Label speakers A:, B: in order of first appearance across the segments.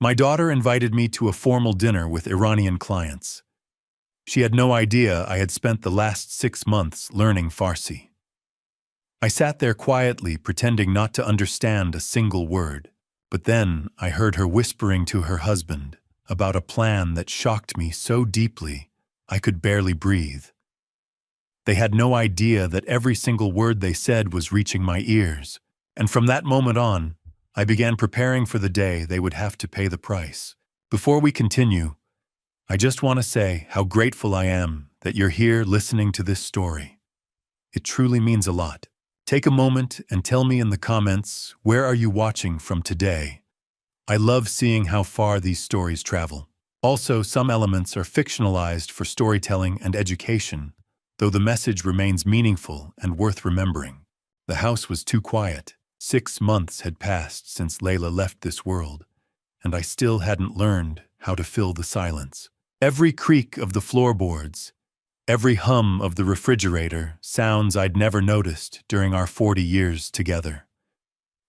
A: My daughter invited me to a formal dinner with Iranian clients. She had no idea I had spent the last 6 months learning Farsi. I sat there quietly, pretending not to understand a single word. But then I heard her whispering to her husband about a plan that shocked me so deeply I could barely breathe. They had no idea that every single word they said was reaching my ears, and from that moment on, I began preparing for the day they would have to pay the price. Before we continue, I just want to say how grateful I am that you're here listening to this story. It truly means a lot. Take a moment and tell me in the comments, where are you watching from today? I love seeing how far these stories travel. Also, some elements are fictionalized for storytelling and education, though the message remains meaningful and worth remembering. The house was too quiet. 6 months had passed since Layla left this world, and I still hadn't learned how to fill the silence. Every creak of the floorboards, every hum of the refrigerator, sounds I'd never noticed during our 40 years together,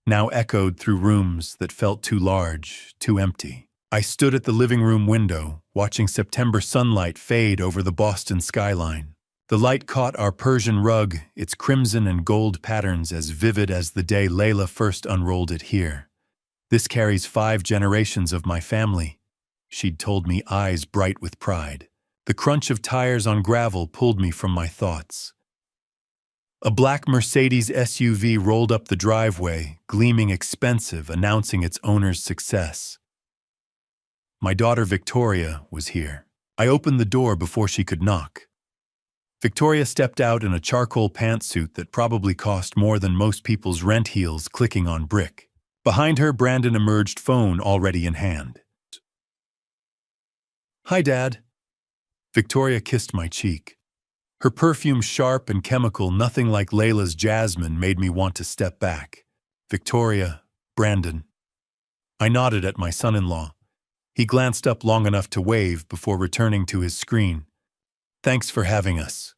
A: now echoed through rooms that felt too large, too empty. I stood at the living room window, watching September sunlight fade over the Boston skyline. The light caught our Persian rug, its crimson and gold patterns as vivid as the day Layla first unrolled it here. This carries 5 generations of my family, she'd told me, eyes bright with pride. The crunch of tires on gravel pulled me from my thoughts. A black Mercedes SUV rolled up the driveway, gleaming expensive, announcing its owner's success. My daughter Victoria was here. I opened the door before she could knock. Victoria stepped out in a charcoal pantsuit that probably cost more than most people's rent heels clicking on brick. Behind her, Brandon emerged, phone already in hand. "Hi, Dad." Victoria kissed my cheek. Her perfume, sharp and chemical, nothing like Layla's jasmine, made me want to step back. "Victoria, Brandon." I nodded at my son-in-law. He glanced up long enough to wave before returning to his screen. "Thanks for having us,"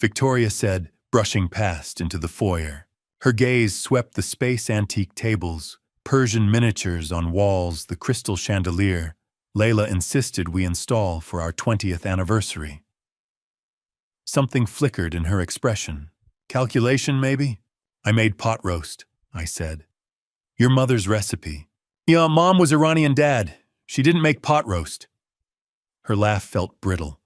A: Victoria said, brushing past into the foyer. Her gaze swept the space antique tables, Persian miniatures on walls, the crystal chandelier Layla insisted we install for our 20th anniversary. Something flickered in her expression. "Calculation, maybe?" "I made pot roast," I said. "Your mother's recipe." "Yeah, Mom was Iranian, Dad. She didn't make pot roast." Her laugh felt brittle.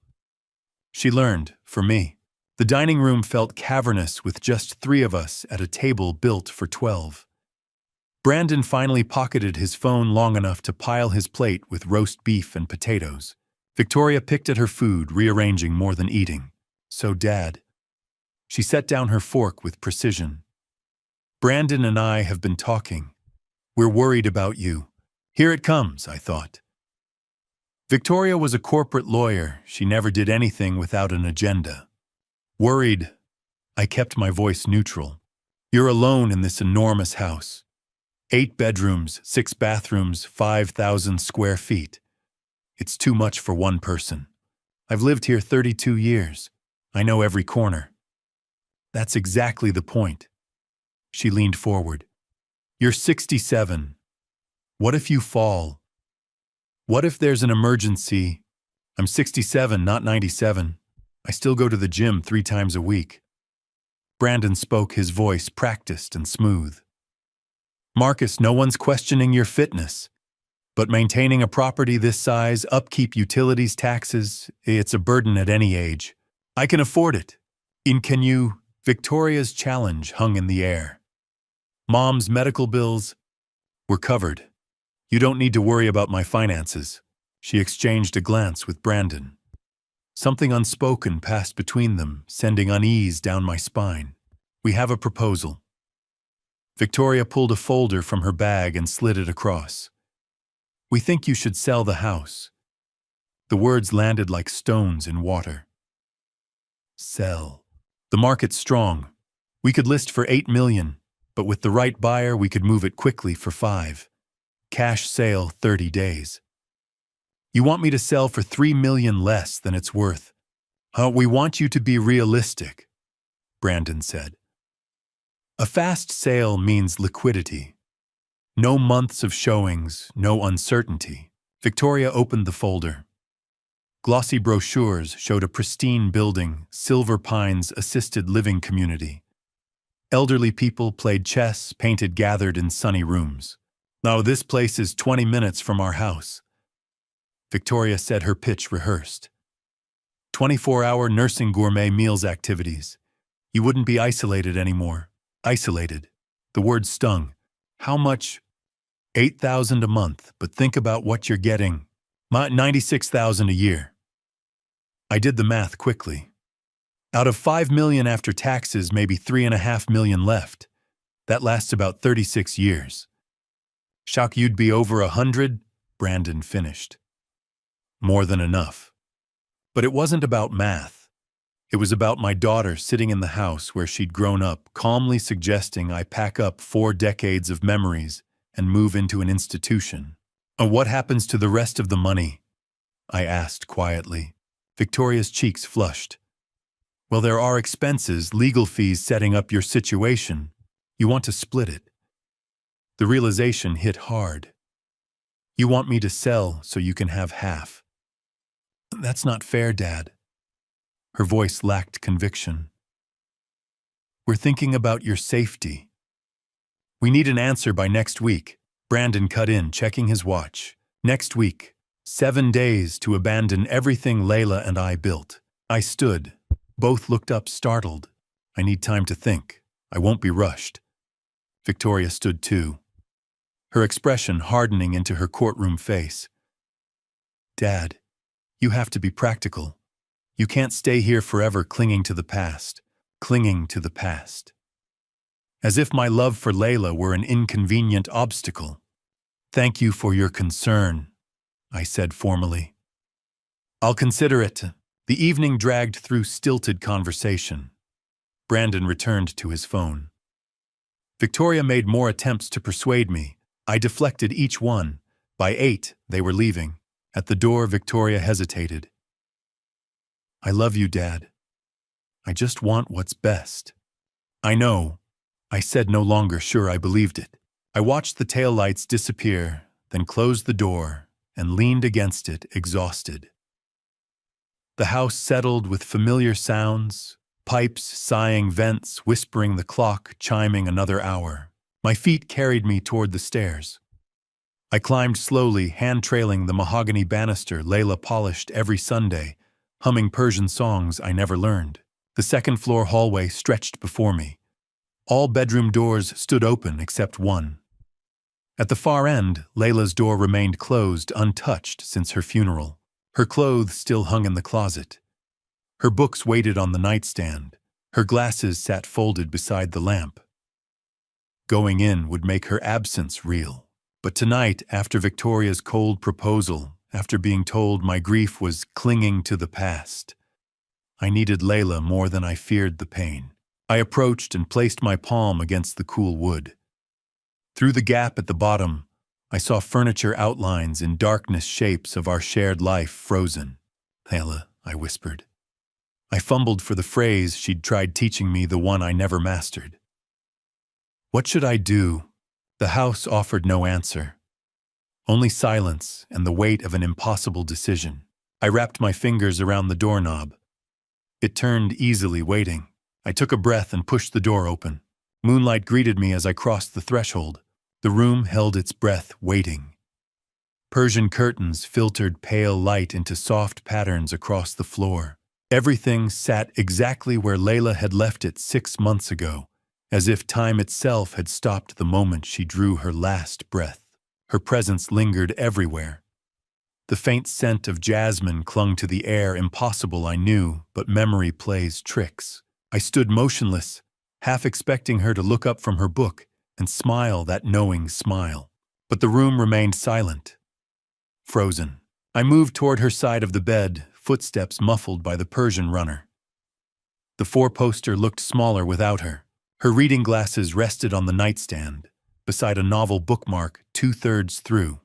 A: She learned, for me. The dining room felt cavernous with just 3 of us at a table built for 12. Brandon finally pocketed his phone long enough to pile his plate with roast beef and potatoes. Victoria picked at her food, rearranging more than eating. "So, Dad." She set down her fork with precision. "Brandon and I have been talking. We're worried about you." Here it comes, I thought. Victoria was a corporate lawyer. She never did anything without an agenda. "Worried." I kept my voice neutral. "You're alone in this enormous house. 8 bedrooms, 6 bathrooms, 5,000 square feet. It's too much for one person. I've lived here 32 years. I know every corner." "That's exactly the point." She leaned forward. "You're 67. What if you fall? What if there's an emergency? I'm 67, not 97. I still go to the gym 3 times a week." Brandon spoke, his voice practiced and smooth. "Marcus, no one's questioning your fitness. But maintaining a property this size, upkeep, utilities, taxes, it's a burden at any age. I can afford it. Can you?" Victoria's challenge hung in the air. "Mom's medical bills? We're covered. You don't need to worry about my finances." She exchanged a glance with Brandon. Something unspoken passed between them, sending unease down my spine. "We have a proposal." Victoria pulled a folder from her bag and slid it across. "We think you should sell the house." The words landed like stones in water. Sell. The market's strong. We could list for $8 million, but with the right buyer we could move it quickly for 5. Cash sale, 30 days. "You want me to sell for $3 million less than it's worth?" We want you to be realistic," Brandon said. "A fast sale means liquidity. No months of showings, no uncertainty. Victoria opened the folder. Glossy brochures showed a pristine building, Silver Pines assisted living community. Elderly people played chess, painted gathered in sunny rooms. "Now this place is 20 minutes from our house." Victoria said, her pitch rehearsed. 24-hour nursing gourmet meals activities. You wouldn't be isolated anymore. Isolated. The word stung. How much? $8,000 a month, but think about what you're getting. $96,000 a year. I did the math quickly. Out of $5 million after taxes, maybe $3.5 million left. That lasts about 36 years. "Shock, you'd be over 100, Brandon finished. More than enough. But it wasn't about math. It was about my daughter sitting in the house where she'd grown up, calmly suggesting I pack up 4 decades of memories and move into an institution. What happens to the rest of the money?" I asked quietly. Victoria's cheeks flushed. "Well, there are expenses, legal fees setting up your situation. You want to split it." The realization hit hard. "You want me to sell so you can have half." "That's not fair, Dad." Her voice lacked conviction. "We're thinking about your safety." "We need an answer by next week." Brandon cut in, checking his watch. "Next week. 7 days to abandon everything Layla and I built." I stood. Both looked up, startled. "I need time to think. I won't be rushed." Victoria stood too, her expression hardening into her courtroom face. "Dad, you have to be practical. You can't stay here forever clinging to the past. Clinging to the past." As if my love for Layla were an inconvenient obstacle. "Thank you for your concern," I said formally. "I'll consider it." The evening dragged through stilted conversation. Brandon returned to his phone. Victoria made more attempts to persuade me. I deflected each one. By 8, they were leaving. At the door, Victoria hesitated. "I love you, Dad. I just want what's best." "I know," I said, no longer sure I believed it. I watched the taillights disappear, then closed the door and leaned against it, exhausted. The house settled with familiar sounds, pipes sighing, vents whispering, the clock chiming another hour. My feet carried me toward the stairs. I climbed slowly, hand-trailing the mahogany banister Layla polished every Sunday, humming Persian songs I never learned. The second-floor hallway stretched before me. All bedroom doors stood open except one. At the far end, Layla's door remained closed, untouched since her funeral. Her clothes still hung in the closet. Her books waited on the nightstand. Her glasses sat folded beside the lamp. Going in would make her absence real. But tonight, after Victoria's cold proposal, after being told my grief was clinging to the past, I needed Layla more than I feared the pain. I approached and placed my palm against the cool wood. Through the gap at the bottom, I saw furniture outlines in darkness, shapes of our shared life frozen. "Layla," I whispered. I fumbled for the phrase she'd tried teaching me, the one I never mastered. What should I do? The house offered no answer. Only silence and the weight of an impossible decision. I wrapped my fingers around the doorknob. It turned easily, waiting. I took a breath and pushed the door open. Moonlight greeted me as I crossed the threshold. The room held its breath, waiting. Persian curtains filtered pale light into soft patterns across the floor. Everything sat exactly where Layla had left it 6 months ago, as if time itself had stopped the moment she drew her last breath. Her presence lingered everywhere. The faint scent of jasmine clung to the air, impossible, I knew, but memory plays tricks. I stood motionless, half expecting her to look up from her book and smile that knowing smile. But the room remained silent, frozen. I moved toward her side of the bed, footsteps muffled by the Persian runner. The 4-poster looked smaller without her. Her reading glasses rested on the nightstand, beside a novel bookmark 2/3 through.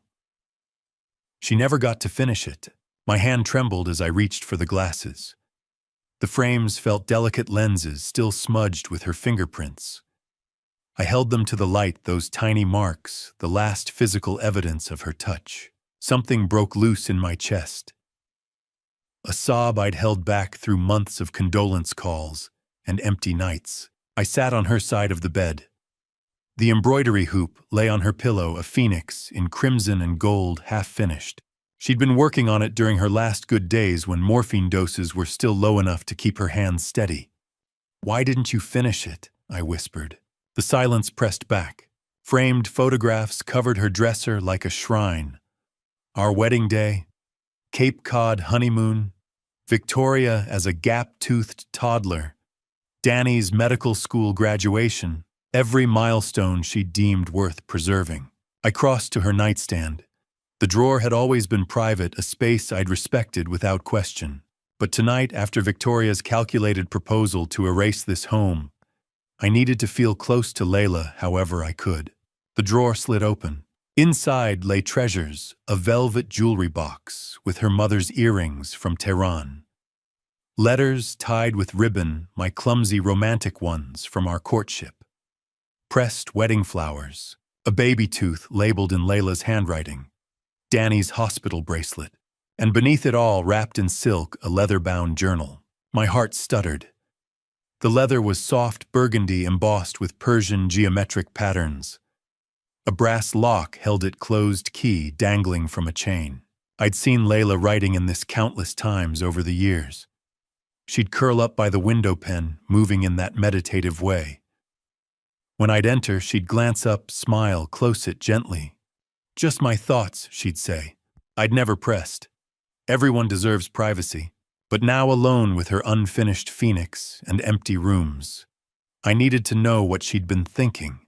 A: She never got to finish it. My hand trembled as I reached for the glasses. The frames felt delicate lenses, still smudged with her fingerprints. I held them to the light, those tiny marks, the last physical evidence of her touch. Something broke loose in my chest. A sob I'd held back through months of condolence calls and empty nights. I sat on her side of the bed. The embroidery hoop lay on her pillow, a phoenix in crimson and gold, half-finished. She'd been working on it during her last good days when morphine doses were still low enough to keep her hands steady. "Why didn't you finish it?" I whispered. The silence pressed back. Framed photographs covered her dresser like a shrine. Our wedding day, Cape Cod honeymoon, Victoria as a gap-toothed toddler, Danny's medical school graduation, every milestone she deemed worth preserving. I crossed to her nightstand. The drawer had always been private, a space I'd respected without question. But tonight, after Victoria's calculated proposal to erase this home, I needed to feel close to Layla however I could. The drawer slid open. Inside lay treasures, a velvet jewelry box with her mother's earrings from Tehran. Letters tied with ribbon, my clumsy romantic ones from our courtship. Pressed wedding flowers, a baby tooth labeled in Layla's handwriting, Danny's hospital bracelet, and beneath it all, wrapped in silk, a leather-bound journal. My heart stuttered. The leather was soft burgundy embossed with Persian geometric patterns. A brass lock held its closed key dangling from a chain. I'd seen Layla writing in this countless times over the years. She'd curl up by the window pen, moving in that meditative way. When I'd enter, she'd glance up, smile, close it gently. "Just my thoughts," she'd say. I'd never pressed. Everyone deserves privacy. But now alone with her unfinished phoenix and empty rooms, I needed to know what she'd been thinking.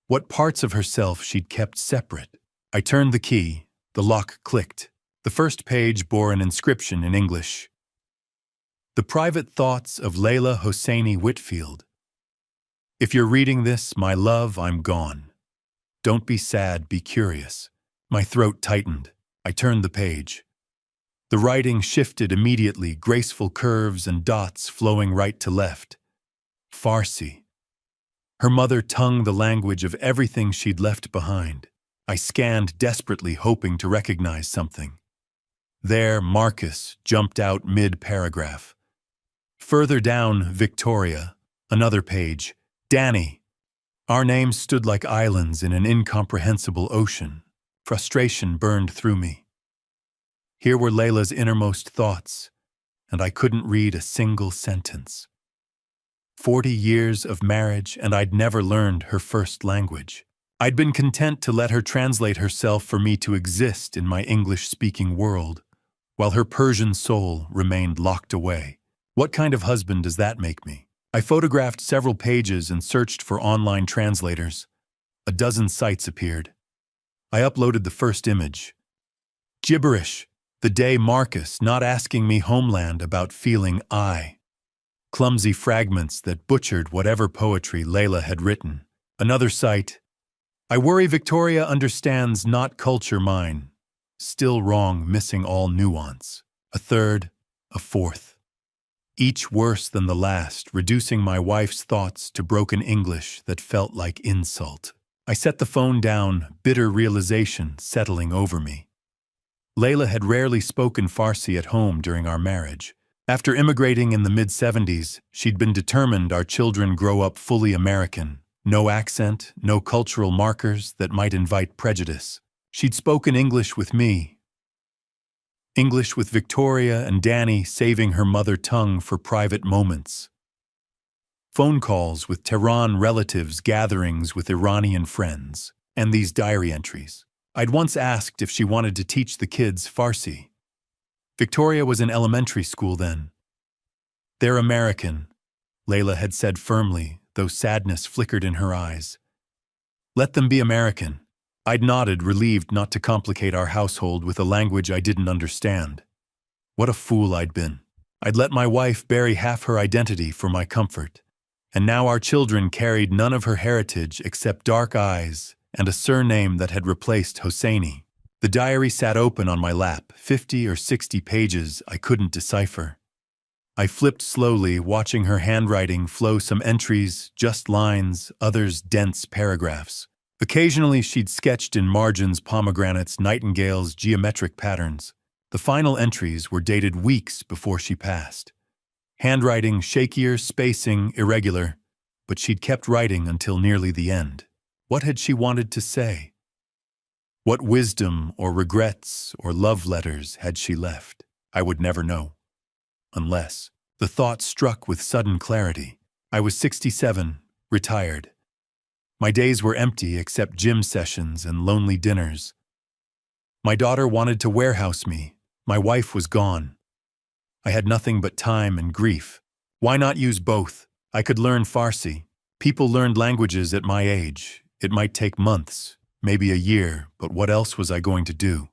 A: What parts of herself she'd kept separate. I turned the key. The lock clicked. The first page bore an inscription in English. "The private thoughts of Layla Hosseini Whitfield. If you're reading this, my love, I'm gone. Don't be sad, be curious." My throat tightened. I turned the page. The writing shifted immediately, graceful curves and dots flowing right to left. Farsi. Her mother tongue, the language of everything she'd left behind. I scanned desperately, hoping to recognize something. There, Marcus jumped out mid-paragraph. Further down, Victoria. Another page. Danny. Our names stood like islands in an incomprehensible ocean. Frustration burned through me. Here were Layla's innermost thoughts, and I couldn't read a single sentence. 40 years of marriage, and I'd never learned her first language. I'd been content to let her translate herself for me to exist in my English-speaking world, while her Persian soul remained locked away. What kind of husband does that make me? I photographed several pages and searched for online translators. A dozen sites appeared. I uploaded the first image. Gibberish. The day Marcus not asking me homeland about feeling I. Clumsy fragments that butchered whatever poetry Layla had written. Another site. I worry Victoria understands not culture mine. Still wrong, missing all nuance. A third, a fourth. Each worse than the last, reducing my wife's thoughts to broken English that felt like insult. I set the phone down, bitter realization settling over me. Layla had rarely spoken Farsi at home during our marriage. After immigrating in the mid-70s, she'd been determined our children grow up fully American. No accent, no cultural markers that might invite prejudice. She'd spoken English with me. English with Victoria and Danny, saving her mother tongue for private moments. Phone calls with Tehran relatives, gatherings with Iranian friends, and these diary entries. I'd once asked if she wanted to teach the kids Farsi. Victoria was in elementary school then. "They're American," Layla had said firmly, though sadness flickered in her eyes. "Let them be American." I'd nodded, relieved not to complicate our household with a language I didn't understand. What a fool I'd been. I'd let my wife bury half her identity for my comfort. And now our children carried none of her heritage except dark eyes and a surname that had replaced Hosseini. The diary sat open on my lap, 50 or 60 pages I couldn't decipher. I flipped slowly, watching her handwriting flow, some entries, just lines, others dense paragraphs. Occasionally she'd sketched in margins pomegranates, nightingales, geometric patterns. The final entries were dated weeks before she passed. Handwriting shakier, spacing irregular, but she'd kept writing until nearly the end. What had she wanted to say? What wisdom or regrets or love letters had she left? I would never know. Unless the thought struck with sudden clarity. I was 67, retired. My days were empty except gym sessions and lonely dinners. My daughter wanted to warehouse me. My wife was gone. I had nothing but time and grief. Why not use both? I could learn Farsi. People learned languages at my age. It might take months, maybe a year, but what else was I going to do?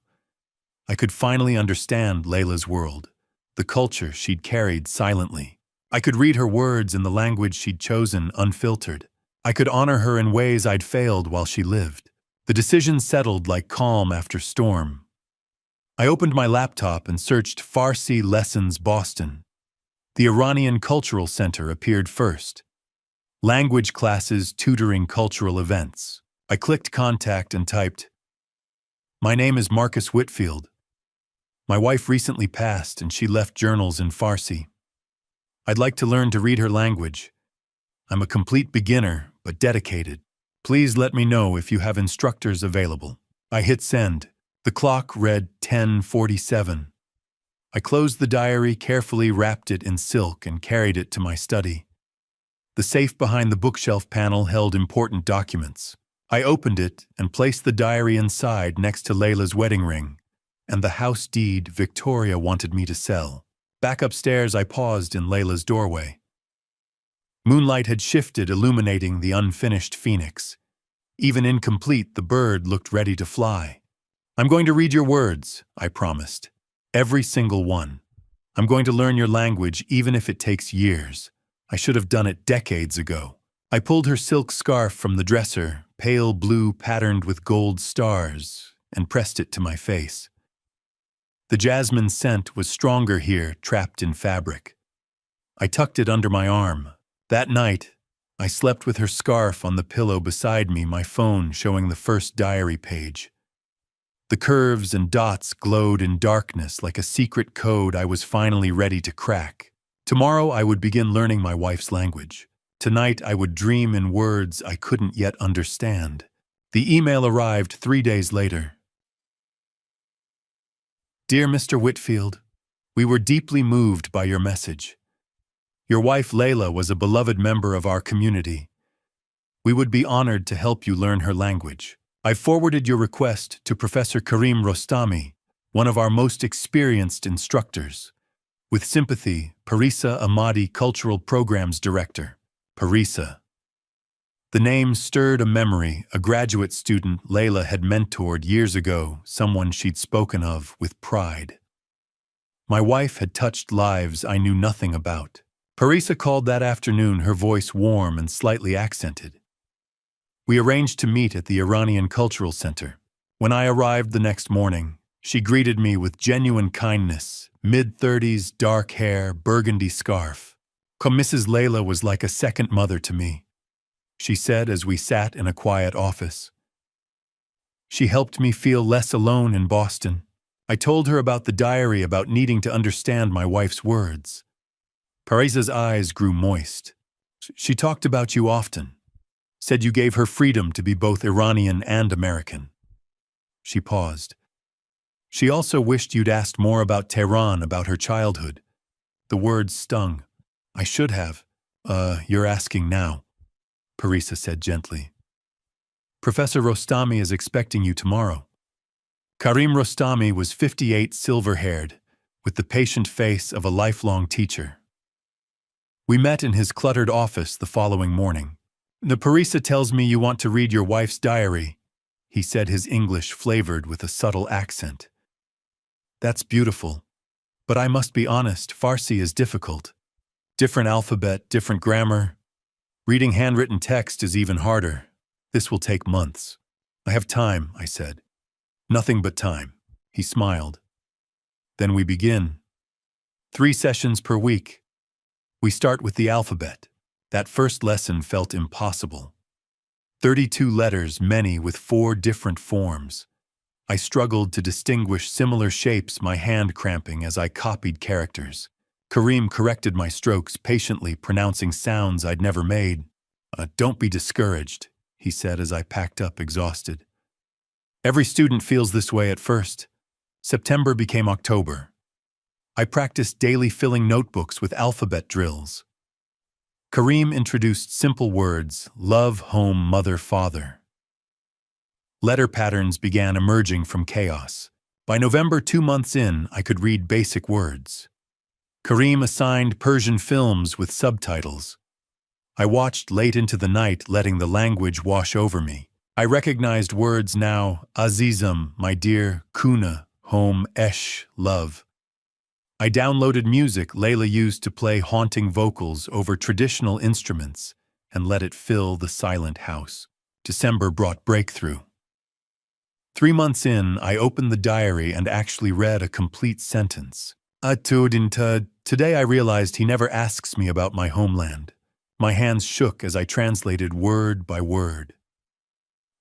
A: I could finally understand Layla's world, the culture she'd carried silently. I could read her words in the language she'd chosen, unfiltered. I could honor her in ways I'd failed while she lived. The decision settled like calm after storm. I opened my laptop and searched Farsi Lessons Boston. The Iranian Cultural Center appeared first. Language classes tutoring cultural events. I clicked contact and typed, "My name is Marcus Whitfield. My wife recently passed and she left journals in Farsi. I'd like to learn to read her language. I'm a complete beginner, but dedicated. Please let me know if you have instructors available." I hit send. The clock read 10:47. I closed the diary, carefully wrapped it in silk, and carried it to my study. The safe behind the bookshelf panel held important documents. I opened it and placed the diary inside next to Layla's wedding ring and the house deed Victoria wanted me to sell. Back upstairs, I paused in Layla's doorway. Moonlight had shifted, illuminating the unfinished phoenix. Even incomplete, the bird looked ready to fly. "I'm going to read your words," I promised. "Every single one. I'm going to learn your language even if it takes years. I should have done it decades ago." I pulled her silk scarf from the dresser, pale blue patterned with gold stars, and pressed it to my face. The jasmine scent was stronger here, trapped in fabric. I tucked it under my arm. That night, I slept with her scarf on the pillow beside me, my phone showing the first diary page. The curves and dots glowed in darkness like a secret code I was finally ready to crack. Tomorrow I would begin learning my wife's language. Tonight I would dream in words I couldn't yet understand. The email arrived 3 days later. "Dear Mr. Whitfield, we were deeply moved by your message. Your wife Layla was a beloved member of our community. We would be honored to help you learn her language. I forwarded your request to Professor Karim Rostami, one of our most experienced instructors. With sympathy, Parisa Ahmadi, Cultural Programs Director." Parisa. The name stirred a memory, a graduate student Layla had mentored years ago, someone she'd spoken of with pride. My wife had touched lives I knew nothing about. Parisa called that afternoon, her voice warm and slightly accented. We arranged to meet at the Iranian Cultural Center. When I arrived the next morning, she greeted me with genuine kindness, mid-30s, dark hair, burgundy scarf. Mrs. Layla was like a second mother to me, she said as we sat in a quiet office. She helped me feel less alone in Boston. I told her about the diary, about needing to understand my wife's words. Parisa's eyes grew moist. She talked about you often. Said you gave her freedom to be both Iranian and American. She paused. She also wished you'd asked more about Tehran, about her childhood. The words stung. I should have. You're asking now, Parisa said gently. Professor Rostami is expecting you tomorrow. Karim Rostami was 58, silver-haired, with the patient face of a lifelong teacher. We met in his cluttered office the following morning. "The Parisa tells me you want to read your wife's diary," he said, his English flavored with a subtle accent. "That's beautiful. But I must be honest, Farsi is difficult. Different alphabet, different grammar. Reading handwritten text is even harder. This will take months." "I have time," I said. "Nothing but time." He smiled. "Then we begin. 3 sessions per week. We start with the alphabet. That first lesson felt impossible. 32 letters, many with 4 different forms. I struggled to distinguish similar shapes, my hand cramping as I copied characters. Kareem corrected my strokes, patiently pronouncing sounds I'd never made. Don't be discouraged, he said as I packed up exhausted. Every student feels this way at first. September became October. I practiced daily filling notebooks with alphabet drills. Kareem introduced simple words: love, home, mother, father. Letter patterns began emerging from chaos. By November, 2 months in, I could read basic words. Kareem assigned Persian films with subtitles. I watched late into the night, letting the language wash over me. I recognized words now: Azizam, my dear; Kuna, home; Esh, love. I downloaded music Layla used to play haunting vocals over traditional instruments and let it fill the silent house. December brought breakthrough. 3 months in, I opened the diary and actually read a complete sentence. Today I realized he never asks me about my homeland. My hands shook as I translated word by word.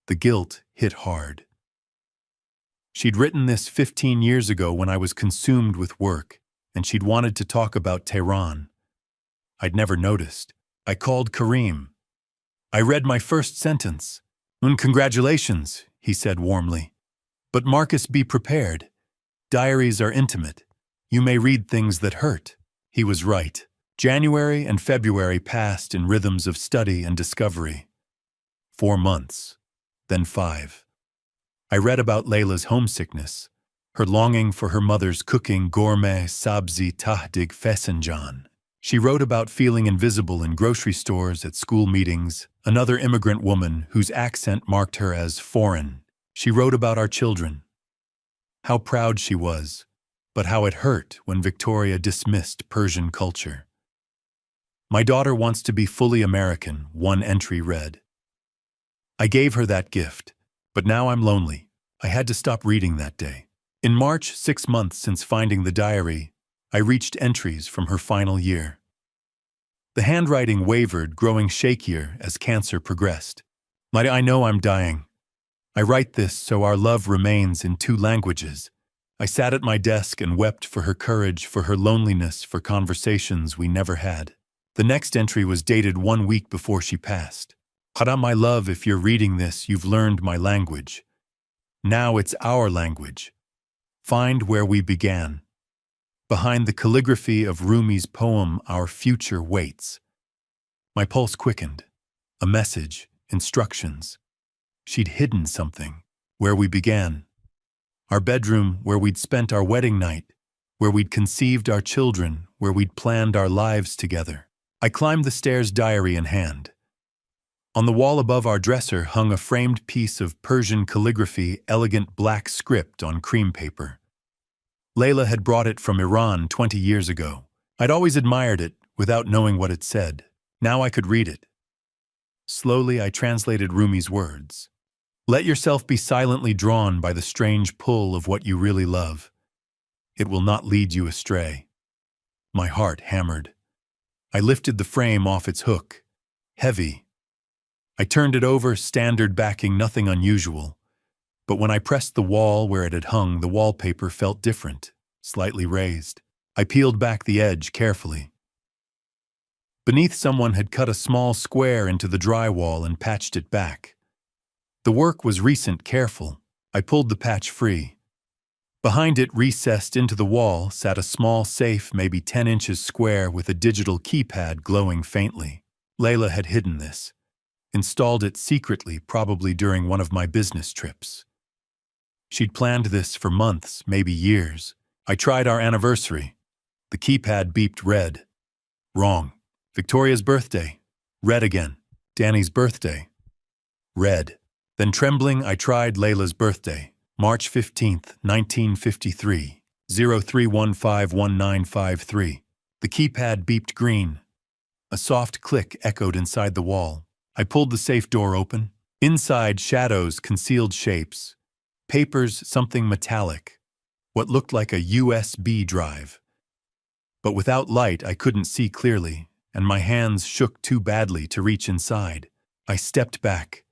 A: The guilt hit hard. She'd written this 15 years ago when I was consumed with work, and she'd wanted to talk about Tehran. I'd never noticed. I called Kareem. I read my first sentence. Congratulations, he said warmly. But Marcus, be prepared. Diaries are intimate. You may read things that hurt. He was right. January and February passed in rhythms of study and discovery. 4 months, then 5. I read about Layla's homesickness, her longing for her mother's cooking gourmet sabzi tahdig fesenjan. She wrote about feeling invisible in grocery stores, at school meetings, another immigrant woman whose accent marked her as foreign. She wrote about our children. How proud she was, but how it hurt when Victoria dismissed Persian culture. My daughter wants to be fully American, one entry read. I gave her that gift, but now I'm lonely. I had to stop reading that day. In March, 6 months since finding the diary, I reached entries from her final year. The handwriting wavered, growing shakier as cancer progressed. I know I'm dying. I write this so our love remains in 2 languages. I sat at my desk and wept for her courage, for her loneliness, for conversations we never had. The next entry was dated 1 week before she passed. Haram, my love, if you're reading this, you've learned my language. Now it's our language. Find where we began. Behind the calligraphy of Rumi's poem, our future waits. My pulse quickened. A message, instructions. She'd hidden something. Where we began. Our bedroom, where we'd spent our wedding night, where we'd conceived our children, where we'd planned our lives together. I climbed the stairs, diary in hand. On the wall above our dresser hung a framed piece of Persian calligraphy, elegant black script on cream paper. Layla had brought it from Iran 20 years ago. I'd always admired it, without knowing what it said. Now I could read it. Slowly I translated Rumi's words. Let yourself be silently drawn by the strange pull of what you really love. It will not lead you astray. My heart hammered. I lifted the frame off its hook. Heavy. I turned it over, standard backing, nothing unusual. But when I pressed the wall where it had hung, the wallpaper felt different, slightly raised. I peeled back the edge carefully. Beneath, someone had cut a small square into the drywall and patched it back. The work was recent, careful. I pulled the patch free. Behind it, recessed into the wall, sat a small safe, maybe 10 inches square, with a digital keypad glowing faintly. Layla had hidden this. Installed it secretly, probably during one of my business trips. She'd planned this for months, maybe years. I tried our anniversary. The keypad beeped red. Wrong. Victoria's birthday. Red again. Danny's birthday. Red. Then trembling, I tried Layla's birthday. March 15th, 1953, 03151953. The keypad beeped green. A soft click echoed inside the wall. I pulled the safe door open. Inside, shadows, concealed shapes. Papers, something metallic. What looked like a USB drive. But without light, I couldn't see clearly. and my hands shook too badly to reach inside. I stepped back,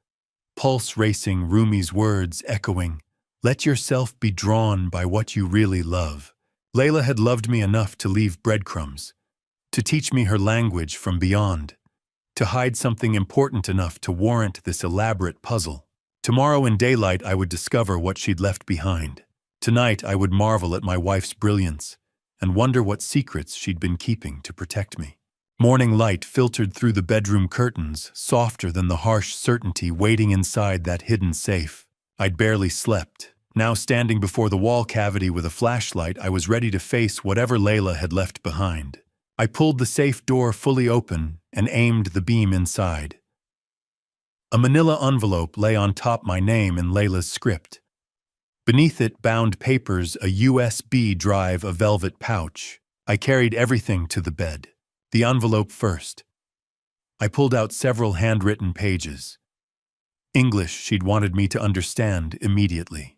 A: pulse racing, Rumi's words echoing, "Let yourself be drawn by what you really love." Layla had loved me enough to leave breadcrumbs, to teach me her language from beyond, to hide something important enough to warrant this elaborate puzzle. Tomorrow in daylight I would discover what she'd left behind. Tonight I would marvel at my wife's brilliance and wonder what secrets she'd been keeping to protect me. Morning light filtered through the bedroom curtains, softer than the harsh certainty waiting inside that hidden safe. I'd barely slept. Now standing before the wall cavity with a flashlight, I was ready to face whatever Layla had left behind. I pulled the safe door fully open and aimed the beam inside. A manila envelope lay on top, my name in Layla's script. Beneath it, bound papers, a USB drive, a velvet pouch. I carried everything to the bed. The envelope first. I pulled out several handwritten pages. English she'd wanted me to understand immediately.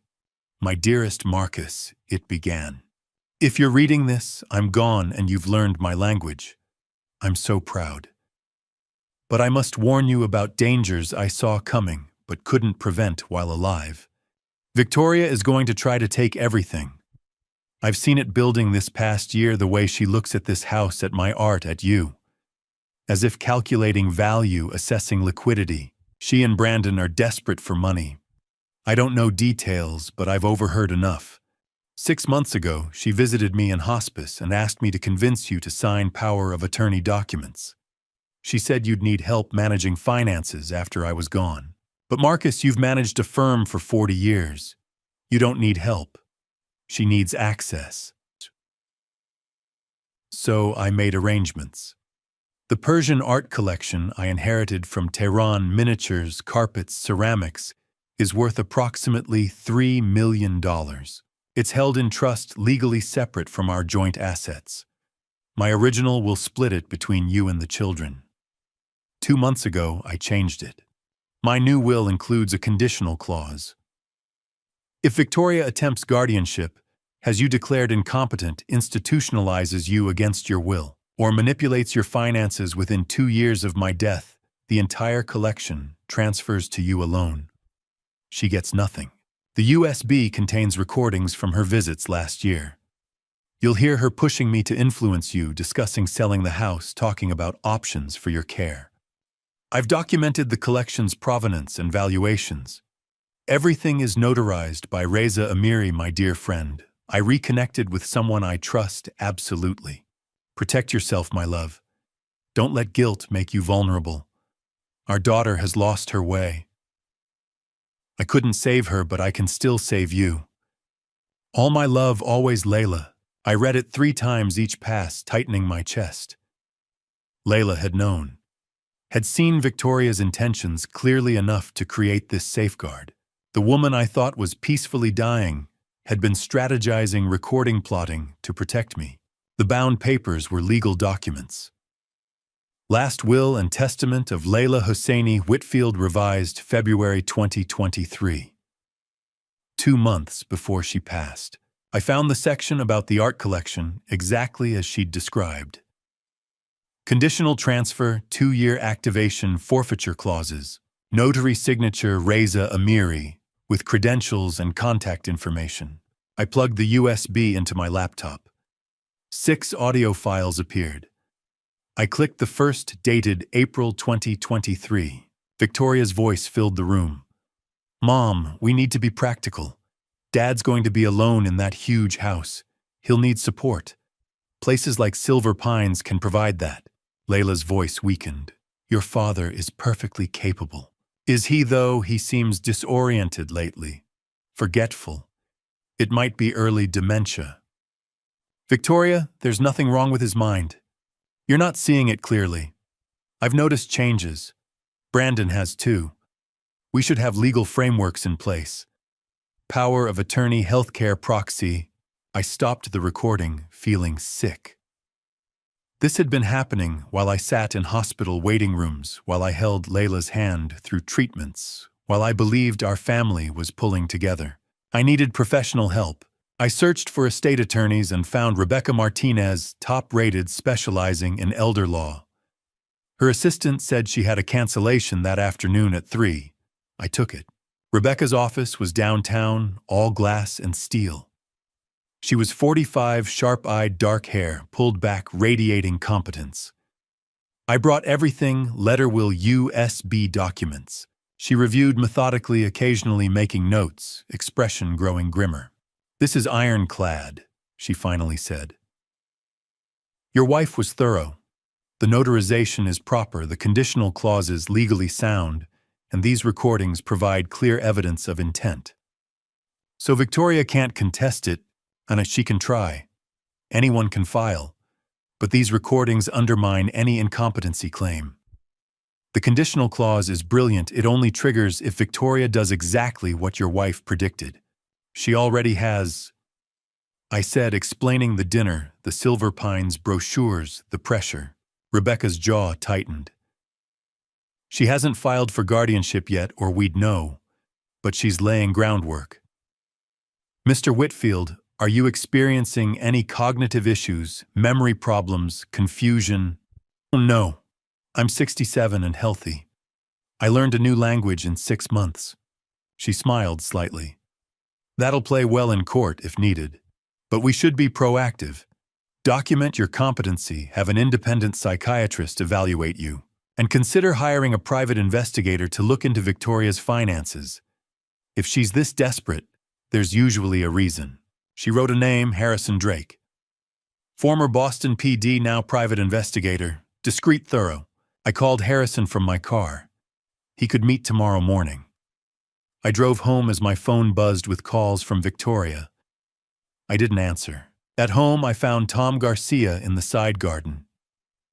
A: "My dearest Marcus," it began. "If you're reading this, I'm gone and you've learned my language. I'm so proud. But I must warn you about dangers I saw coming but couldn't prevent while alive. Victoria is going to try to take everything. I've seen it building this past year, the way she looks at this house, at my art, at you. As if calculating value, assessing liquidity. She and Brandon are desperate for money. I don't know details, but I've overheard enough. 6 months ago, she visited me in hospice and asked me to convince you to sign power of attorney documents. She said you'd need help managing finances after I was gone. But Marcus, you've managed a firm for 40 years. You don't need help. She needs access." So I made arrangements. The Persian art collection I inherited from Tehran, miniatures, carpets, ceramics, is worth approximately $3 million. It's held in trust, legally separate from our joint assets. My original will split it between you and the children. 2 months ago, I changed it. My new will includes a conditional clause. If Victoria attempts guardianship, has you declared incompetent, institutionalizes you against your will, or manipulates your finances within 2 years of my death, the entire collection transfers to you alone. She gets nothing. The USB contains recordings from her visits last year. You'll hear her pushing me to influence you, discussing selling the house, talking about options for your care. I've documented the collection's provenance and valuations. Everything is notarized by Reza Amiri, my dear friend. I reconnected with someone I trust absolutely. Protect yourself, my love. Don't let guilt make you vulnerable. Our daughter has lost her way. I couldn't save her, but I can still save you. All my love, always, Layla. I read it 3 times each pass, tightening my chest. Layla had known, had seen Victoria's intentions clearly enough to create this safeguard. The woman I thought was peacefully dying had been strategizing, recording, plotting to protect me. The bound papers were legal documents. Last Will and Testament of Layla Hosseini, Whitfield, revised February 2023. 2 months before she passed. I found the section about the art collection exactly as she'd described. Conditional transfer, 2-year activation, forfeiture clauses, notary signature Reza Amiri, with credentials and contact information. I plugged the USB into my laptop. 6 audio files appeared. I clicked the first, dated April 2023. Victoria's voice filled the room. "Mom, we need to be practical. Dad's going to be alone in that huge house. He'll need support. Places like Silver Pines can provide that." Layla's voice weakened. "Your father is perfectly capable." "Is he, though? He seems disoriented lately. Forgetful. It might be early dementia." "Victoria, there's nothing wrong with his mind. You're not seeing it clearly. I've noticed changes. Brandon has too. We should have legal frameworks in place. Power of attorney, healthcare proxy." I stopped the recording, feeling sick. This had been happening while I sat in hospital waiting rooms, while I held Layla's hand through treatments, while I believed our family was pulling together. I needed professional help. I searched for estate attorneys and found Rebecca Martinez, top-rated, specializing in elder law. Her assistant said she had a cancellation that afternoon at 3. I took it. Rebecca's office was downtown, all glass and steel. She was 45, sharp-eyed, dark hair, pulled back, radiating competence. I brought everything, letter will USB documents. She reviewed methodically, occasionally making notes, expression growing grimmer. "This is ironclad," she finally said. "Your wife was thorough. The notarization is proper, the conditional clauses legally sound, and these recordings provide clear evidence of intent. So Victoria can't contest it, and she can try. Anyone can file. But these recordings undermine any incompetency claim. The conditional clause is brilliant. It only triggers if Victoria does exactly what your wife predicted. She already has," I said, explaining the dinner, the Silver Pines brochures, the pressure. Rebecca's jaw tightened. "She hasn't filed for guardianship yet, or we'd know, but she's laying groundwork." "Mr. Whitfield, are you experiencing any cognitive issues, memory problems, confusion?" "No. I'm 67 and healthy. I learned a new language in 6 months." She smiled slightly. "That'll play well in court if needed. But we should be proactive. Document your competency, have an independent psychiatrist evaluate you, and consider hiring a private investigator to look into Victoria's finances. If she's this desperate, there's usually a reason." She wrote a name, Harrison Drake. "Former Boston PD, now private investigator, discreet, thorough. I called Harrison from my car. He could meet tomorrow morning." I drove home as my phone buzzed with calls from Victoria. I didn't answer. At home, I found Tom Garcia in the side garden.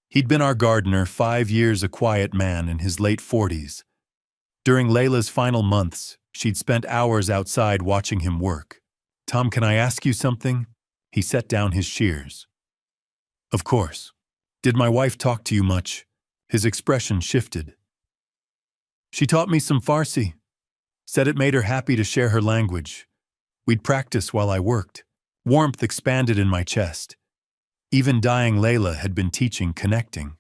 A: He'd been our gardener 5 years, a quiet man in his late 40s. During Layla's final months, she'd spent hours outside watching him work. "Tom, can I ask you something?" He set down his shears. "Of course. Did my wife talk to you much?" His expression shifted. "She taught me some Farsi. Said it made her happy to share her language. We'd practice while I worked." Warmth expanded in my chest. Even dying Layla had been teaching connecting.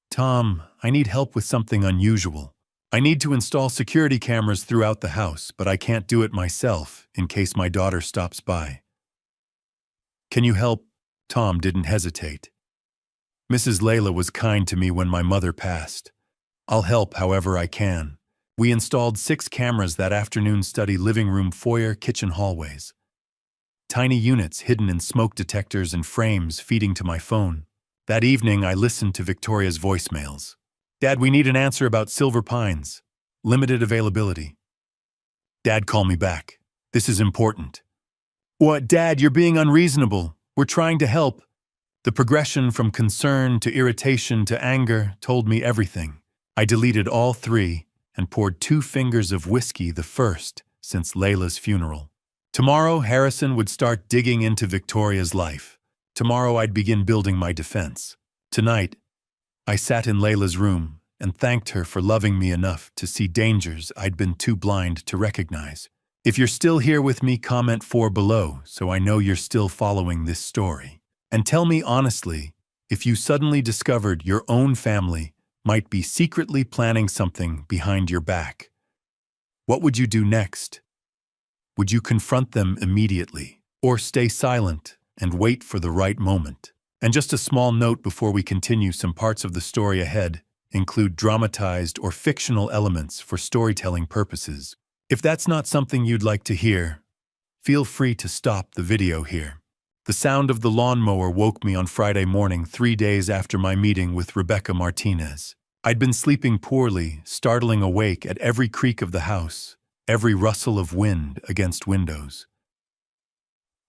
A: "Tom, I need help with something unusual. I need to install security cameras throughout the house, but I can't do it myself in case my daughter stops by. Can you help?" Tom didn't hesitate. "Mrs. Layla was kind to me when my mother passed. I'll help however I can." We installed 6 cameras that afternoon, study, living room, foyer, kitchen, hallways. Tiny units hidden in smoke detectors and frames feeding to my phone. That evening, I listened to Victoria's voicemails. "Dad, we need an answer about Silver Pines. Limited availability." "Dad, call me back. This is important." "What, Dad, you're being unreasonable. We're trying to help." The progression from concern to irritation to anger told me everything. I deleted all 3 and poured 2 fingers of whiskey, the first since Layla's funeral. Tomorrow, Harrison would start digging into Victoria's life. Tomorrow, I'd begin building my defense. Tonight, I sat in Layla's room and thanked her for loving me enough to see dangers I'd been too blind to recognize. If you're still here with me, comment 4 below so I know you're still following this story. And tell me honestly, if you suddenly discovered your own family might be secretly planning something behind your back. What would you do next? Would you confront them immediately, or stay silent and wait for the right moment? And just a small note before we continue, some parts of the story ahead include dramatized or fictional elements for storytelling purposes. If that's not something you'd like to hear, feel free to stop the video here. The sound of the lawnmower woke me on Friday morning, 3 days after my meeting with Rebecca Martinez. I'd been sleeping poorly, startling awake at every creak of the house, every rustle of wind against windows.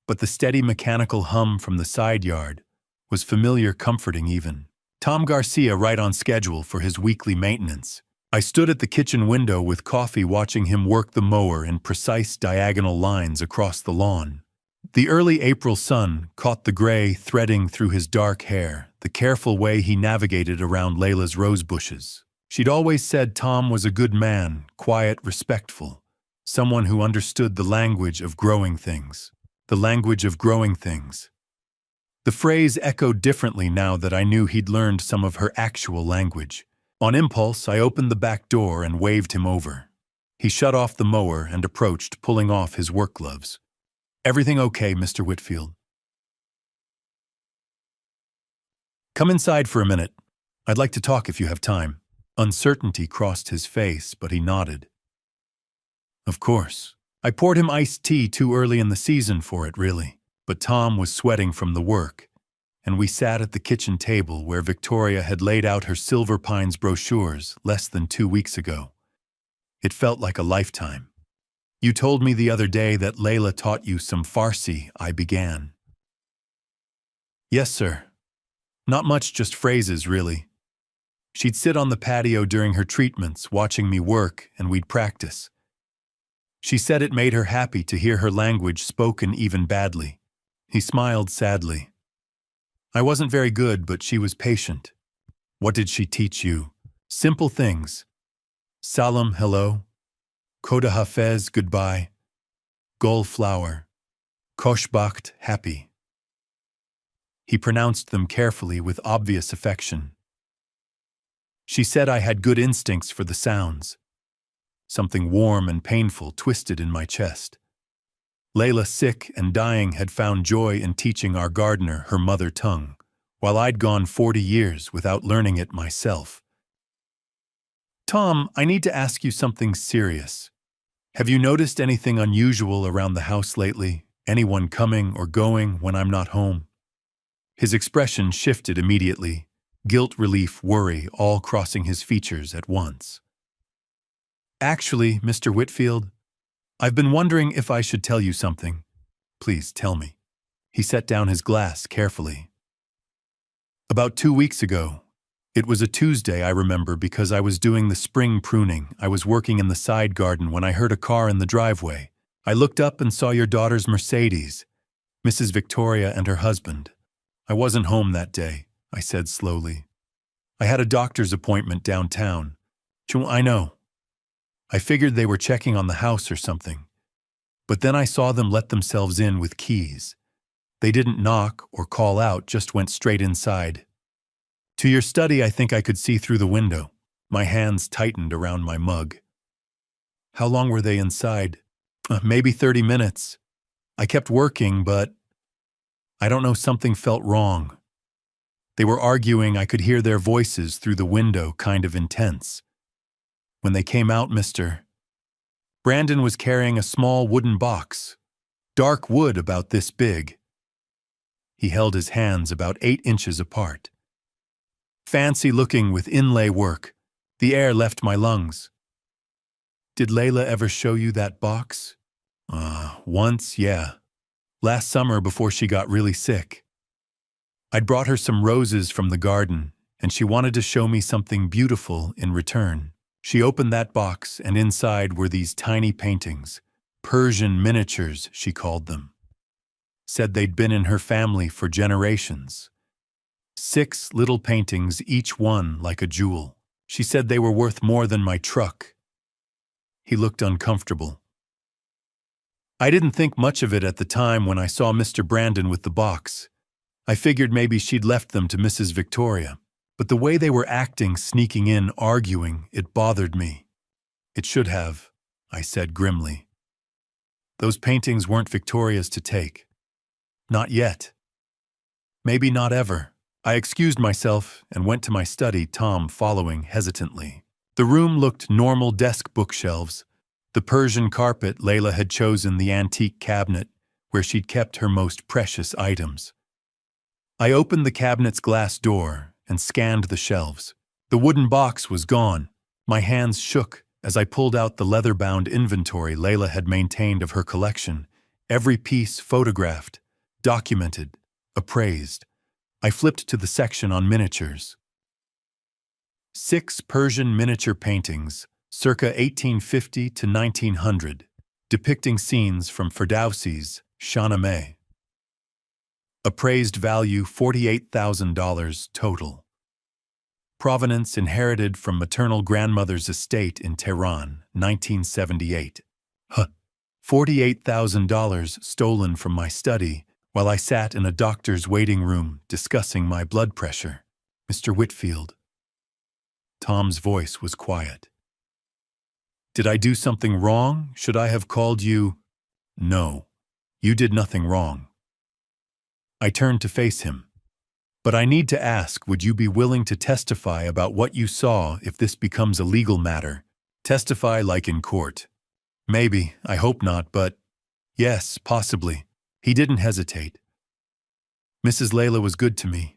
A: But the steady mechanical hum from the side yard was familiar, comforting even. Tom Garcia right on schedule for his weekly maintenance. I stood at the kitchen window with coffee, watching him work the mower in precise diagonal lines across the lawn. The early April sun caught the gray threading through his dark hair, the careful way he navigated around Layla's rose bushes. She'd always said Tom was a good man, quiet, respectful, someone who understood the language of growing things. The language of growing things. The phrase echoed differently now that I knew he'd learned some of her actual language. On impulse, I opened the back door and waved him over. He shut off the mower and approached, pulling off his work gloves. "Everything okay, Mr. Whitfield?" "Come inside for a minute. I'd like to talk if you have time." Uncertainty crossed his face, but he nodded. "Of course. I poured him iced tea too early in the season for it, really." But Tom was sweating from the work, and we sat at the kitchen table where Victoria had laid out her Silver Pines brochures less than 2 weeks ago. It felt like a lifetime. "You told me the other day that Layla taught you some Farsi," I began. "Yes, sir. Not much, just phrases, really. She'd sit on the patio during her treatments, watching me work, and we'd practice. She said it made her happy to hear her language spoken even badly." He smiled sadly. "I wasn't very good, but she was patient." "What did she teach you?" "Simple things. Salam, hello. Koda hafez, goodbye. Gul, flower. Koshbacht, happy." He pronounced them carefully with obvious affection. "She said I had good instincts for the sounds." Something warm and painful twisted in my chest. Layla, sick and dying, had found joy in teaching our gardener her mother tongue, while I'd gone 40 years without learning it myself. "Tom, I need to ask you something serious. Have you noticed anything unusual around the house lately? Anyone coming or going when I'm not home?" His expression shifted immediately, guilt, relief, worry, all crossing his features at once. "Actually, Mr. Whitfield, I've been wondering if I should tell you something." "Please tell me." He set down his glass carefully. "About 2 weeks ago. It was a Tuesday, I remember, because I was doing the spring pruning. I was working in the side garden when I heard a car in the driveway. I looked up and saw your daughter's Mercedes, Mrs. Victoria and her husband. I wasn't home that day," I said slowly. "I had a doctor's appointment downtown." "I know. I figured they were checking on the house or something. But then I saw them let themselves in with keys. They didn't knock or call out, just went straight inside. To your study, I think I could see through the window." My hands tightened around my mug. "How long were they inside?" Maybe 30 minutes. I kept working, but I don't know, something felt wrong. They were arguing. I could hear their voices through the window, kind of intense. When they came out, Mr. Brandon was carrying a small wooden box, dark wood about this big. He held his hands about 8 inches apart. Fancy looking with inlay work. The air left my lungs. "Did Layla ever show you that box?" Once, yeah. Last summer before she got really sick. I'd brought her some roses from the garden, and she wanted to show me something beautiful in return. She opened that box, and inside were these tiny paintings, Persian miniatures, she called them. Said they'd been in her family for generations. 6 little paintings, each one like a jewel. She said they were worth more than my truck. He looked uncomfortable. I didn't think much of it at the time when I saw Mr. Brandon with the box. I figured maybe she'd left them to Mrs. Victoria. But the way they were acting, sneaking in, arguing, it bothered me. "It should have," I said grimly. "Those paintings weren't Victoria's to take. Not yet. Maybe not ever." I excused myself and went to my study, Tom following hesitantly. The room looked normal: desk, bookshelves, the Persian carpet. Layla had chosen the antique cabinet where she'd kept her most precious items. I opened the cabinet's glass door and scanned the shelves. The wooden box was gone. My hands shook as I pulled out the leather-bound inventory Layla had maintained of her collection, every piece photographed, documented, appraised. I flipped to the section on miniatures. 6 Persian miniature paintings, circa 1850 to 1900, depicting scenes from Ferdowsi's Shahnameh. Appraised value $48,000 total. Provenance inherited from maternal grandmother's estate in Tehran, 1978. $48,000 stolen from my study while I sat in a doctor's waiting room discussing my blood pressure. Mr. Whitfield. Tom's voice was quiet. Did I do something wrong? Should I have called you? No, you did nothing wrong. I turned to face him. But I need to ask, would you be willing to testify about what you saw if this becomes a legal matter? Testify like in court. Maybe, I hope not, but yes, possibly. He didn't hesitate. Mrs. Layla was good to me.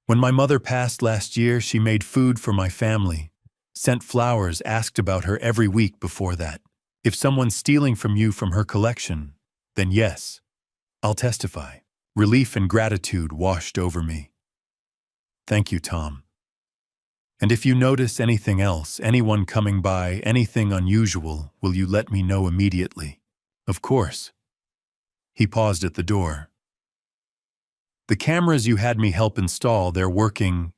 A: When my mother passed last year, she made food for my family, sent flowers, asked about her every week before that. If someone's stealing from you from her collection, then yes, I'll testify. Relief and gratitude washed over me. Thank you, Tom. And if you notice anything else, anyone coming by, anything unusual, will you let me know immediately? Of course. He paused at the door. The cameras you had me help install, they're working.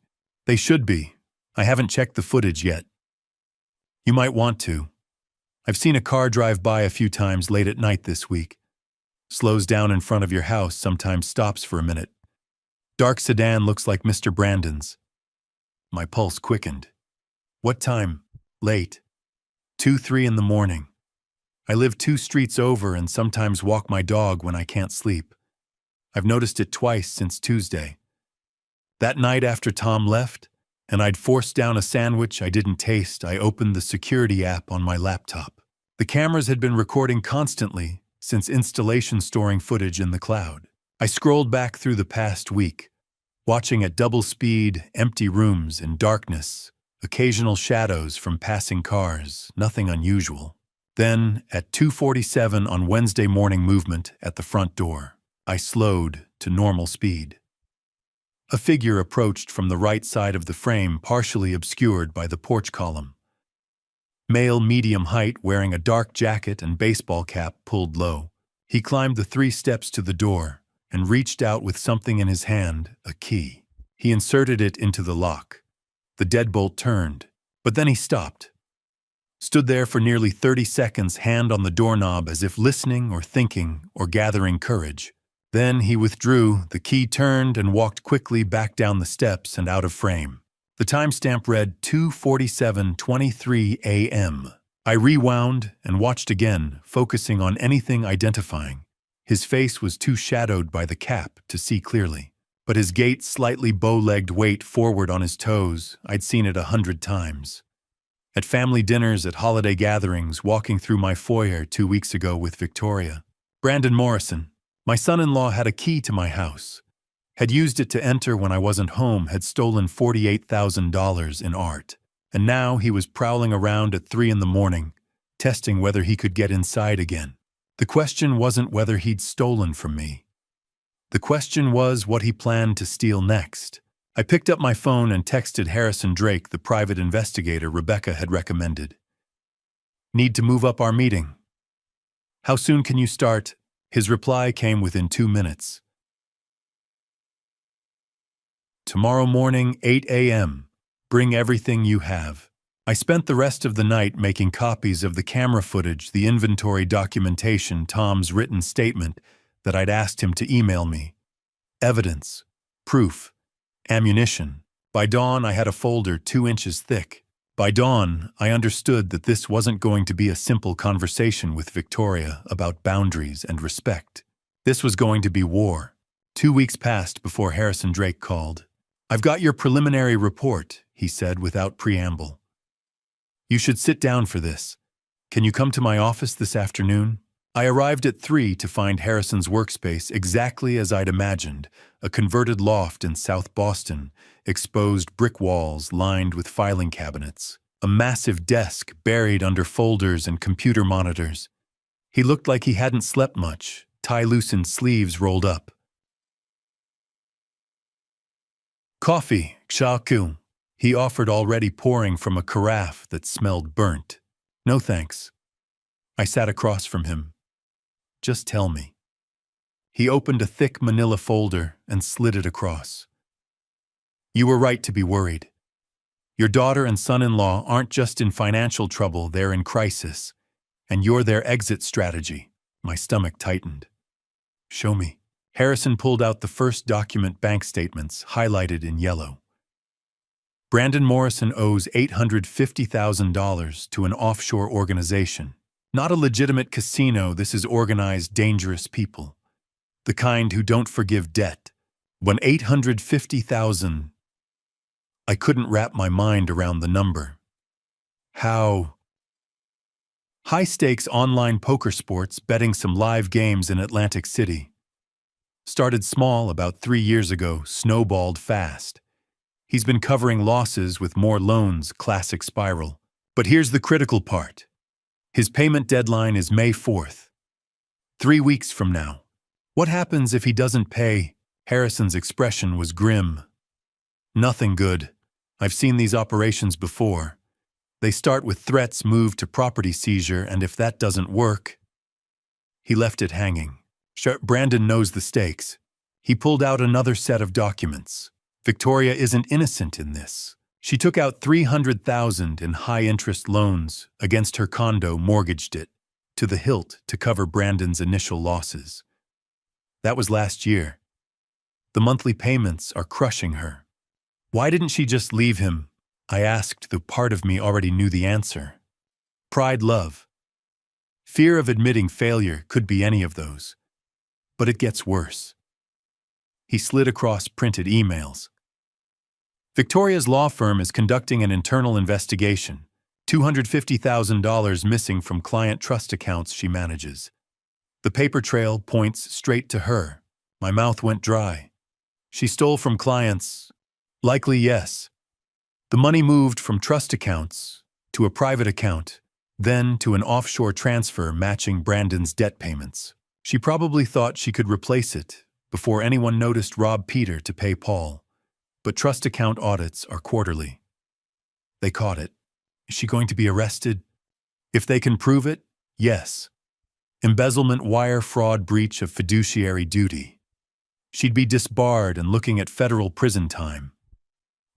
A: They should be. I haven't checked the footage yet. You might want to. I've seen a car drive by a few times late at night this week. Slows down in front of your house, sometimes stops for a minute. Dark sedan looks like Mr. Brandon's. My pulse quickened. What time? Late. 2-3 in the morning. I live 2 streets over and sometimes walk my dog when I can't sleep. I've noticed it twice since Tuesday. That night after Tom left, and I'd forced down a sandwich I didn't taste, I opened the security app on my laptop. The cameras had been recording constantly since installation, storing footage in the cloud. I scrolled back through the past week, watching at double speed, empty rooms in darkness, occasional shadows from passing cars, nothing unusual. Then, at 2:47 on Wednesday morning, movement at the front door. I slowed to normal speed. A figure approached from the right side of the frame, partially obscured by the porch column. Male, medium height, wearing a dark jacket and baseball cap pulled low. He climbed the 3 steps to the door and reached out with something in his hand, a key. He inserted it into the lock. The deadbolt turned, but then he stopped. Stood there for nearly 30 seconds, hand on the doorknob as if listening or thinking or gathering courage. Then he withdrew, the key turned, and walked quickly back down the steps and out of frame. The timestamp read 2:47:23 a.m. I rewound and watched again, focusing on anything identifying. His face was too shadowed by the cap to see clearly, but his gait, slightly bow-legged weight forward on his toes, I'd seen it 100 times. At family dinners, at holiday gatherings, walking through my foyer 2 weeks ago with Victoria. Brandon Morrison, my son-in-law, had a key to my house. Had used it to enter when I wasn't home, had stolen $48,000 in art. And now he was prowling around at 3 in the morning, testing whether he could get inside again. The question wasn't whether he'd stolen from me. The question was what he planned to steal next. I picked up my phone and texted Harrison Drake, the private investigator Rebecca had recommended. Need to move up our meeting. How soon can you start? His reply came within 2 minutes. Tomorrow morning, 8 a.m. Bring everything you have. I spent the rest of the night making copies of the camera footage, the inventory documentation, Tom's written statement that I'd asked him to email me. Evidence, proof, ammunition. By dawn, I had a folder 2 inches thick. By dawn, I understood that this wasn't going to be a simple conversation with Victoria about boundaries and respect. This was going to be war. 2 weeks passed before Harrison Drake called. I've got your preliminary report, he said without preamble. You should sit down for this. Can you come to my office this afternoon? I arrived at 3 to find Harrison's workspace exactly as I'd imagined, a converted loft in South Boston, exposed brick walls lined with filing cabinets, a massive desk buried under folders and computer monitors. He looked like he hadn't slept much, tie-loosened sleeves rolled up. Coffee, kshaku, he offered, already pouring from a carafe that smelled burnt. No thanks. I sat across from him. Just tell me. He opened a thick manila folder and slid it across. You were right to be worried. Your daughter and son-in-law aren't just in financial trouble, they're in crisis. And you're their exit strategy. My stomach tightened. Show me. Harrison pulled out the first document bank statements, highlighted in yellow. Brandon Morrison owes $850,000 to an offshore organization. Not a legitimate casino, this is organized, dangerous people. The kind who don't forgive debt. When $850,000, I couldn't wrap my mind around the number. How? High-stakes online poker sports betting some live games in Atlantic City. Started small about 3 years ago, snowballed fast. He's been covering losses with more loans, classic spiral. But here's the critical part. His payment deadline is May 4th. 3 weeks from now. What happens if he doesn't pay? Harrison's expression was grim. Nothing good. I've seen these operations before. They start with threats, move to property seizure, and if that doesn't work... He left it hanging. Brandon knows the stakes. He pulled out another set of documents. Victoria isn't innocent in this. She took out $300,000 in high-interest loans against her condo, mortgaged it to the hilt to cover Brandon's initial losses. That was last year. The monthly payments are crushing her. Why didn't she just leave him? I asked, though part of me already knew the answer. Pride, love. Fear of admitting failure could be any of those. But it gets worse. He slid across printed emails. Victoria's law firm is conducting an internal investigation. $250,000 missing from client trust accounts she manages. The paper trail points straight to her. My mouth went dry. She stole from clients. Likely, yes. The money moved from trust accounts to a private account, then to an offshore transfer matching Brandon's debt payments. She probably thought she could replace it before anyone noticed rob Peter to pay Paul. But trust account audits are quarterly. They caught it. Is she going to be arrested? If they can prove it, yes. Embezzlement, wire fraud, breach of fiduciary duty. She'd be disbarred and looking at federal prison time.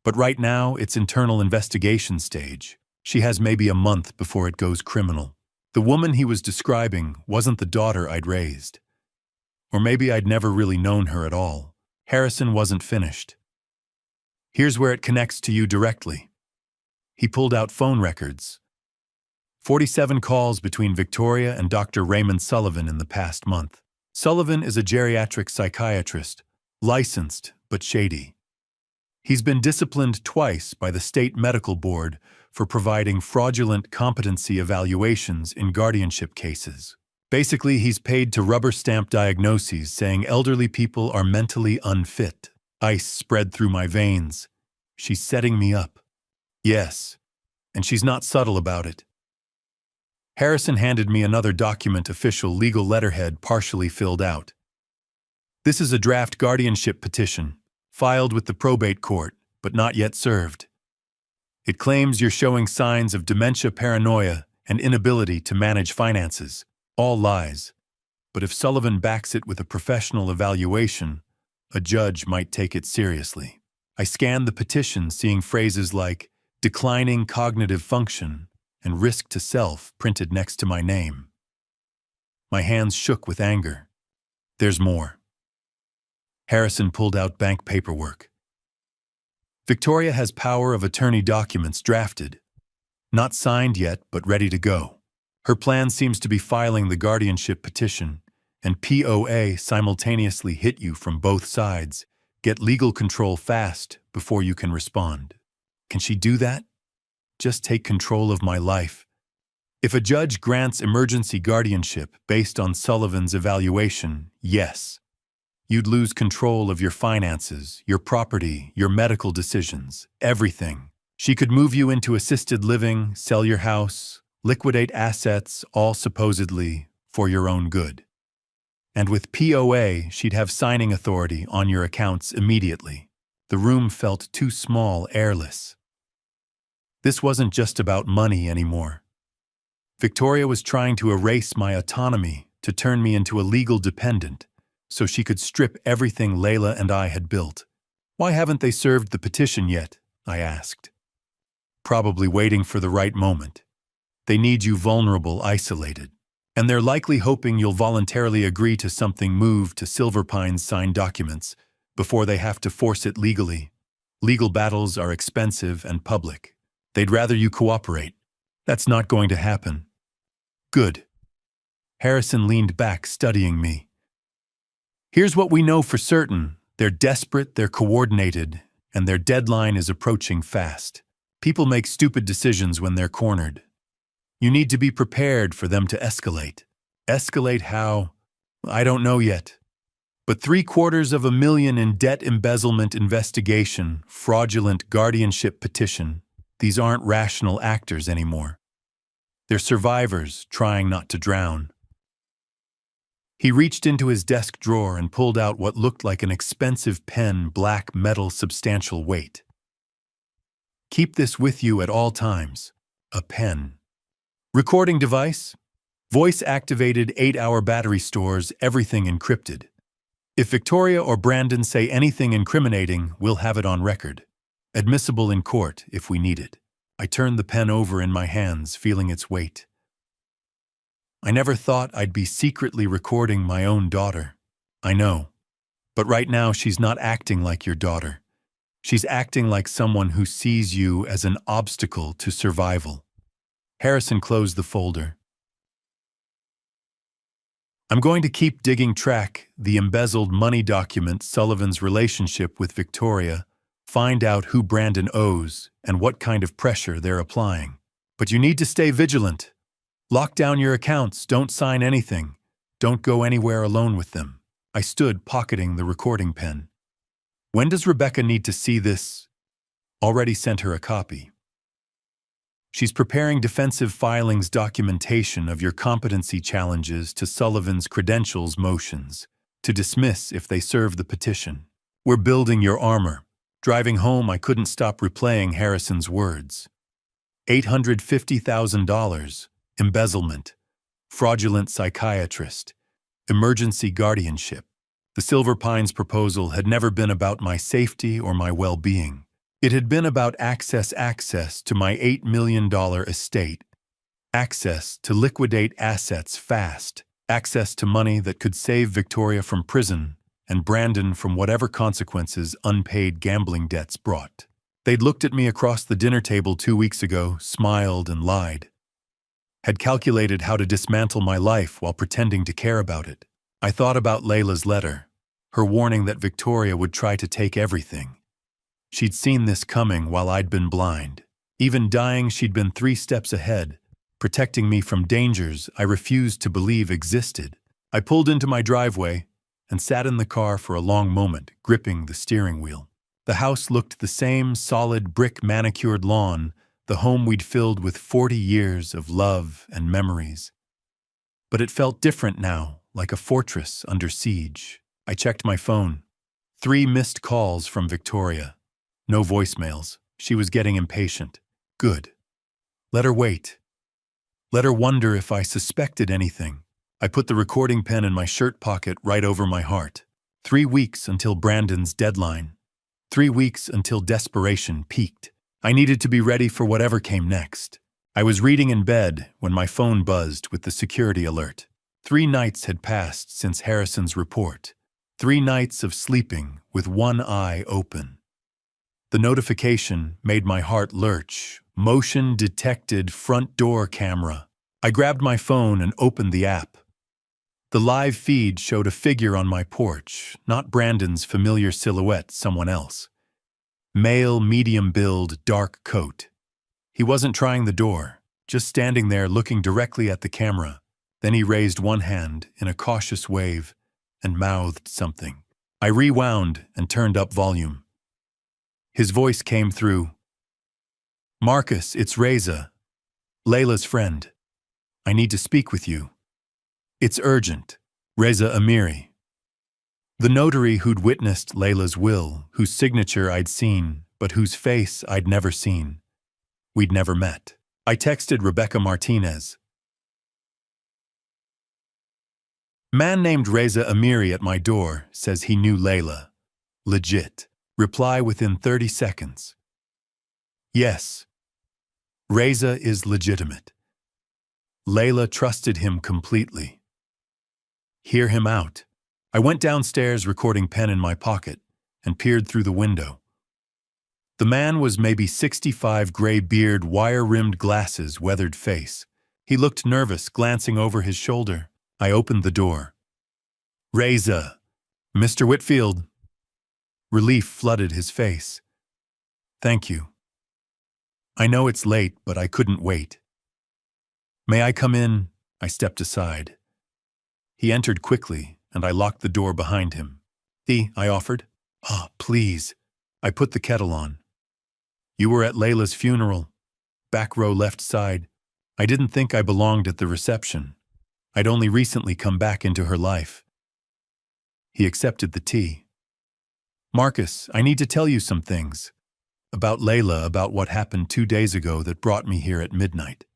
A: But right now, it's internal investigation stage. She has maybe a month before it goes criminal. The woman he was describing wasn't the daughter I'd raised. Or maybe I'd never really known her at all. Harrison wasn't finished. Here's where it connects to you directly. He pulled out phone records. 47 calls between Victoria and Dr. Raymond Sullivan in the past month. Sullivan is a geriatric psychiatrist, licensed but shady. He's been disciplined twice by the state medical board for providing fraudulent competency evaluations in guardianship cases. Basically, he's paid to rubber-stamp diagnoses saying elderly people are mentally unfit. Ice spread through my veins. She's setting me up. Yes, and she's not subtle about it. Harrison handed me another document, official legal letterhead partially filled out. This is a draft guardianship petition, filed with the probate court, but not yet served. It claims you're showing signs of dementia, paranoia, and inability to manage finances. All lies. But if Sullivan backs it with a professional evaluation, a judge might take it seriously. I scanned the petition, seeing phrases like declining cognitive function and risk to self printed next to my name. My hands shook with anger. There's more. Harrison pulled out bank paperwork. Victoria has power of attorney documents drafted. Not signed yet, but ready to go. Her plan seems to be filing the guardianship petition and POA simultaneously hit you from both sides. Get legal control fast before you can respond. Can she do that? Just take control of my life. If a judge grants emergency guardianship based on Sullivan's evaluation, yes. You'd lose control of your finances, your property, your medical decisions, everything. She could move you into assisted living, sell your house, liquidate assets, all supposedly for your own good. And with POA, she'd have signing authority on your accounts immediately. The room felt too small, airless. This wasn't just about money anymore. Victoria was trying to erase my autonomy to turn me into a legal dependent so she could strip everything Layla and I had built. Why haven't they served the petition yet? I asked. Probably waiting for the right moment. They need you vulnerable, isolated. And they're likely hoping you'll voluntarily agree to something moved to Silver Pine's signed documents before they have to force it legally. Legal battles are expensive and public. They'd rather you cooperate. That's not going to happen. Good. Harrison leaned back, studying me. Here's what we know for certain. They're desperate, they're coordinated, and their deadline is approaching fast. People make stupid decisions when they're cornered. You need to be prepared for them to escalate. Escalate how? I don't know yet. But $750,000 in debt embezzlement investigation, fraudulent guardianship petition, these aren't rational actors anymore. They're survivors trying not to drown. He reached into his desk drawer and pulled out what looked like an expensive pen, black metal, substantial weight. Keep this with you at all times. A pen. Recording device? Voice-activated 8-hour battery stores, everything encrypted. If Victoria or Brandon say anything incriminating, we'll have it on record. Admissible in court if we need it. I turned the pen over in my hands, feeling its weight. I never thought I'd be secretly recording my own daughter. I know. But right now she's not acting like your daughter. She's acting like someone who sees you as an obstacle to survival. Harrison closed the folder. I'm going to keep digging track the embezzled money document, Sullivan's relationship with Victoria, find out who Brandon owes and what kind of pressure they're applying. But you need to stay vigilant. Lock down your accounts, don't sign anything. Don't go anywhere alone with them. I stood pocketing the recording pen. When does Rebecca need to see this? Already sent her a copy. She's preparing defensive filings documentation of your competency challenges to Sullivan's credentials motions, to dismiss if they serve the petition. We're building your armor. Driving home, I couldn't stop replaying Harrison's words. $850,000, embezzlement, fraudulent psychiatrist, emergency guardianship. The Silver Pines proposal had never been about my safety or my well-being. It had been about access to my $8 million estate, access to liquidate assets fast, access to money that could save Victoria from prison and Brandon from whatever consequences unpaid gambling debts brought. They'd looked at me across the dinner table 2 weeks ago, smiled and lied. Had calculated how to dismantle my life while pretending to care about it. I thought about Layla's letter, her warning that Victoria would try to take everything. She'd seen this coming while I'd been blind. Even dying, she'd been 3 steps ahead, protecting me from dangers I refused to believe existed. I pulled into my driveway and sat in the car for a long moment, gripping the steering wheel. The house looked the same solid brick manicured lawn, the home we'd filled with 40 years of love and memories. But it felt different now, like a fortress under siege. I checked my phone. 3 missed calls from Victoria. No voicemails. She was getting impatient. Good. Let her wait. Let her wonder if I suspected anything. I put the recording pen in my shirt pocket right over my heart. 3 weeks until Brandon's deadline. 3 weeks until desperation peaked. I needed to be ready for whatever came next. I was reading in bed when my phone buzzed with the security alert. 3 nights had passed since Harrison's report. 3 nights of sleeping with one eye open. The notification made my heart lurch. Motion detected front door camera. I grabbed my phone and opened the app. The live feed showed a figure on my porch, not Brandon's familiar silhouette, someone else. Male, medium build, dark coat. He wasn't trying the door, just standing there looking directly at the camera. Then he raised one hand in a cautious wave and mouthed something. I rewound and turned up volume. His voice came through. Marcus, it's Reza, Layla's friend. I need to speak with you. It's urgent. Reza Amiri. The notary who'd witnessed Layla's will, whose signature I'd seen, but whose face I'd never seen. We'd never met. I texted Rebecca Martinez. Man named Reza Amiri at my door says he knew Layla. Legit. Reply within 30 seconds. Yes. Reza is legitimate. Layla trusted him completely. Hear him out. I went downstairs, recording pen in my pocket, and peered through the window. The man was maybe 65, gray beard, wire-rimmed glasses, weathered face. He looked nervous, glancing over his shoulder. I opened the door. Reza, Mr. Whitfield. Relief flooded his face. Thank you. I know it's late, but I couldn't wait. May I come in? I stepped aside. He entered quickly, and I locked the door behind him. Tea, I offered. Ah, please. I put the kettle on. You were at Layla's funeral. Back row, left side. I didn't think I belonged at the reception. I'd only recently come back into her life. He accepted the tea. Marcus, I need to tell you some things. About Layla, about what happened 2 days ago that brought me here at midnight.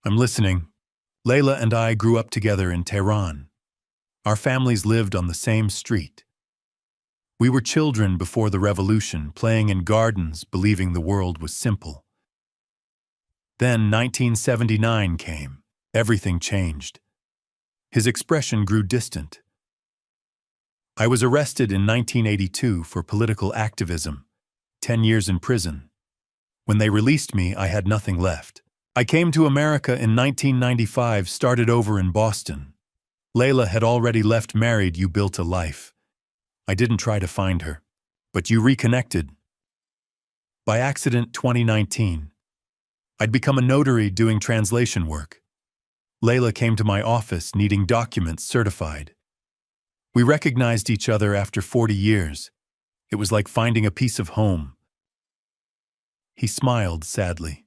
A: I'm listening. Layla and I grew up together in Tehran. Our families lived on the same street. We were children before the revolution, playing in gardens, believing the world was simple. Then 1979 came. Everything changed. His expression grew distant. I was arrested in 1982 for political activism, 10 years in prison. When they released me, I had nothing left. I came to America in 1995, started over in Boston. Layla had already left married. You built a life. I didn't try to find her, but you reconnected. By accident, 2019. I'd become a notary doing translation work. Layla came to my office needing documents certified. We recognized each other after 40 years. It was like finding a piece of home. He smiled sadly.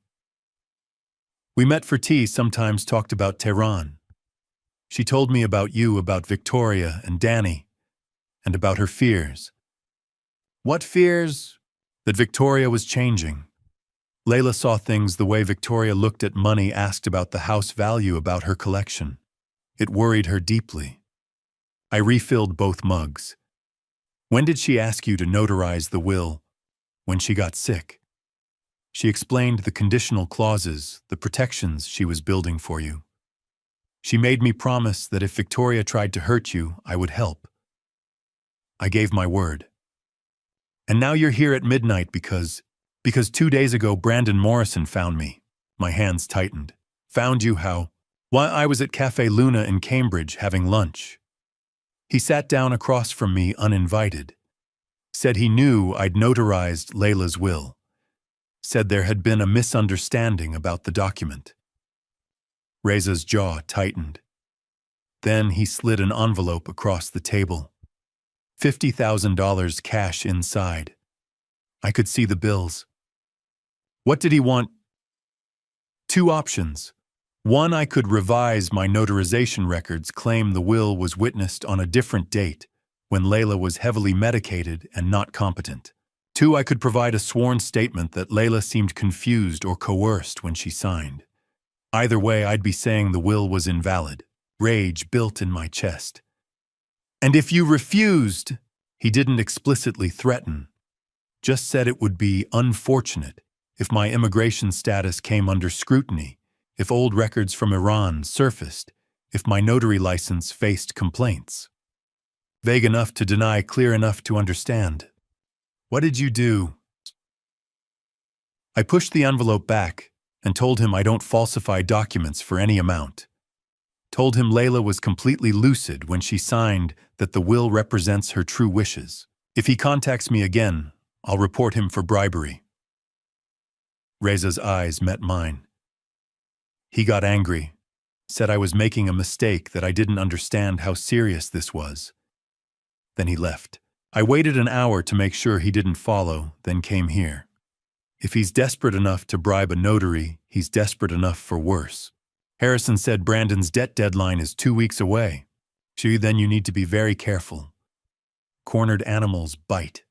A: We met for tea, sometimes talked about Tehran. She told me about you, about Victoria and Danny, and about her fears. What fears? That Victoria was changing. Layla saw things the way Victoria looked at money, asked about the house value, about her collection. It worried her deeply. I refilled both mugs. When did she ask you to notarize the will? When she got sick. She explained the conditional clauses, the protections she was building for you. She made me promise that if Victoria tried to hurt you, I would help. I gave my word. And now you're here at midnight because 2 days ago Brandon Morrison found me. My hands tightened. Found you how? Why, I was at Cafe Luna in Cambridge having lunch. He sat down across from me uninvited. Said he knew I'd notarized Layla's will. Said there had been a misunderstanding about the document. Reza's jaw tightened. Then he slid an envelope across the table. $50,000 cash inside. I could see the bills. What did he want? 2 options. 1, I could revise my notarization records, claim the will was witnessed on a different date, when Layla was heavily medicated and not competent. 2, I could provide a sworn statement that Layla seemed confused or coerced when she signed. Either way, I'd be saying the will was invalid. Rage built in my chest. And if you refused, he didn't explicitly threaten, just said it would be unfortunate if my immigration status came under scrutiny, if old records from Iran surfaced, if my notary license faced complaints. Vague enough to deny, clear enough to understand. What did you do? I pushed the envelope back and told him I don't falsify documents for any amount. Told him Layla was completely lucid when she signed that the will represents her true wishes. If he contacts me again, I'll report him for bribery. Reza's eyes met mine. He got angry, said I was making a mistake, that I didn't understand how serious this was. Then he left. I waited an hour to make sure he didn't follow, then came here. If he's desperate enough to bribe a notary, he's desperate enough for worse. Harrison said Brandon's debt deadline is 2 weeks away. Then you need to be very careful. Cornered animals bite.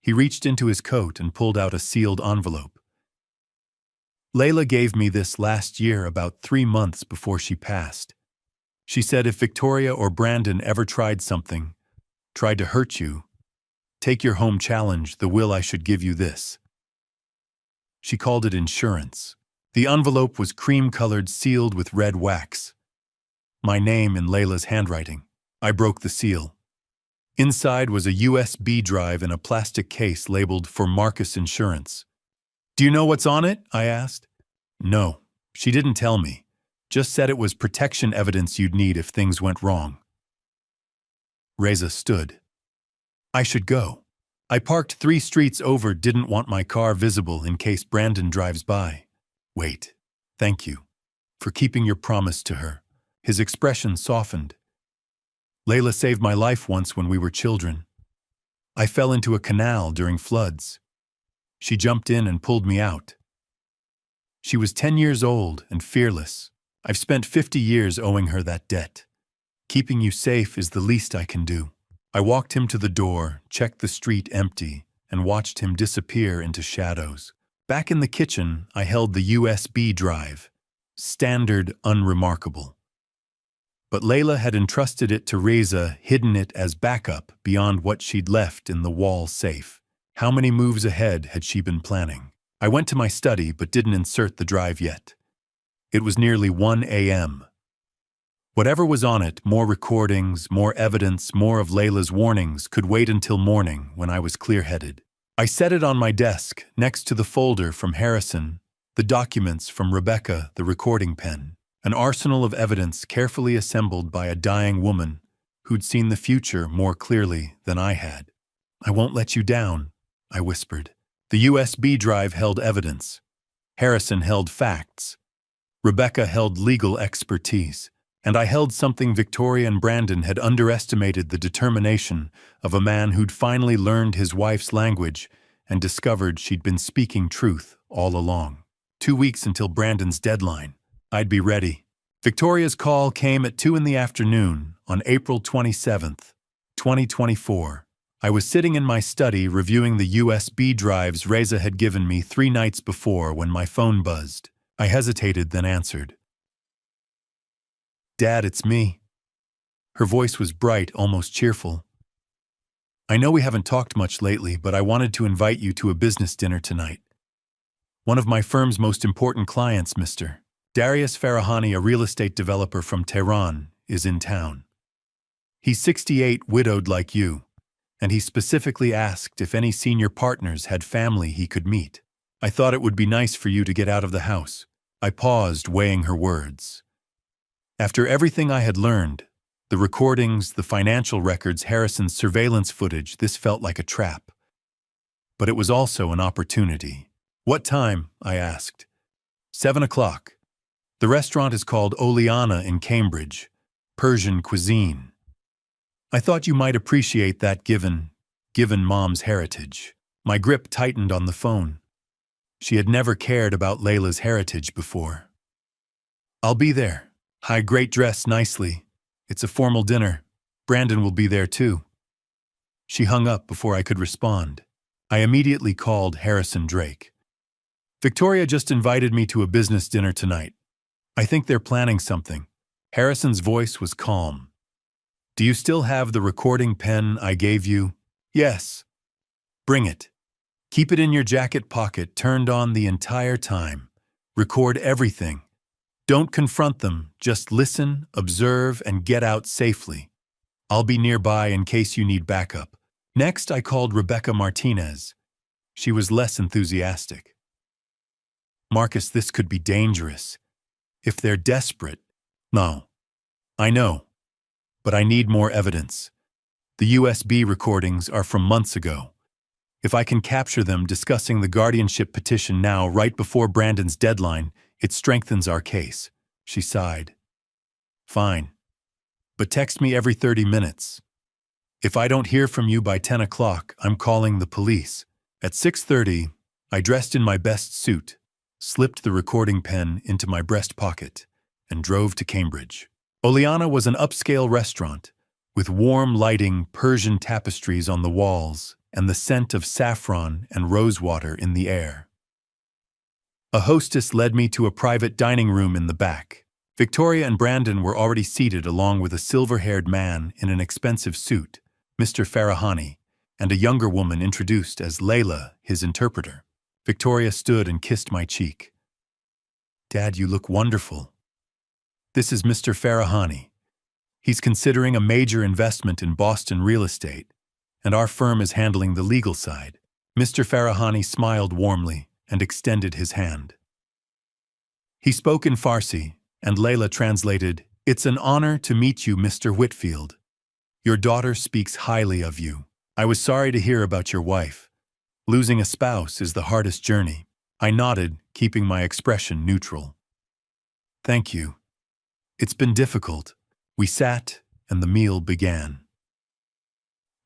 A: He reached into his coat and pulled out a sealed envelope. Layla gave me this last year, about 3 months before she passed. She said if Victoria or Brandon ever tried something, tried to hurt you, take your home challenge, the will, I should give you this. She called it insurance. The envelope was cream-colored, sealed with red wax. My name in Layla's handwriting. I broke the seal. Inside was a USB drive in a plastic case labeled "For Marcus Insurance." "Do you know what's on it?" I asked. "No, she didn't tell me. Just said it was protection evidence you'd need if things went wrong." Reza stood. "I should go. I parked 3 streets over, didn't want my car visible in case Brandon drives by." "Wait. Thank you for keeping your promise to her." His expression softened. "Layla saved my life once when we were children. I fell into a canal during floods. She jumped in and pulled me out. She was 10 years old and fearless. I've spent 50 years owing her that debt. Keeping you safe is the least I can do." I walked him to the door, checked the street empty, and watched him disappear into shadows. Back in the kitchen, I held the USB drive. Standard, unremarkable. But Layla had entrusted it to Reza, hidden it as backup beyond what she'd left in the wall safe. How many moves ahead had she been planning? I went to my study but didn't insert the drive yet. It was nearly 1 a.m. Whatever was on it, more recordings, more evidence, more of Layla's warnings, could wait until morning when I was clear-headed. I set it on my desk, next to the folder from Harrison, the documents from Rebecca, the recording pen. An arsenal of evidence carefully assembled by a dying woman who'd seen the future more clearly than I had. "I won't let you down," I whispered. The USB drive held evidence. Harrison held facts. Rebecca held legal expertise. And I held something Victoria and Brandon had underestimated: the determination of a man who'd finally learned his wife's language and discovered she'd been speaking truth all along. 2 weeks until Brandon's deadline. I'd be ready. Victoria's call came at 2 in the afternoon on April 27th, 2024. I was sitting in my study reviewing the USB drives Reza had given me 3 nights before when my phone buzzed. I hesitated, then answered. "Dad, it's me." Her voice was bright, almost cheerful. "I know we haven't talked much lately, but I wanted to invite you to a business dinner tonight. One of my firm's most important clients, Mr. Darius Farahani, a real estate developer from Tehran, is in town. He's 68, widowed like you, and he specifically asked if any senior partners had family he could meet. I thought it would be nice for you to get out of the house." I paused, weighing her words. After everything I had learned, the recordings, the financial records, Harrison's surveillance footage, this felt like a trap. But it was also an opportunity. "What time?" I asked. 7 o'clock. The restaurant is called Oleana in Cambridge, Persian cuisine. I thought you might appreciate that given Mom's heritage. My grip tightened on the phone. She had never cared about Layla's heritage before. "I'll be there. Hi, great dress, nicely. It's a formal dinner. Brandon will be there too." She hung up before I could respond. I immediately called Harrison Drake. "Victoria just invited me to a business dinner tonight. I think they're planning something." Harrison's voice was calm. "Do you still have the recording pen I gave you?" "Yes." "Bring it. Keep it in your jacket pocket, turned on the entire time. Record everything. Don't confront them, just listen, observe, and get out safely. I'll be nearby in case you need backup." Next, I called Rebecca Martinez. She was less enthusiastic. "Marcus, this could be dangerous. If they're desperate." "No. I know. But I need more evidence. The USB recordings are from months ago. If I can capture them discussing the guardianship petition now, right before Brandon's deadline, it strengthens our case." She sighed. "Fine. But text me every 30 minutes. If I don't hear from you by 10 o'clock, I'm calling the police." At 6:30, I dressed in my best suit, slipped the recording pen into my breast pocket, and drove to Cambridge. Oleana was an upscale restaurant, with warm lighting, Persian tapestries on the walls, and the scent of saffron and rosewater in the air. A hostess led me to a private dining room in the back. Victoria and Brandon were already seated, along with a silver-haired man in an expensive suit, Mr. Farahani, and a younger woman introduced as Layla, his interpreter. Victoria stood and kissed my cheek. Dad, you look wonderful. This is Mr. Farahani. He's considering a major investment in Boston real estate, and our firm is handling the legal side. Mr. Farahani smiled warmly and extended his hand. He spoke in Farsi, and Layla translated, "It's an honor to meet you, Mr. Whitfield. Your daughter speaks highly of you. I was sorry to hear about your wife. Losing a spouse is the hardest journey." I nodded, keeping my expression neutral. "Thank you. It's been difficult." We sat, and the meal began.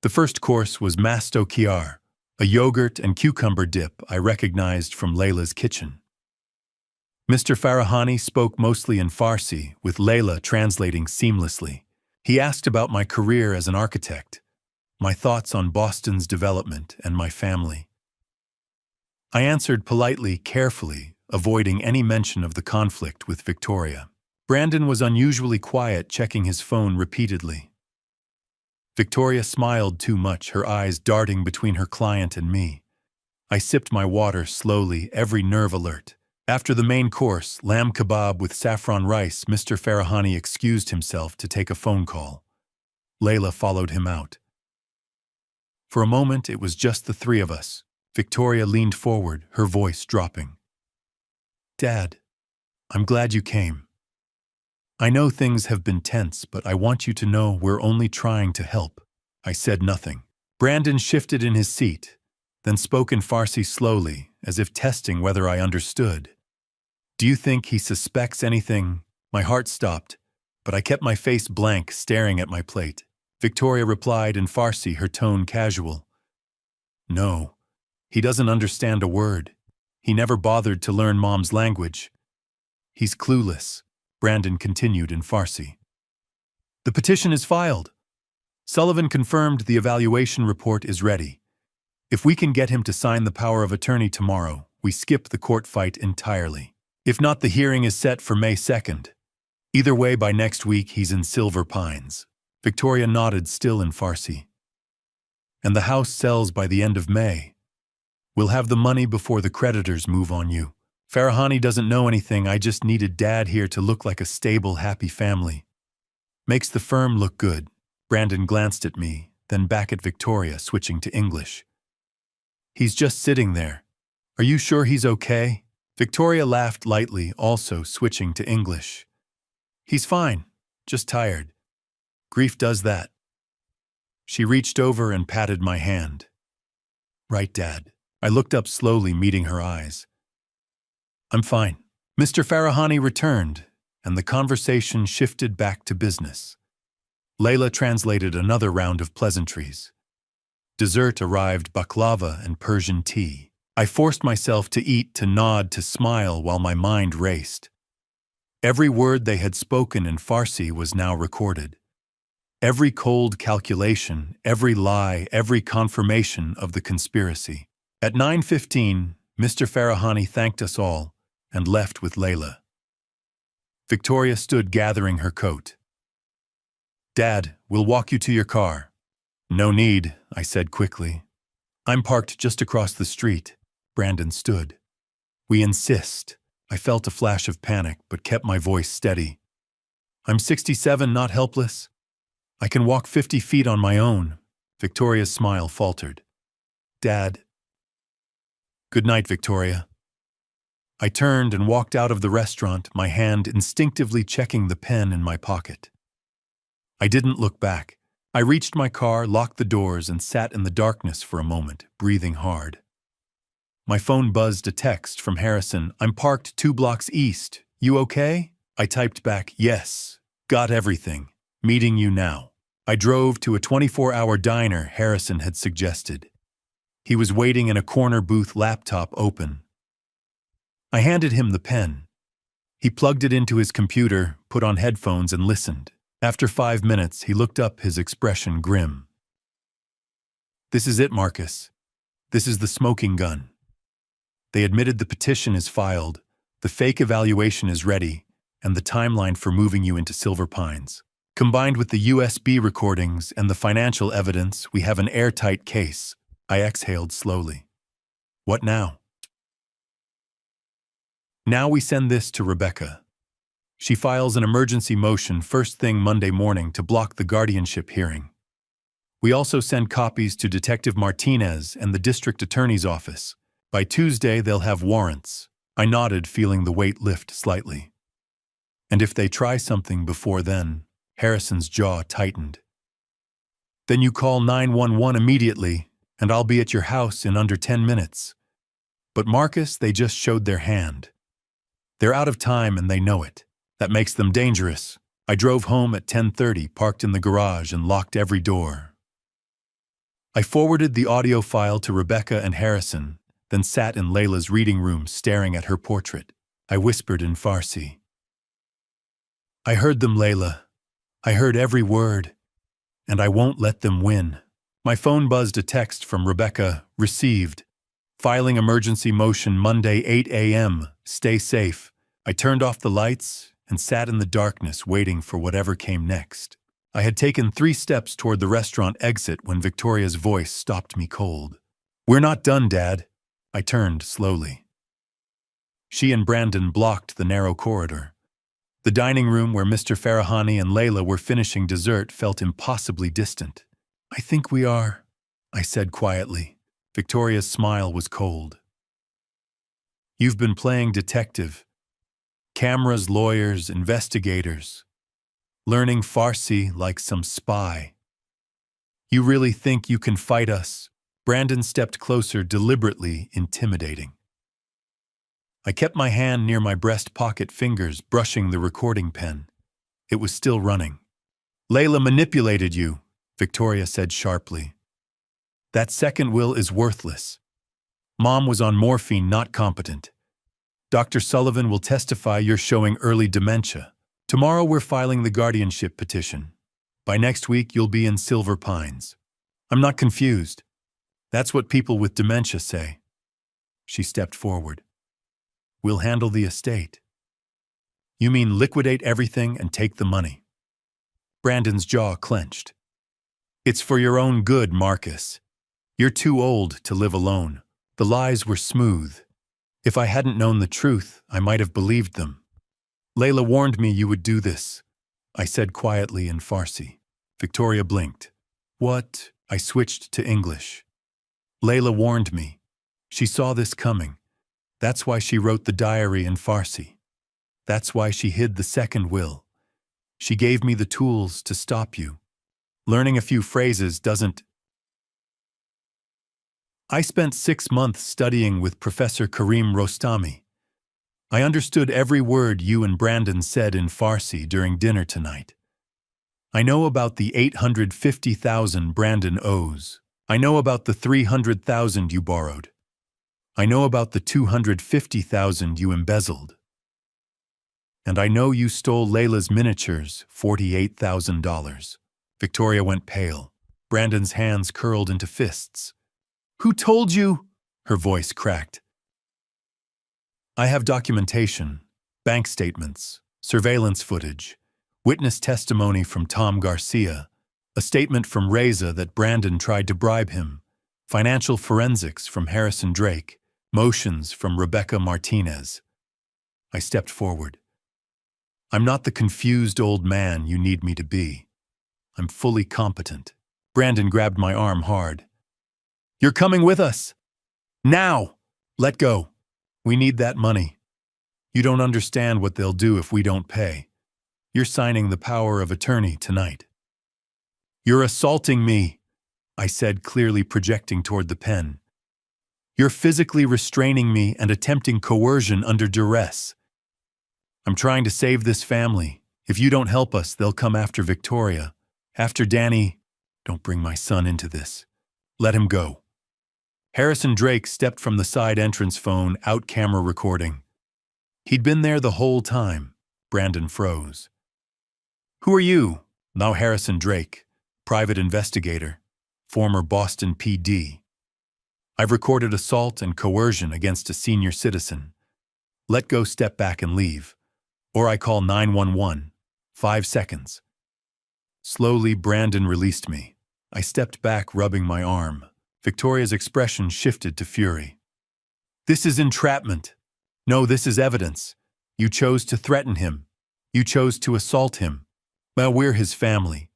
A: The first course was masto kiar, a yogurt and cucumber dip I recognized from Layla's kitchen. Mr. Farahani spoke mostly in Farsi, with Layla translating seamlessly. He asked about my career as an architect, my thoughts on Boston's development, and my family. I answered politely, carefully, avoiding any mention of the conflict with Victoria. Brandon was unusually quiet, checking his phone repeatedly. Victoria smiled too much, her eyes darting between her client and me. I sipped my water slowly, every nerve alert. After the main course, lamb kebab with saffron rice, Mr. Farahani excused himself to take a phone call. Layla followed him out. For a moment, it was just the three of us. Victoria leaned forward, her voice dropping. "Dad, I'm glad you came. I know things have been tense, but I want you to know we're only trying to help." I said nothing. Brandon shifted in his seat, then spoke in Farsi slowly, as if testing whether I understood. "Do you think he suspects anything?" My heart stopped, but I kept my face blank, staring at my plate. Victoria replied in Farsi, her tone casual. "No, he doesn't understand a word. He never bothered to learn Mom's language. He's clueless," Brandon continued in Farsi. "The petition is filed. Sullivan confirmed the evaluation report is ready. If we can get him to sign the power of attorney tomorrow, we skip the court fight entirely. If not, the hearing is set for May 2nd. Either way, by next week, he's in Silver Pines." Victoria nodded, still in Farsi. "And the house sells by the end of May. We'll have the money before the creditors move on you. Farahani doesn't know anything. I just needed Dad here to look like a stable, happy family. Makes the firm look good." Brandon glanced at me, then back at Victoria, switching to English. "He's just sitting there. Are you sure he's okay?" Victoria laughed lightly, also switching to English. "He's fine, just tired. Grief does that." She reached over and patted my hand. "Right, Dad." I looked up slowly, meeting her eyes. "I'm fine." Mr. Farahani returned, and the conversation shifted back to business. Layla translated another round of pleasantries. Dessert arrived, baklava and Persian tea. I forced myself to eat, to nod, to smile while my mind raced. Every word they had spoken in Farsi was now recorded. Every cold calculation, every lie, every confirmation of the conspiracy. At 9:15, Mr. Farahani thanked us all and left with Layla. Victoria stood gathering her coat. "Dad, we'll walk you to your car." "No need," I said quickly. "I'm parked just across the street." Brandon stood. "We insist." I felt a flash of panic, but kept my voice steady. "I'm 67, not helpless. I can walk 50 feet on my own." Victoria's smile faltered. "Dad." "Good night, Victoria." I turned and walked out of the restaurant, my hand instinctively checking the pen in my pocket. I didn't look back. I reached my car, locked the doors, and sat in the darkness for a moment, breathing hard. My phone buzzed a text from Harrison. "I'm parked 2 blocks east. You okay?" I typed back, "Yes. Got everything. Meeting you now." I drove to a 24-hour diner Harrison had suggested. He was waiting in a corner booth, laptop open. I handed him the pen. He plugged it into his computer, put on headphones, and listened. After 5 minutes, he looked up, his expression grim. "This is it, Marcus. This is the smoking gun. They admitted the petition is filed, the fake evaluation is ready, and the timeline for moving you into Silver Pines. Combined with the USB recordings and the financial evidence, we have an airtight case." I exhaled slowly. "What now?" Now we send this to Rebecca. She files an emergency motion first thing Monday morning to block the guardianship hearing. We also send copies to Detective Martinez and the district attorney's office. By Tuesday, they'll have warrants. I nodded, feeling the weight lift slightly. And if they try something before then, Harrison's jaw tightened. Then you call 911 immediately, and I'll be at your house in under 10 minutes. But Marcus, they just showed their hand. They're out of time and they know it. That makes them dangerous. I drove home at 10:30, parked in the garage, and locked every door. I forwarded the audio file to Rebecca and Harrison, then sat in Layla's reading room staring at her portrait. I whispered in Farsi. I heard them, Layla. I heard every word. And I won't let them win. My phone buzzed a text from Rebecca, received. Filing emergency motion Monday 8 a.m. Stay safe. I turned off the lights and sat in the darkness waiting for whatever came next. I had taken 3 steps toward the restaurant exit when Victoria's voice stopped me cold. We're not done, Dad. I turned slowly. She and Brandon blocked the narrow corridor. The dining room where Mr. Farahani and Layla were finishing dessert felt impossibly distant. I think we are, I said quietly. Victoria's smile was cold. You've been playing detective. Cameras, lawyers, investigators. Learning Farsi like some spy. You really think you can fight us? Brandon stepped closer, deliberately intimidating. I kept my hand near my breast pocket, fingers brushing the recording pen. It was still running. Layla manipulated you, Victoria said sharply. That second will is worthless. Mom was on morphine, not competent. Dr. Sullivan will testify you're showing early dementia. Tomorrow we're filing the guardianship petition. By next week you'll be in Silver Pines. I'm not confused. That's what people with dementia say. She stepped forward. We'll handle the estate. You mean liquidate everything and take the money? Brandon's jaw clenched. It's for your own good, Marcus. You're too old to live alone. The lies were smooth. If I hadn't known the truth, I might have believed them. Layla warned me you would do this, I said quietly in Farsi. Victoria blinked. What? I switched to English. Layla warned me. She saw this coming. That's why she wrote the diary in Farsi. That's why she hid the second will. She gave me the tools to stop you. Learning a few phrases doesn't... I spent 6 months studying with Professor Karim Rostami. I understood every word you and Brandon said in Farsi during dinner tonight. I know about the 850,000 Brandon owes. I know about the 300,000 you borrowed. I know about the 250,000 you embezzled. And I know you stole Layla's miniatures, $48,000. Victoria went pale. Brandon's hands curled into fists. Who told you? Her voice cracked. I have documentation, bank statements, surveillance footage, witness testimony from Tom Garcia, a statement from Reza that Brandon tried to bribe him, financial forensics from Harrison Drake, motions from Rebecca Martinez. I stepped forward. I'm not the confused old man you need me to be. I'm fully competent. Brandon grabbed my arm hard. You're coming with us. Now! Let go. We need that money. You don't understand what they'll do if we don't pay. You're signing the power of attorney tonight. You're assaulting me, I said, clearly projecting toward the pen. You're physically restraining me and attempting coercion under duress. I'm trying to save this family. If you don't help us, they'll come after Victoria. After Danny. Don't bring my son into this. Let him go. Harrison Drake stepped from the side entrance, phone out, camera recording. He'd been there the whole time. Brandon froze. Who are you? Now Harrison Drake, private investigator, former Boston PD. I've recorded assault and coercion against a senior citizen. Let go, step back and leave. Or I call 911. 5 seconds. Slowly, Brandon released me. I stepped back, rubbing my arm. Victoria's expression shifted to fury. This is entrapment. No, this is evidence. You chose to threaten him. You chose to assault him. Well, we're his family.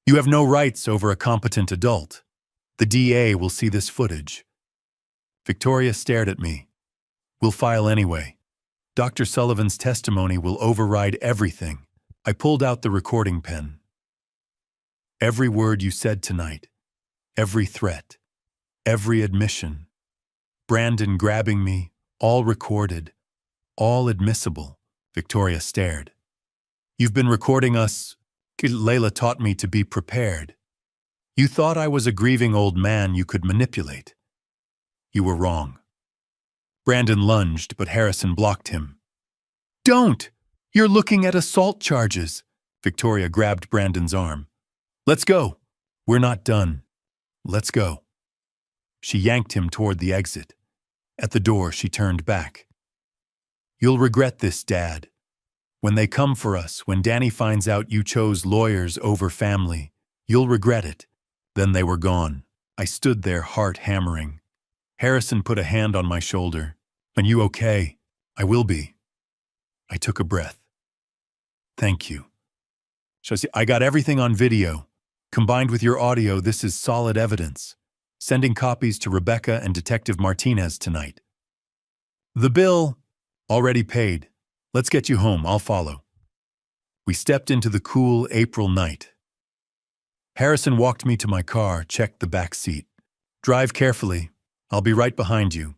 A: You have no rights over a competent adult. The DA will see this footage. Victoria stared at me. We'll file anyway. Dr. Sullivan's testimony will override everything. I pulled out the recording pen. Every word you said tonight, every threat, every admission, Brandon grabbing me, all recorded, all admissible. Victoria stared. You've been recording us. Layla taught me to be prepared. You thought I was a grieving old man you could manipulate. You were wrong. Brandon lunged, but Harrison blocked him. Don't! You're looking at assault charges. Victoria grabbed Brandon's arm. Let's go. We're not done. Let's go. She yanked him toward the exit. At the door, she turned back. You'll regret this, Dad. When they come for us, when Danny finds out you chose lawyers over family, you'll regret it. Then they were gone. I stood there, heart hammering. Harrison put a hand on my shoulder. Are you okay? I will be. I took a breath. Thank you. I got everything on video. Combined with your audio, this is solid evidence. Sending copies to Rebecca and Detective Martinez tonight. The bill, already paid. Let's get you home, I'll follow. We stepped into the cool April night. Harrison walked me to my car, checked the back seat. Drive carefully. I'll be right behind you.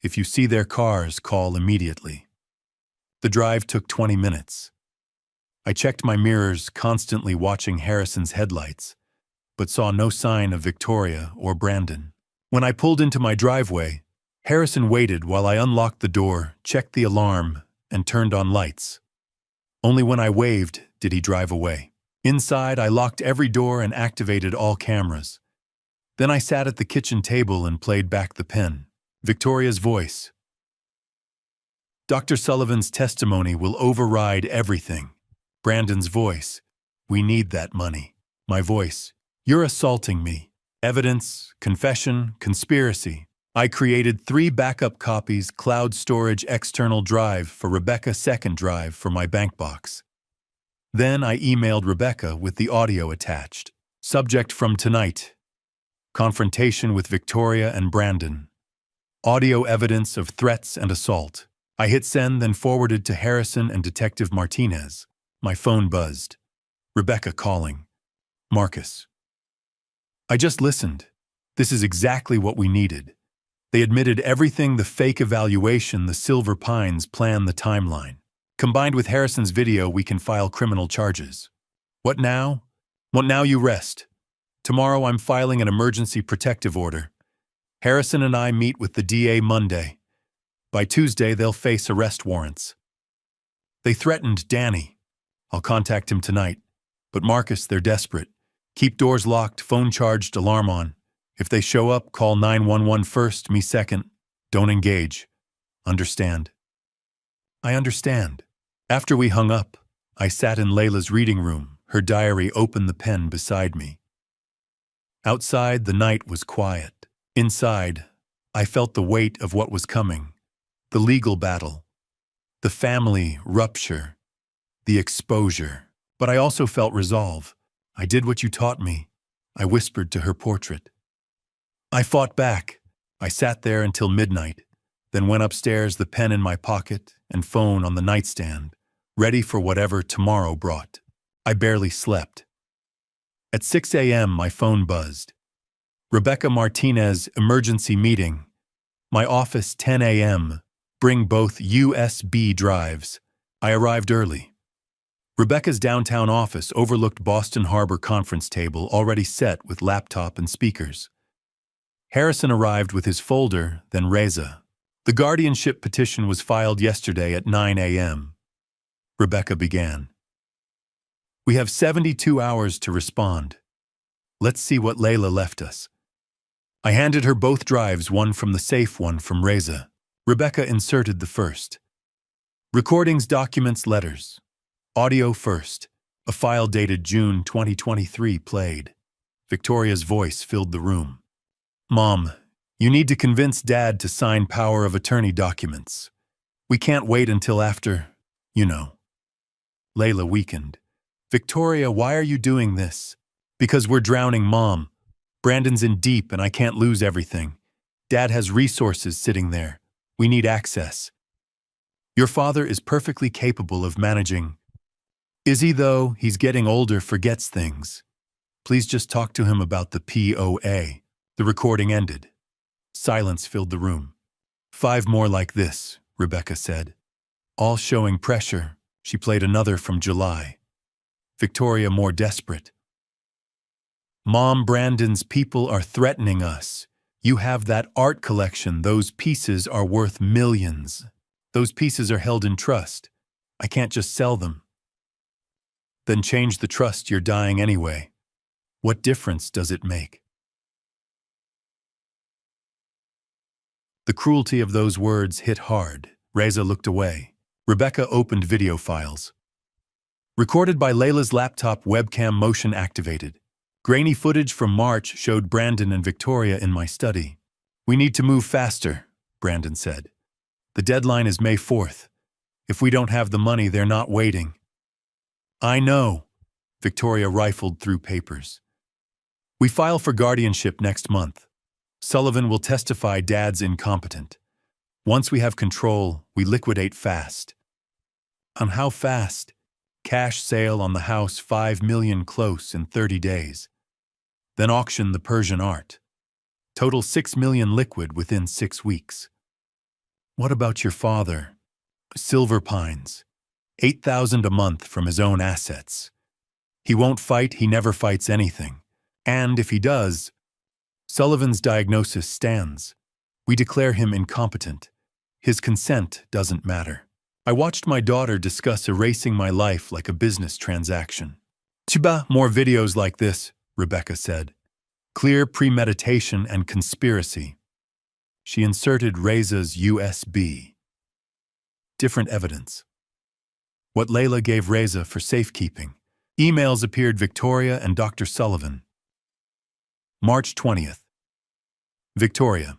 A: If you see their cars, call immediately. The drive took 20 minutes. I checked my mirrors, constantly watching Harrison's headlights, but saw no sign of Victoria or Brandon. When I pulled into my driveway, Harrison waited while I unlocked the door, checked the alarm, and turned on lights. Only when I waved did he drive away. Inside, I locked every door and activated all cameras. Then I sat at the kitchen table and played back the pen. Victoria's voice. Dr. Sullivan's testimony will override everything. Brandon's voice. We need that money. My voice. You're assaulting me. Evidence, confession, conspiracy. I created 3 backup copies, cloud storage external drive for Rebecca's second drive for my bank box. Then I emailed Rebecca with the audio attached. Subject from tonight. Confrontation with Victoria and Brandon. Audio evidence of threats and assault. I hit send, then forwarded to Harrison and Detective Martinez. My phone buzzed. Rebecca calling. Marcus. I just listened. This is exactly what we needed. They admitted everything, the fake evaluation, the Silver Pines plan, the timeline. Combined with Harrison's video, we can file criminal charges. What now? Well, now you rest. Tomorrow I'm filing an emergency protective order. Harrison and I meet with the DA Monday. By Tuesday, they'll face arrest warrants. They threatened Danny. I'll contact him tonight. But Marcus, they're desperate. Keep doors locked, phone charged, alarm on. If they show up, call 911 first, me second. Don't engage. Understand? I understand. After we hung up, I sat in Layla's reading room, her diary open, the pen beside me. Outside, the night was quiet. Inside, I felt the weight of what was coming. The legal battle. The family rupture. The exposure. But I also felt resolve. I did what you taught me. I whispered to her portrait. I fought back. I sat there until midnight, then went upstairs, the pen in my pocket and phone on the nightstand, ready for whatever tomorrow brought. I barely slept. At 6 a.m., my phone buzzed. Rebecca Martinez, emergency meeting. My office, 10 a.m. Bring both USB drives. I arrived early. Rebecca's downtown office overlooked Boston Harbor conference table, already set with laptop and speakers. Harrison arrived with his folder, then Reza. The guardianship petition was filed yesterday at 9 a.m. Rebecca began. We have 72 hours to respond. Let's see what Layla left us. I handed her both drives, one from the safe, one from Reza. Rebecca inserted the first. Recordings, documents, letters. Audio first. A file dated June 2023 played. Victoria's voice filled the room. Mom, you need to convince Dad to sign power of attorney documents. We can't wait until after, you know. Layla weakened. Victoria, why are you doing this? Because we're drowning, Mom. Brandon's in deep and I can't lose everything. Dad has resources sitting there. We need access. Your father is perfectly capable of managing. Is he, though? He's getting older, forgets things. Please just talk to him about the POA. The recording ended. Silence filled the room. 5 more like this, Rebecca said. All showing pressure. She played another from July. Victoria more desperate. Mom, Brandon's people are threatening us. You have that art collection. Those pieces are worth millions. Those pieces are held in trust. I can't just sell them. Then change the trust, you're dying anyway. What difference does it make? The cruelty of those words hit hard. Reza looked away. Rebecca opened video files. Recorded by Layla's laptop, webcam motion activated. Grainy footage from March showed Brandon and Victoria in my study. We need to move faster, Brandon said. The deadline is May 4th. If we don't have the money, they're not waiting. I know. Victoria rifled through papers. We file for guardianship next month. Sullivan will testify Dad's incompetent. Once we have control, we liquidate fast. On how fast? Cash sale on the house, 5 million close in 30 days. Then auction the Persian art. Total 6 million liquid within 6 weeks. What about your father? Silver Pines. 8,000 a month from his own assets. He won't fight, he never fights anything. And if he does, Sullivan's diagnosis stands. We declare him incompetent. His consent doesn't matter. I watched my daughter discuss erasing my life like a business transaction. Chiba, more videos like this, Rebecca said. Clear premeditation and conspiracy. She inserted Reza's USB. Different evidence. What Layla gave Reza for safekeeping. Emails appeared Victoria and Dr. Sullivan. March 20th. Victoria.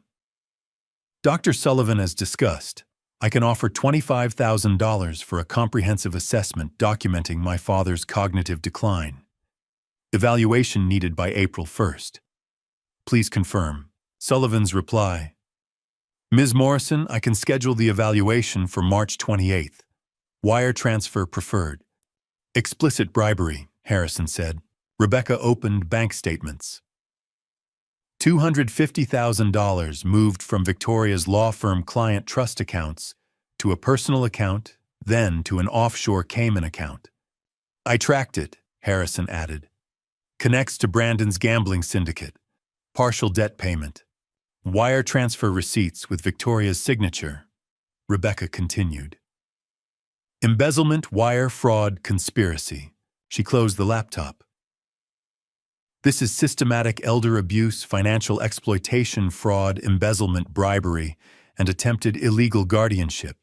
A: Dr. Sullivan, as discussed, I can offer $25,000 for a comprehensive assessment documenting my father's cognitive decline. Evaluation needed by April 1st. Please confirm. Sullivan's reply. Ms. Morrison, I can schedule the evaluation for March 28th. Wire transfer preferred. Explicit bribery, Harrison said. Rebecca opened bank statements. $250,000 moved from Victoria's law firm client trust accounts to a personal account, then to an offshore Cayman account. I tracked it, Harrison added. Connects to Brandon's gambling syndicate. Partial debt payment. Wire transfer receipts with Victoria's signature. Rebecca continued. Embezzlement, wire fraud, conspiracy. She closed the laptop. This is systematic elder abuse, financial exploitation, fraud, embezzlement, bribery, and attempted illegal guardianship.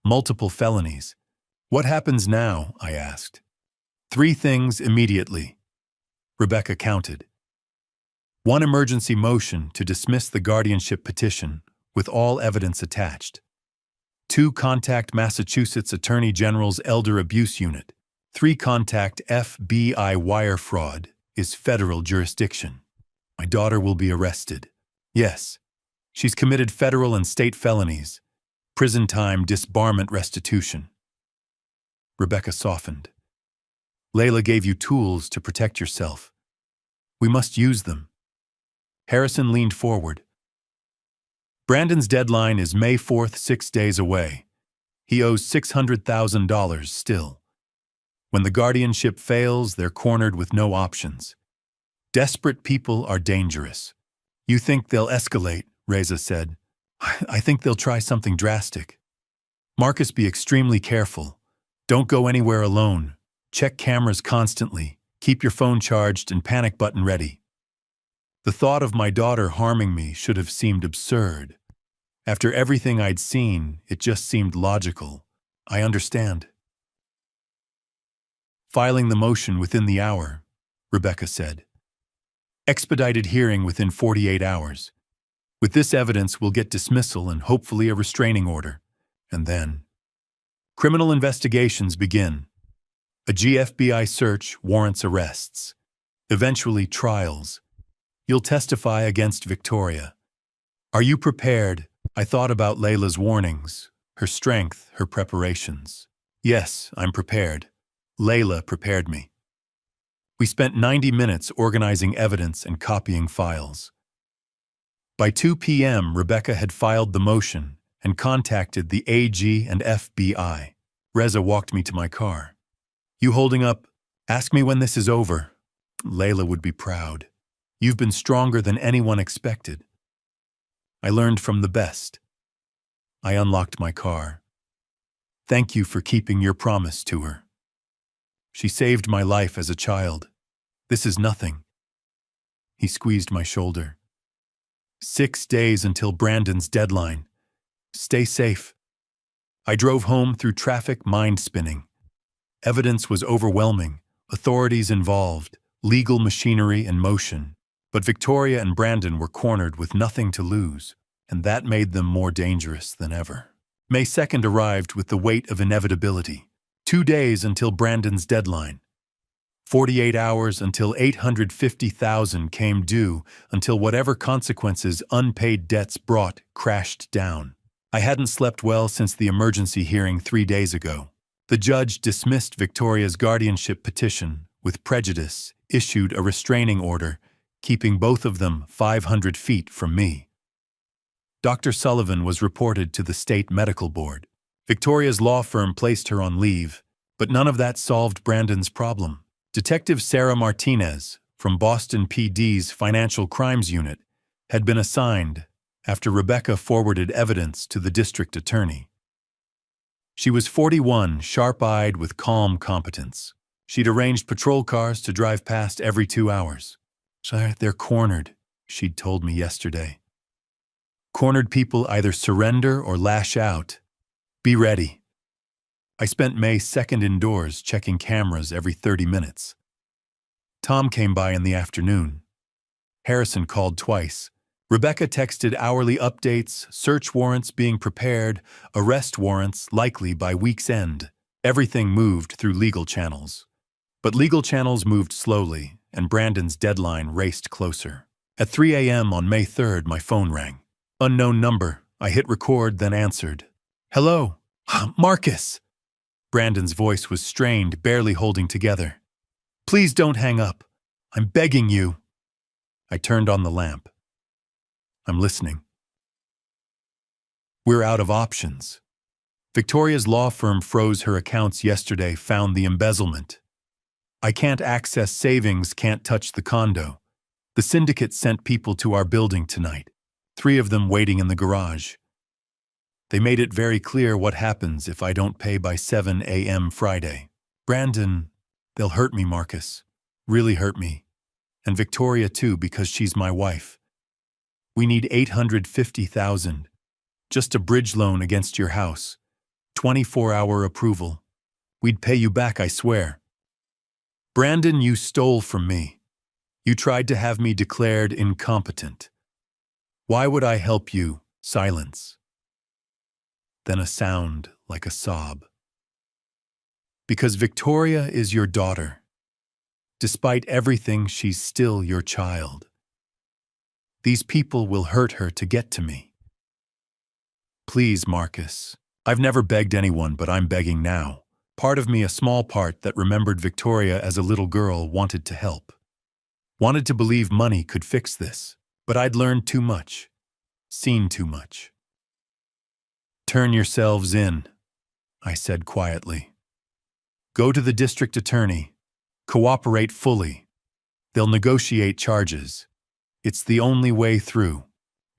A: Multiple felonies. What happens now? I asked. 3 things immediately. Rebecca counted. 1 emergency motion to dismiss the guardianship petition with all evidence attached. 2 contact Massachusetts Attorney General's Elder Abuse Unit. 3 contact FBI wire fraud is federal jurisdiction. My daughter will be arrested. Yes, she's committed federal and state felonies. Prison time, disbarment, restitution. Rebecca softened. Layla gave you tools to protect yourself. We must use them. Harrison leaned forward. Brandon's deadline is May 4th, 6 days away. He owes $600,000 still. When the guardianship fails, they're cornered with no options. Desperate people are dangerous. You think they'll escalate, Reza said. I think they'll try something drastic. Marcus, be extremely careful. Don't go anywhere alone. Check cameras constantly. Keep your phone charged and panic button ready. The thought of my daughter harming me should have seemed absurd. After everything I'd seen, it just seemed logical. I understand. Filing the motion within the hour, Rebecca said. Expedited hearing within 48 hours. With this evidence, we'll get dismissal and hopefully a restraining order. And then, criminal investigations begin. A GFBI search warrants arrests. Eventually, trials. You'll testify against Victoria. Are you prepared? I thought about Layla's warnings, her strength, her preparations. Yes, I'm prepared. Layla prepared me. We spent 90 minutes organizing evidence and copying files. By 2 p.m., Rebecca had filed the motion and contacted the AG and FBI. Reza walked me to my car. You holding up? Ask me when this is over. Layla would be proud. You've been stronger than anyone expected. I learned from the best. I unlocked my car. Thank you for keeping your promise to her. She saved my life as a child. This is nothing. He squeezed my shoulder. 6 days until Brandon's deadline. Stay safe. I drove home through traffic, mind spinning. Evidence was overwhelming, authorities involved, legal machinery in motion. But Victoria and Brandon were cornered with nothing to lose, and that made them more dangerous than ever. May 2nd arrived with the weight of inevitability. 2 days until Brandon's deadline. 48 hours until $850,000 came due, until whatever consequences unpaid debts brought crashed down. I hadn't slept well since the emergency hearing 3 days ago. The judge dismissed Victoria's guardianship petition with prejudice, issued a restraining order, keeping both of them 500 feet from me. Dr. Sullivan was reported to the state medical board. Victoria's law firm placed her on leave, but none of that solved Brandon's problem. Detective Sarah Martinez, from Boston PD's Financial Crimes Unit, had been assigned after Rebecca forwarded evidence to the district attorney. She was 41, sharp-eyed with calm competence. She'd arranged patrol cars to drive past every 2 hours. They're cornered, she'd told me yesterday. Cornered people either surrender or lash out. Be ready. I spent May 2nd indoors checking cameras every 30 minutes. Tom came by in the afternoon. Harrison called twice. Rebecca texted hourly updates, search warrants being prepared, arrest warrants likely by week's end. Everything moved through legal channels. But legal channels moved slowly, and Brandon's deadline raced closer. At 3 a.m. on May 3rd, my phone rang. Unknown number. I hit record, then answered. Hello? Marcus! Brandon's voice was strained, barely holding together. Please don't hang up. I'm begging you. I turned on the lamp. I'm listening. We're out of options. Victoria's law firm froze her accounts yesterday, found the embezzlement. I can't access savings, can't touch the condo. The syndicate sent people to our building tonight, 3 of them waiting in the garage. They made it very clear what happens if I don't pay by 7 a.m. Friday. Brandon, they'll hurt me, Marcus. Really hurt me. And Victoria too, because she's my wife. We need $850,000. Just a bridge loan against your house. 24-hour approval. We'd pay you back, I swear. Brandon, you stole from me. You tried to have me declared incompetent. Why would I help you? Silence. Then a sound like a sob. Because Victoria is your daughter. Despite everything, she's still your child. These people will hurt her to get to me. Please, Marcus. I've never begged anyone, but I'm begging now. Part of me, a small part that remembered Victoria as a little girl, wanted to help. Wanted to believe money could fix this. But I'd learned too much. Seen too much. Turn yourselves in, I said quietly. Go to the district attorney. Cooperate fully. They'll negotiate charges. It's the only way through.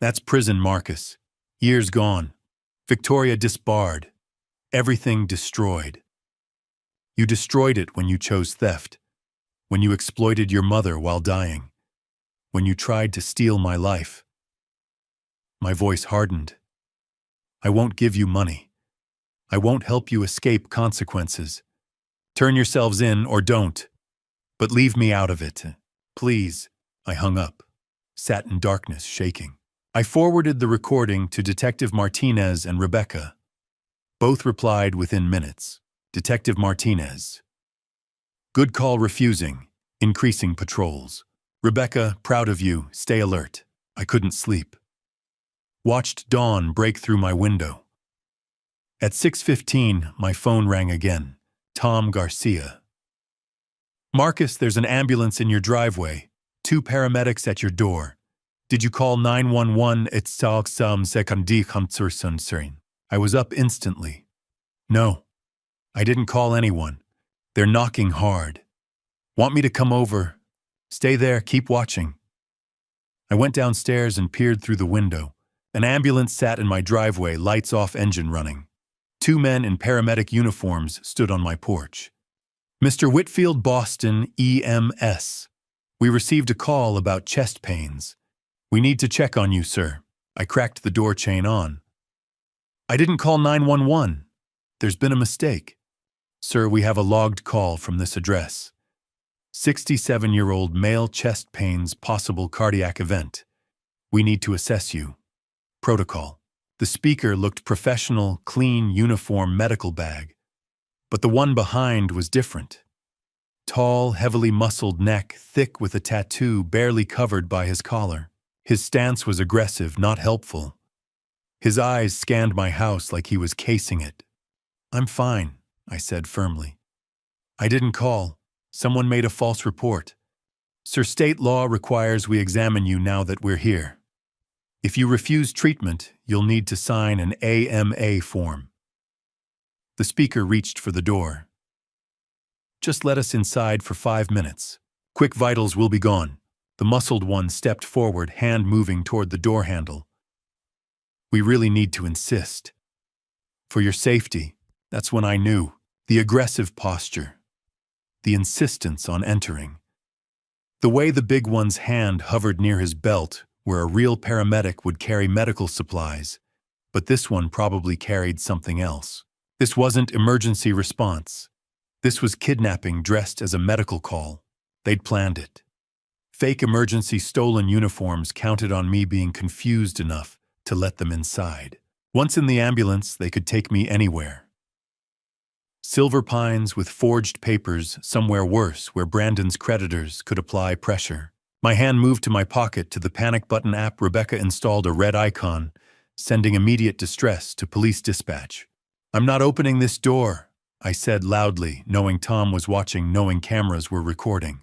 A: That's prison, Marcus. Years gone. Victoria disbarred. Everything destroyed. You destroyed it when you chose theft. When you exploited your mother while dying. When you tried to steal my life. My voice hardened. I won't give you money. I won't help you escape consequences. Turn yourselves in or don't. But leave me out of it. Please. I hung up. Sat in darkness, shaking. I forwarded the recording to Detective Martinez and Rebecca. Both replied within minutes. Detective Martinez. Good call refusing. Increasing patrols. Rebecca, proud of you. Stay alert. I couldn't sleep. Watched dawn break through my window. At 6:15, my phone rang again. Tom Garcia. Marcus, there's an ambulance in your driveway. 2 paramedics at your door. Did you call 911? I was up instantly. No, I didn't call anyone. They're knocking hard. Want me to come over? Stay there, keep watching. I went downstairs and peered through the window. An ambulance sat in my driveway, lights off, engine running. 2 men in paramedic uniforms stood on my porch. Mr. Whitfield, Boston, EMS. We received a call about chest pains. We need to check on you, sir. I cracked the door chain on. I didn't call 911. There's been a mistake. Sir, we have a logged call from this address. 67-year-old male, chest pains, possible cardiac event. We need to assess you. Protocol. The speaker looked professional, clean, uniform medical bag. But the one behind was different. Tall, heavily muscled neck, thick with a tattoo barely covered by his collar. His stance was aggressive, not helpful. His eyes scanned my house like he was casing it. I'm fine, I said firmly. I didn't call. Someone made a false report. Sir, state law requires we examine you now that we're here. If you refuse treatment, you'll need to sign an AMA form. The speaker reached for the door. Just let us inside for 5 minutes. Quick vitals will be gone. The muscled one stepped forward, hand moving toward the door handle. We really need to insist. For your safety, that's when I knew. The aggressive posture. The insistence on entering. The way the big one's hand hovered near his belt, where a real paramedic would carry medical supplies, but this one probably carried something else. This wasn't emergency response. This was kidnapping dressed as a medical call. They'd planned it. Fake emergency stolen uniforms counted on me being confused enough to let them inside. Once in the ambulance, they could take me anywhere. Silver Pines with forged papers, somewhere worse where Brandon's creditors could apply pressure. My hand moved to my pocket to the panic button app. Rebecca installed a red icon, sending immediate distress to police dispatch. I'm not opening this door, I said loudly, knowing Tom was watching, knowing cameras were recording.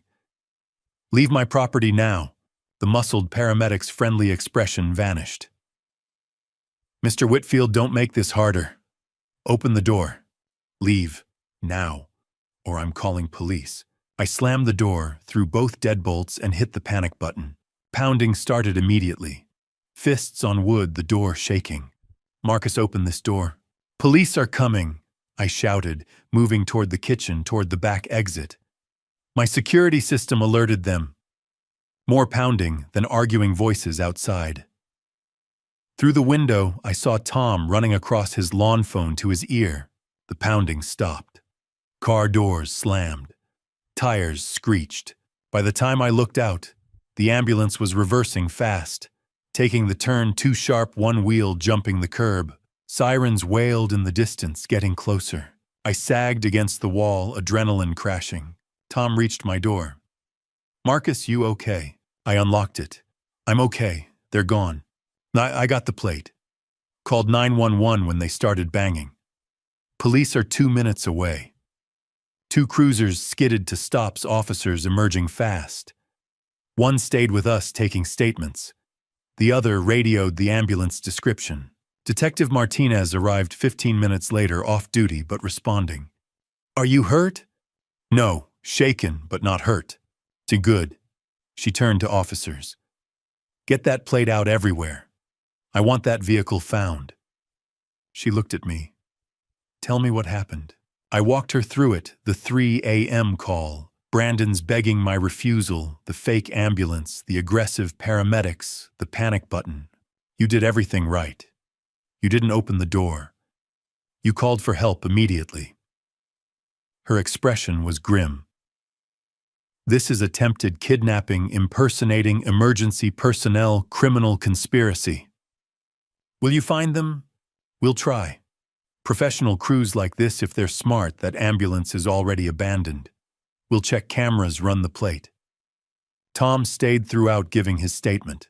A: Leave my property now. The muscled paramedic's friendly expression vanished. Mr. Whitfield, don't make this harder. Open the door. Leave, now, or I'm calling police. I slammed the door, threw both deadbolts, and hit the panic button. Pounding started immediately. Fists on wood, the door shaking. Marcus, open this door. Police are coming, I shouted, moving toward the kitchen, toward the back exit. My security system alerted them. More pounding than arguing voices outside. Through the window, I saw Tom running across his lawn phone to his ear. The pounding stopped. Car doors slammed. Tires screeched. By the time I looked out, the ambulance was reversing fast, taking the turn too sharp, one wheel jumping the curb. Sirens wailed in the distance, getting closer. I sagged against the wall, adrenaline crashing. Tom reached my door. Marcus, you okay? I unlocked it. I'm okay. They're gone. I got the plate. Called 911 when they started banging. Police are 2 minutes away. 2 cruisers skidded to stops, officers emerging fast. One stayed with us taking statements. The other radioed the ambulance description. Detective Martinez arrived 15 minutes later, off duty but responding. Are you hurt? No, shaken but not hurt. Too good. She turned to officers. Get that plate out everywhere. I want that vehicle found. She looked at me. Tell me what happened. I walked her through it, the 3 a.m. call, Brandon's begging my refusal, the fake ambulance, the aggressive paramedics, the panic button. You did everything right. You didn't open the door. You called for help immediately. Her expression was grim. This is attempted kidnapping, impersonating emergency personnel, criminal conspiracy. Will you find them? We'll try. Professional crews like this, if they're smart, that ambulance is already abandoned. We'll check cameras, run the plate. Tom stayed throughout giving his statement.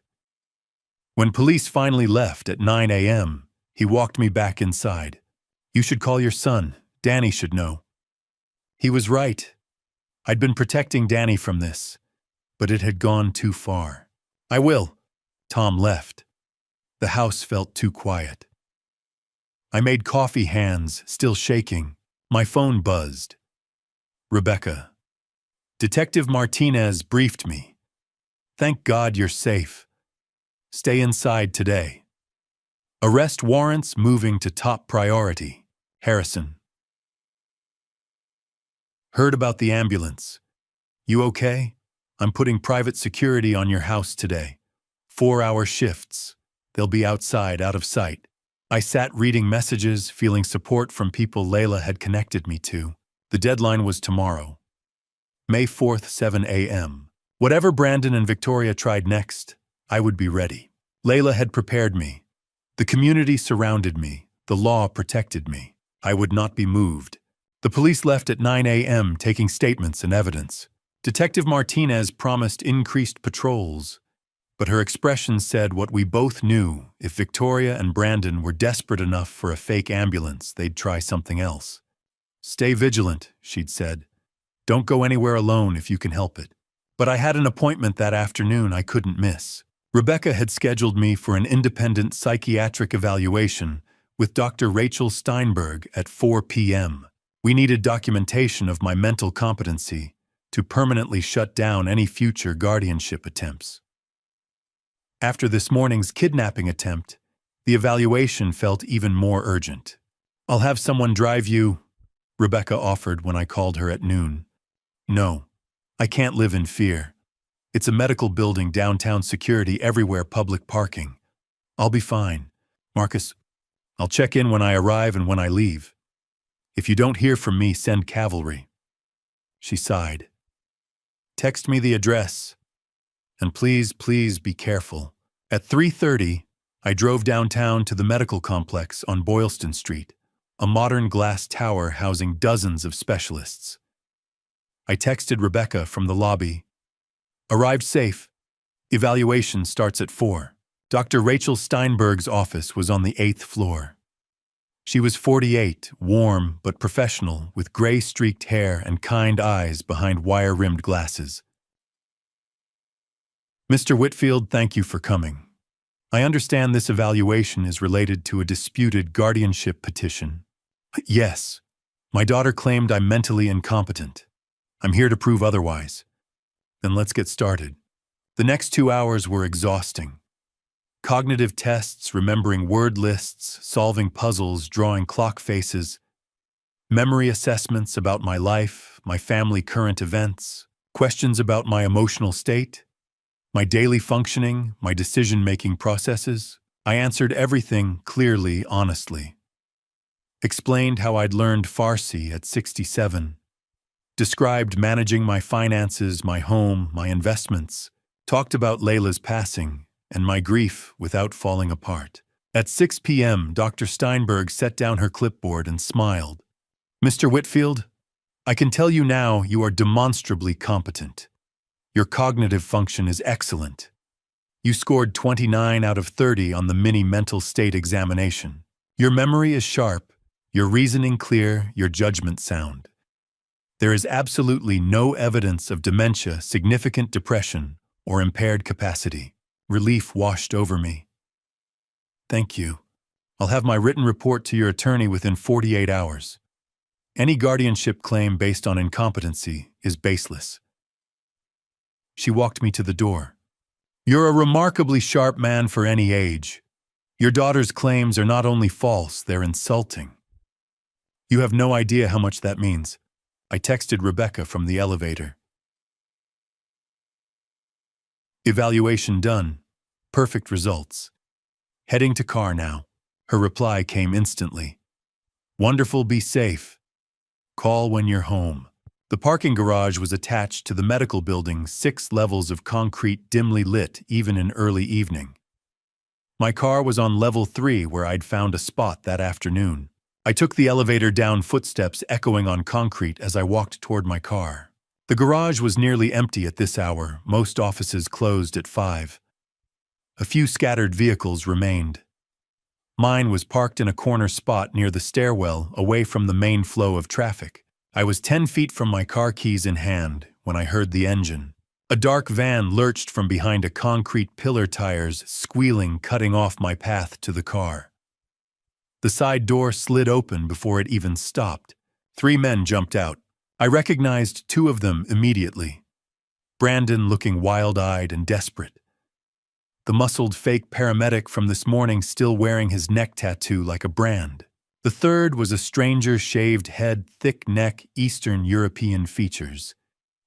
A: When police finally left at 9 a.m., he walked me back inside. You should call your son. Danny should know. He was right. I'd been protecting Danny from this, but it had gone too far. I will. Tom left. The house felt too quiet. I made coffee, hands still shaking. My phone buzzed. Rebecca. Detective Martinez briefed me. Thank God you're safe. Stay inside today. Arrest warrants moving to top priority. Harrison. Heard about the ambulance. You okay? I'm putting private security on your house today. 4-hour shifts. They'll be outside, out of sight. I sat reading messages, feeling support from people Layla had connected me to. The deadline was tomorrow. May 4th, 7 a.m. Whatever Brandon and Victoria tried next, I would be ready. Layla had prepared me. The community surrounded me. The law protected me. I would not be moved. The police left at 9 a.m. taking statements and evidence. Detective Martinez promised increased patrols, but her expression said what we both knew. If Victoria and Brandon were desperate enough for a fake ambulance, they'd try something else. Stay vigilant, she'd said. Don't go anywhere alone if you can help it. But I had an appointment that afternoon I couldn't miss. Rebecca had scheduled me for an independent psychiatric evaluation with Dr. Rachel Steinberg at 4 p.m. We needed documentation of my mental competency to permanently shut down any future guardianship attempts. After this morning's kidnapping attempt, the evaluation felt even more urgent. I'll have someone drive you, Rebecca offered when I called her at noon. No, I can't live in fear. It's a medical building, downtown security, everywhere public parking. I'll be fine. Marcus, I'll check in when I arrive and when I leave. If you don't hear from me, send cavalry. She sighed. Text me the address. And please, please be careful. At 3:30, I drove downtown to the medical complex on Boylston Street, a modern glass tower housing dozens of specialists. I texted Rebecca from the lobby. Arrived safe. Evaluation starts at 4. Dr. Rachel Steinberg's office was on the 8th floor. She was 48, warm but professional, with gray-streaked hair and kind eyes behind wire-rimmed glasses. Mr. Whitfield, thank you for coming. I understand this evaluation is related to a disputed guardianship petition. Yes. My daughter claimed I'm mentally incompetent. I'm here to prove otherwise. Then let's get started. The next 2 hours were exhausting. Cognitive tests, remembering word lists, solving puzzles, drawing clock faces, memory assessments about my life, my family, current events, questions about my emotional state, my daily functioning, my decision-making processes. I answered everything clearly, honestly. Explained how I'd learned Farsi at 67. Described managing my finances, my home, my investments. Talked about Layla's passing and my grief without falling apart. At 6 p.m., Dr. Steinberg set down her clipboard and smiled. Mr. Whitfield, I can tell you now you are demonstrably competent. Your cognitive function is excellent. You scored 29 out of 30 on the mini mental state examination. Your memory is sharp, your reasoning clear, your judgment sound. There is absolutely no evidence of dementia, significant depression, or impaired capacity. Relief washed over me. Thank you. I'll have my written report to your attorney within 48 hours. Any guardianship claim based on incompetency is baseless. She walked me to the door. You're a remarkably sharp man for any age. Your daughter's claims are not only false, they're insulting. You have no idea how much that means. I texted Rebecca from the elevator. Evaluation done. Perfect results. Heading to car now. Her reply came instantly. Wonderful, be safe. Call when you're home. The parking garage was attached to the medical building, 6 levels of concrete dimly lit even in early evening. My car was on level 3 where I'd found a spot that afternoon. I took the elevator down, footsteps echoing on concrete as I walked toward my car. The garage was nearly empty at this hour, most offices closed at 5. A few scattered vehicles remained. Mine was parked in a corner spot near the stairwell, away from the main flow of traffic. I was 10 feet from my car, keys in hand, when I heard the engine. A dark van lurched from behind a concrete pillar, tires squealing, cutting off my path to the car. The side door slid open before it even stopped. 3 men jumped out. I recognized 2 of them immediately. Brandon, looking wild-eyed and desperate. The muscled fake paramedic from this morning, still wearing his neck tattoo like a brand. The third was a stranger, shaved head, thick neck, Eastern European features.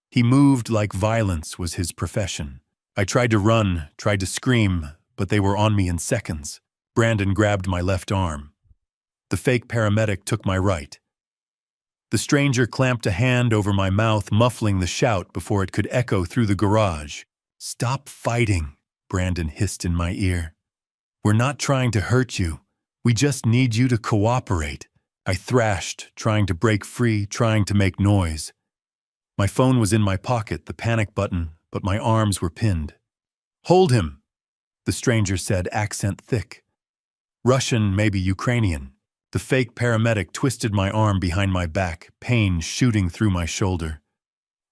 A: He moved like violence was his profession. I tried to run, tried to scream, but they were on me in seconds. Brandon grabbed my left arm. The fake paramedic took my right. The stranger clamped a hand over my mouth, muffling the shout before it could echo through the garage. "Stop fighting," Brandon hissed in my ear. "We're not trying to hurt you. We just need you to cooperate." I thrashed, trying to break free, trying to make noise. My phone was in my pocket, the panic button, but my arms were pinned. "Hold him," the stranger said, accent thick. Russian, maybe Ukrainian. The fake paramedic twisted my arm behind my back, pain shooting through my shoulder.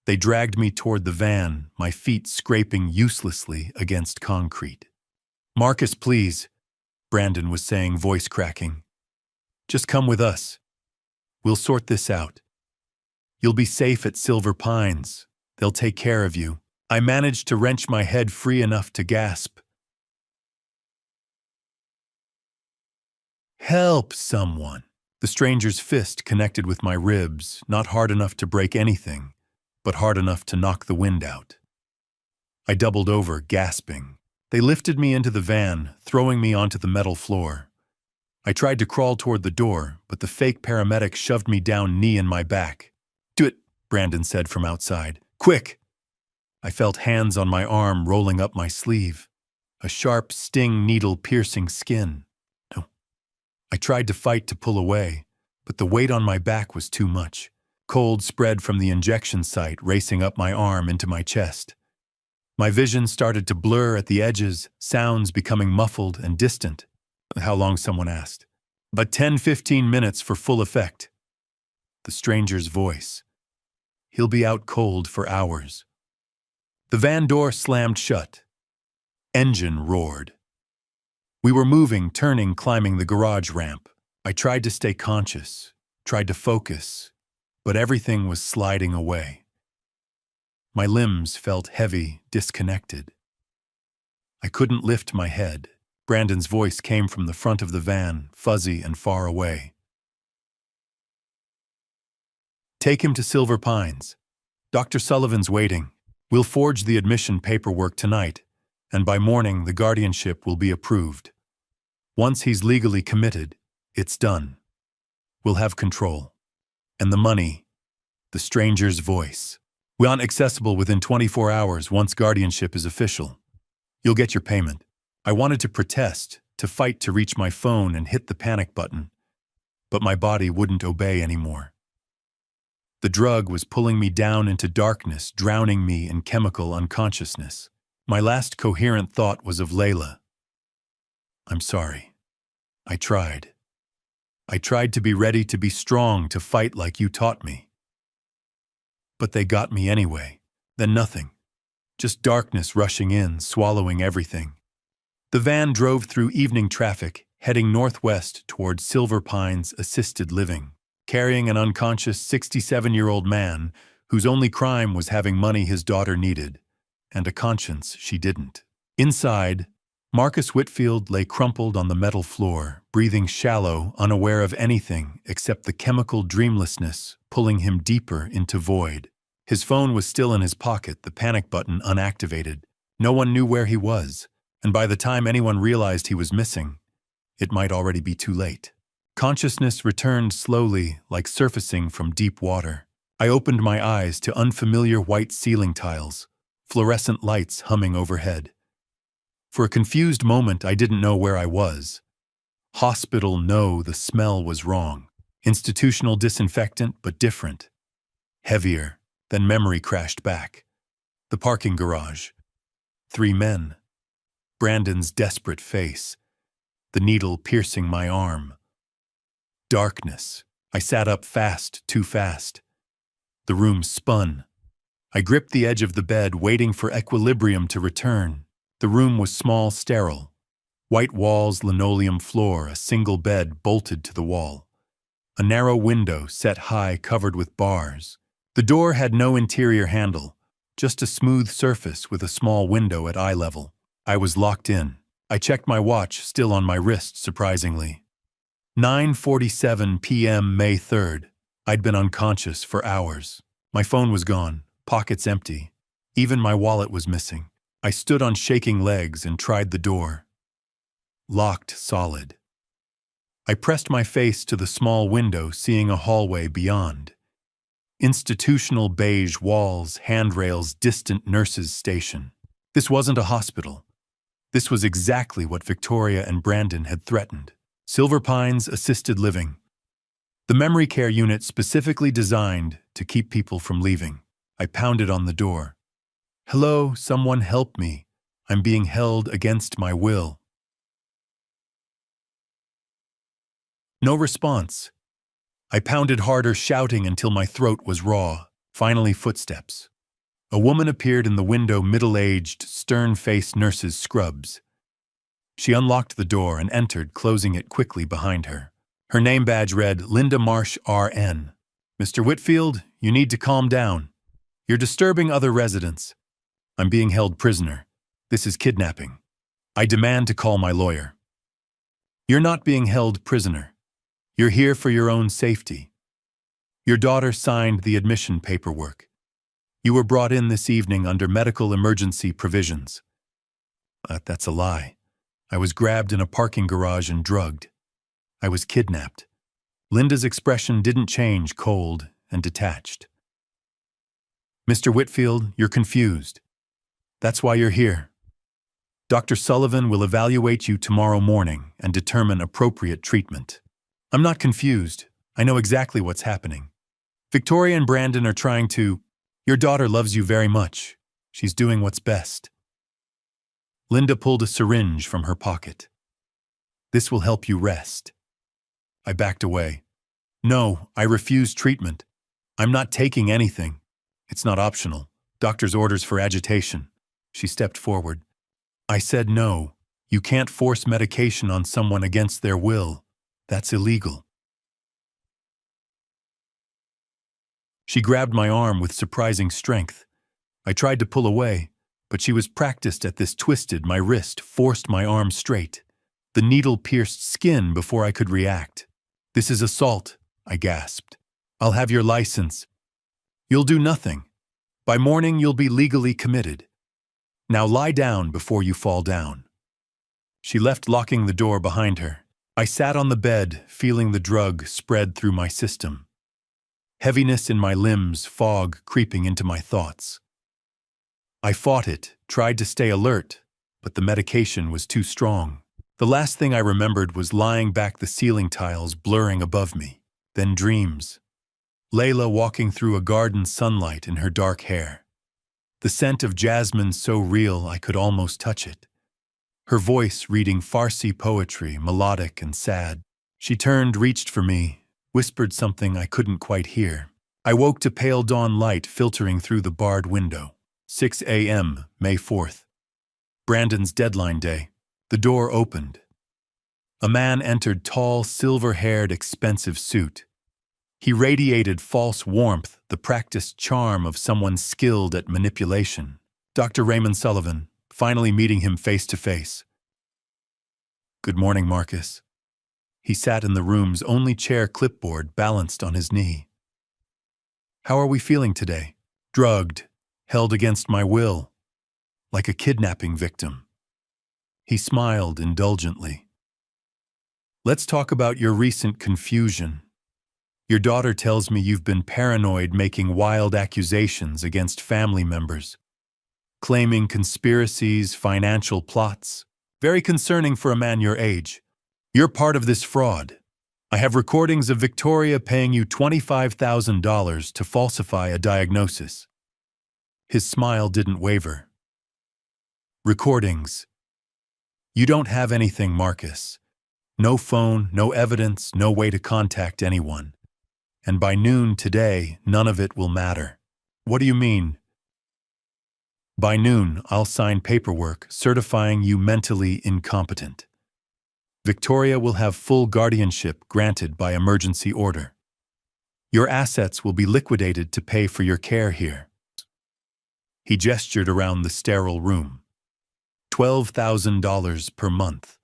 A: They dragged me toward the van, my feet scraping uselessly against concrete. "Marcus, please," Brandon was saying, voice cracking. "Just come with us. We'll sort this out. You'll be safe at Silver Pines. They'll take care of you." I managed to wrench my head free enough to gasp. "Help someone." The stranger's fist connected with my ribs, not hard enough to break anything, but hard enough to knock the wind out. I doubled over, gasping. They lifted me into the van, throwing me onto the metal floor. I tried to crawl toward the door, but the fake paramedic shoved me down, knee in my back. "Do it," Brandon said from outside. "Quick!" I felt hands on my arm rolling up my sleeve. A sharp sting needle piercing skin. No. I tried to fight to pull away, but the weight on my back was too much. Cold spread from the injection site, racing up my arm into my chest. My vision started to blur at the edges, sounds becoming muffled and distant. How long, someone asked. "But 10-15 minutes for full effect." The stranger's voice. "He'll be out cold for hours." The van door slammed shut. Engine roared. We were moving, turning, climbing the garage ramp. I tried to stay conscious, tried to focus, but everything was sliding away. My limbs felt heavy, disconnected. I couldn't lift my head. Brandon's voice came from the front of the van, fuzzy and far away. "Take him to Silver Pines. Dr. Sullivan's waiting. We'll forge the admission paperwork tonight, and by morning the guardianship will be approved. Once he's legally committed, it's done. We'll have control. And the money," the stranger's voice. "We aren't accessible within 24 hours once guardianship is official. You'll get your payment." I wanted to protest, to fight to reach my phone and hit the panic button, but my body wouldn't obey anymore. The drug was pulling me down into darkness, drowning me in chemical unconsciousness. My last coherent thought was of Layla. "I'm sorry. I tried. I tried to be ready, to be strong, to fight like you taught me. But they got me anyway. Then nothing. Just darkness rushing in, swallowing everything." The van drove through evening traffic, heading northwest toward Silver Pines Assisted Living, carrying an unconscious 67-year-old man whose only crime was having money his daughter needed, and a conscience she didn't. Inside, Marcus Whitfield lay crumpled on the metal floor, breathing shallow, unaware of anything except the chemical dreamlessness pulling him deeper into void. His phone was still in his pocket, the panic button unactivated. No one knew where he was, and by the time anyone realized he was missing, it might already be too late. Consciousness returned slowly, like surfacing from deep water. I opened my eyes to unfamiliar white ceiling tiles, fluorescent lights humming overhead. For a confused moment, I didn't know where I was. Hospital, no, the smell was wrong. Institutional disinfectant, but different. Heavier. Then memory crashed back. The parking garage. 3 men. Brandon's desperate face. The needle piercing my arm. Darkness. I sat up fast, too fast. The room spun. I gripped the edge of the bed, waiting for equilibrium to return. The room was small, sterile. White walls, linoleum floor, a single bed bolted to the wall. A narrow window set high, covered with bars. The door had no interior handle, just a smooth surface with a small window at eye level. I was locked in. I checked my watch, still on my wrist, surprisingly. 9:47 p.m. May 3rd. I'd been unconscious for hours. My phone was gone, pockets empty. Even my wallet was missing. I stood on shaking legs and tried the door. Locked solid. I pressed my face to the small window, seeing a hallway beyond. Institutional beige walls, handrails, distant nurses' station. This wasn't a hospital. This was exactly what Victoria and Brandon had threatened. Silver Pines Assisted Living. The memory care unit specifically designed to keep people from leaving. I pounded on the door. "Hello, someone help me. I'm being held against my will." No response. I pounded harder, shouting until my throat was raw. Finally, footsteps. A woman appeared in the window, middle-aged, stern-faced nurse's scrubs. She unlocked the door and entered, closing it quickly behind her. Her name badge read, Linda Marsh, RN. "Mr. Whitfield, you need to calm down. You're disturbing other residents. I'm being held prisoner. This is kidnapping. I demand to call my lawyer." "You're not being held prisoner. You're here for your own safety. Your daughter signed the admission paperwork. You were brought in this evening under medical emergency provisions." That's a lie. I was grabbed in a parking garage and drugged. I was kidnapped. Linda's expression didn't change, cold and detached. "Mr. Whitfield, you're confused. That's why you're here. Dr. Sullivan will evaluate you tomorrow morning and determine appropriate treatment." "I'm not confused. I know exactly what's happening. Victoria and Brandon are trying to. Your daughter loves you very much. She's doing what's best." Linda pulled a syringe from her pocket. "This will help you rest." I backed away. "No, I refuse treatment. I'm not taking anything. It's not optional. Doctor's orders for agitation." She stepped forward. I said no. You can't force medication on someone against their will. That's illegal. She grabbed my arm with surprising strength. I tried to pull away, but she was practiced at this. Twisted my wrist, forced my arm straight. The needle pierced skin before I could react. "This is assault," I gasped. "I'll have your license." "You'll do nothing. By morning you'll be legally committed. Now lie down before you fall down." She left, locking the door behind her. I sat on the bed, feeling the drug spread through my system. Heaviness in my limbs, fog creeping into my thoughts. I fought it, tried to stay alert, but the medication was too strong. The last thing I remembered was lying back, the ceiling tiles blurring above me. Then dreams. Layla walking through a garden, sunlight in her dark hair. The scent of jasmine so real I could almost touch it. Her voice reading Farsi poetry, melodic and sad. She turned, reached for me, whispered something I couldn't quite hear. I woke to pale dawn light filtering through the barred window. 6 a.m., May 4th. Brandon's deadline day. The door opened. A man entered, tall, silver-haired, expensive suit. He radiated false warmth, the practiced charm of someone skilled at manipulation. Dr. Raymond Sullivan, finally meeting him face to face. "Good morning, Marcus." He sat in the room's only chair, clipboard balanced on his knee. "How are we feeling today?" "Drugged, held against my will, like a kidnapping victim." He smiled indulgently. "Let's talk about your recent confusion. Your daughter tells me you've been paranoid, making wild accusations against family members, claiming conspiracies, financial plots. Very concerning for a man your age. You're part of this fraud. I have recordings of Victoria paying you $25,000 to falsify a diagnosis. His smile didn't waver. Recordings. You don't have anything, Marcus. No phone, no evidence, no way to contact anyone. And by noon today, none of it will matter. What do you mean? By noon, I'll sign paperwork certifying you mentally incompetent. Victoria will have full guardianship granted by emergency order. Your assets will be liquidated to pay for your care here. He gestured around the sterile room. $12,000 per month.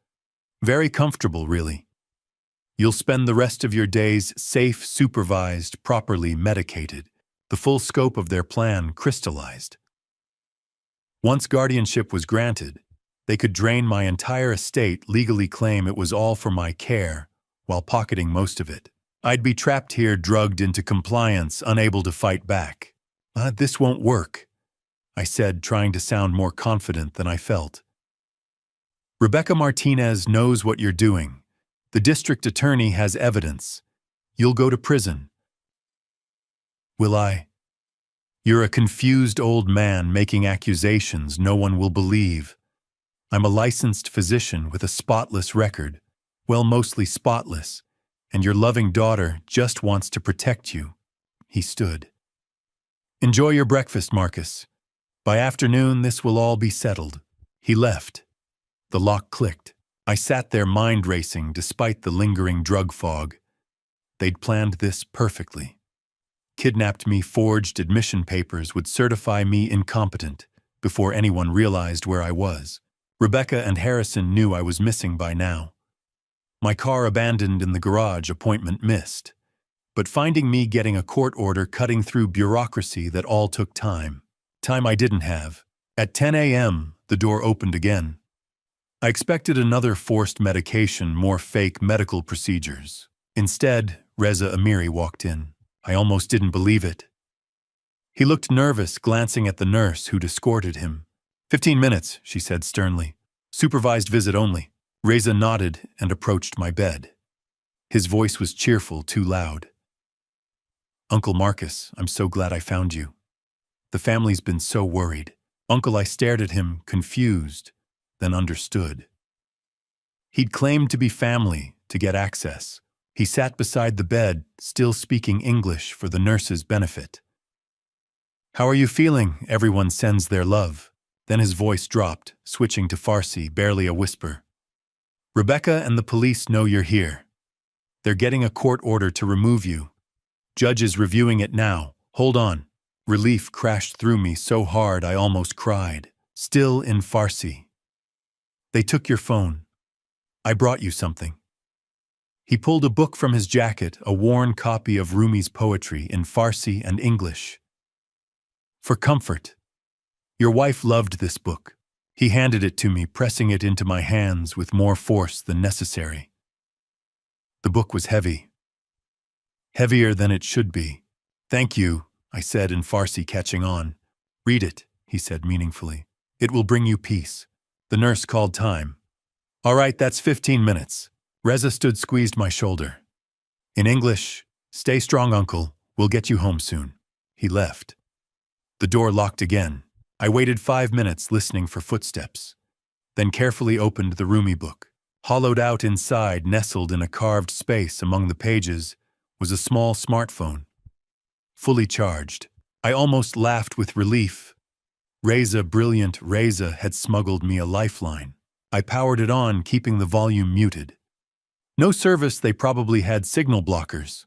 A: Very comfortable, really. You'll spend the rest of your days safe, supervised, properly medicated. The full scope of their plan crystallized. Once guardianship was granted, they could drain my entire estate, legally claim it was all for my care, while pocketing most of it. I'd be trapped here, drugged into compliance, unable to fight back. This won't work, I said, trying to sound more confident than I felt. Rebecca Martinez knows what you're doing. The district attorney has evidence. You'll go to prison. Will I? You're a confused old man making accusations no one will believe. I'm a licensed physician with a spotless record, well, mostly spotless, and your loving daughter just wants to protect you. He stood. Enjoy your breakfast, Marcus. By afternoon, this will all be settled. He left. The lock clicked. I sat there mind racing despite the lingering drug fog. They'd planned this perfectly. Kidnapped me, forged admission papers, would certify me incompetent before anyone realized where I was. Rebecca and Harrison knew I was missing by now. My car abandoned in the garage, appointment missed. But finding me, getting a court order, cutting through bureaucracy, that all took time. Time I didn't have. At 10 a.m., the door opened again. I expected another forced medication, more fake medical procedures. Instead, Reza Amiri walked in. I almost didn't believe it. He looked nervous, glancing at the nurse who'd escorted him. 15 minutes, she said sternly. Supervised visit only. Reza nodded and approached my bed. His voice was cheerful, too loud. Uncle Marcus, I'm so glad I found you. The family's been so worried. Uncle, I stared at him, confused, then understood. He'd claimed to be family, to get access. He sat beside the bed, still speaking English for the nurse's benefit. How are you feeling? Everyone sends their love. Then his voice dropped, switching to Farsi, barely a whisper. Rebecca and the police know you're here. They're getting a court order to remove you. Judge is reviewing it now. Hold on. Relief crashed through me so hard I almost cried. Still in Farsi. They took your phone. I brought you something. He pulled a book from his jacket, a worn copy of Rumi's poetry in Farsi and English. For comfort. Your wife loved this book. He handed it to me, pressing it into my hands with more force than necessary. The book was heavy. Heavier than it should be. Thank you, I said in Farsi, catching on. Read it, he said meaningfully. It will bring you peace. The nurse called time. All right, that's 15 minutes. Reza stood, squeezed my shoulder. In English, stay strong, uncle. We'll get you home soon. He left. The door locked again. I waited 5 minutes, listening for footsteps. Then carefully opened the Rumi book. Hollowed out inside, nestled in a carved space among the pages, was a small smartphone. Fully charged. I almost laughed with relief. Reza, brilliant Reza, had smuggled me a lifeline. I powered it on, keeping the volume muted. No service, they probably had signal blockers.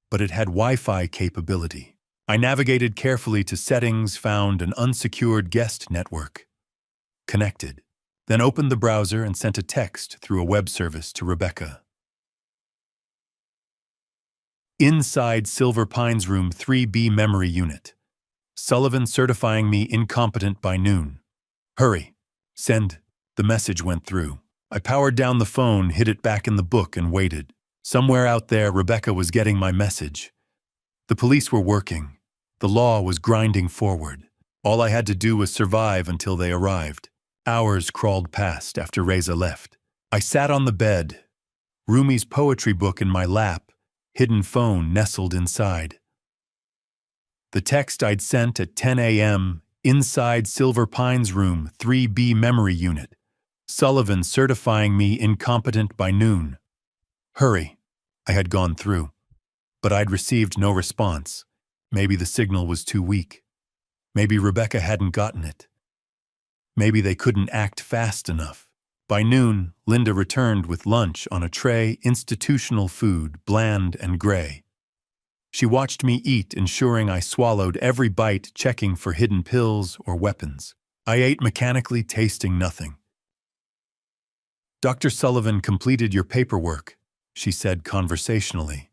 A: But it had Wi-Fi capability. I navigated carefully to settings, found an unsecured guest network. Connected. Then opened the browser and sent a text through a web service to Rebecca. Inside Silver Pines Room 3B Memory Unit. Sullivan certifying me incompetent by noon. Hurry. Send. The message went through. I powered down the phone, hid it back in the book, and waited. Somewhere out there, Rebecca was getting my message. The police were working. The law was grinding forward. All I had to do was survive until they arrived. Hours crawled past after Reza left. I sat on the bed, Rumi's poetry book in my lap, hidden phone nestled inside. The text I'd sent at 10 a.m., inside Silver Pines Room 3B memory unit. Sullivan certifying me incompetent by noon. Hurry. I had gone through. But I'd received no response. Maybe the signal was too weak. Maybe Rebecca hadn't gotten it. Maybe they couldn't act fast enough. By noon, Linda returned with lunch on a tray, institutional food, bland and gray. She watched me eat, ensuring I swallowed every bite, checking for hidden pills or weapons. I ate mechanically, tasting nothing. Dr. Sullivan completed your paperwork, she said conversationally.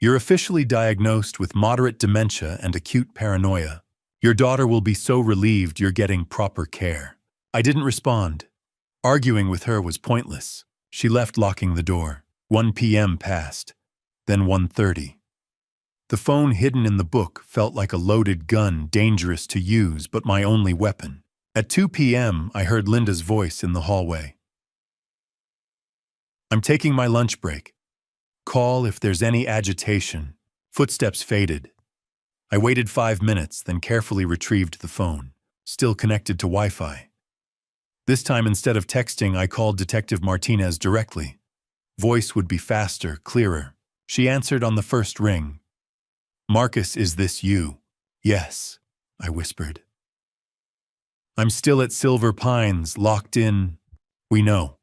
A: You're officially diagnosed with moderate dementia and acute paranoia. Your daughter will be so relieved you're getting proper care. I didn't respond. Arguing with her was pointless. She left, locking the door. 1 p.m. passed, then 1:30. The phone hidden in the book felt like a loaded gun, dangerous to use, but my only weapon. At 2 p.m., I heard Linda's voice in the hallway. I'm taking my lunch break. Call if there's any agitation. Footsteps faded. I waited 5 minutes, then carefully retrieved the phone, still connected to Wi-Fi. This time, instead of texting, I called Detective Martinez directly. Voice would be faster, clearer. She answered on the first ring. Marcus, is this you? Yes, I whispered. I'm still at Silver Pines, locked in. We know.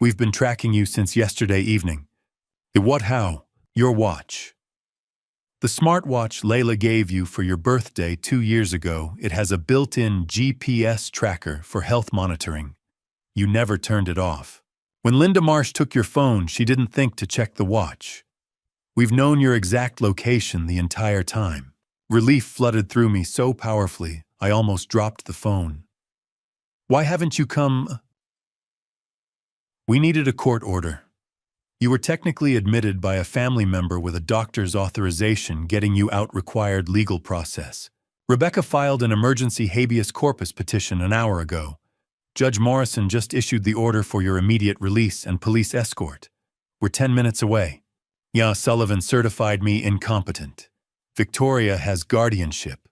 A: We've been tracking you since yesterday evening. What, how? Your watch. The smartwatch Layla gave you for your birthday 2 years ago, it has a built-in GPS tracker for health monitoring. You never turned it off. When Linda Marsh took your phone, she didn't think to check the watch. We've known your exact location the entire time. Relief flooded through me so powerfully, I almost dropped the phone. Why haven't you come? We needed a court order. You were technically admitted by a family member with a doctor's authorization, getting you out required legal process. Rebecca filed an emergency habeas corpus petition an hour ago. Judge Morrison just issued the order for your immediate release and police escort. We're 10 minutes away. Yeah, Sullivan certified me incompetent. Victoria has guardianship.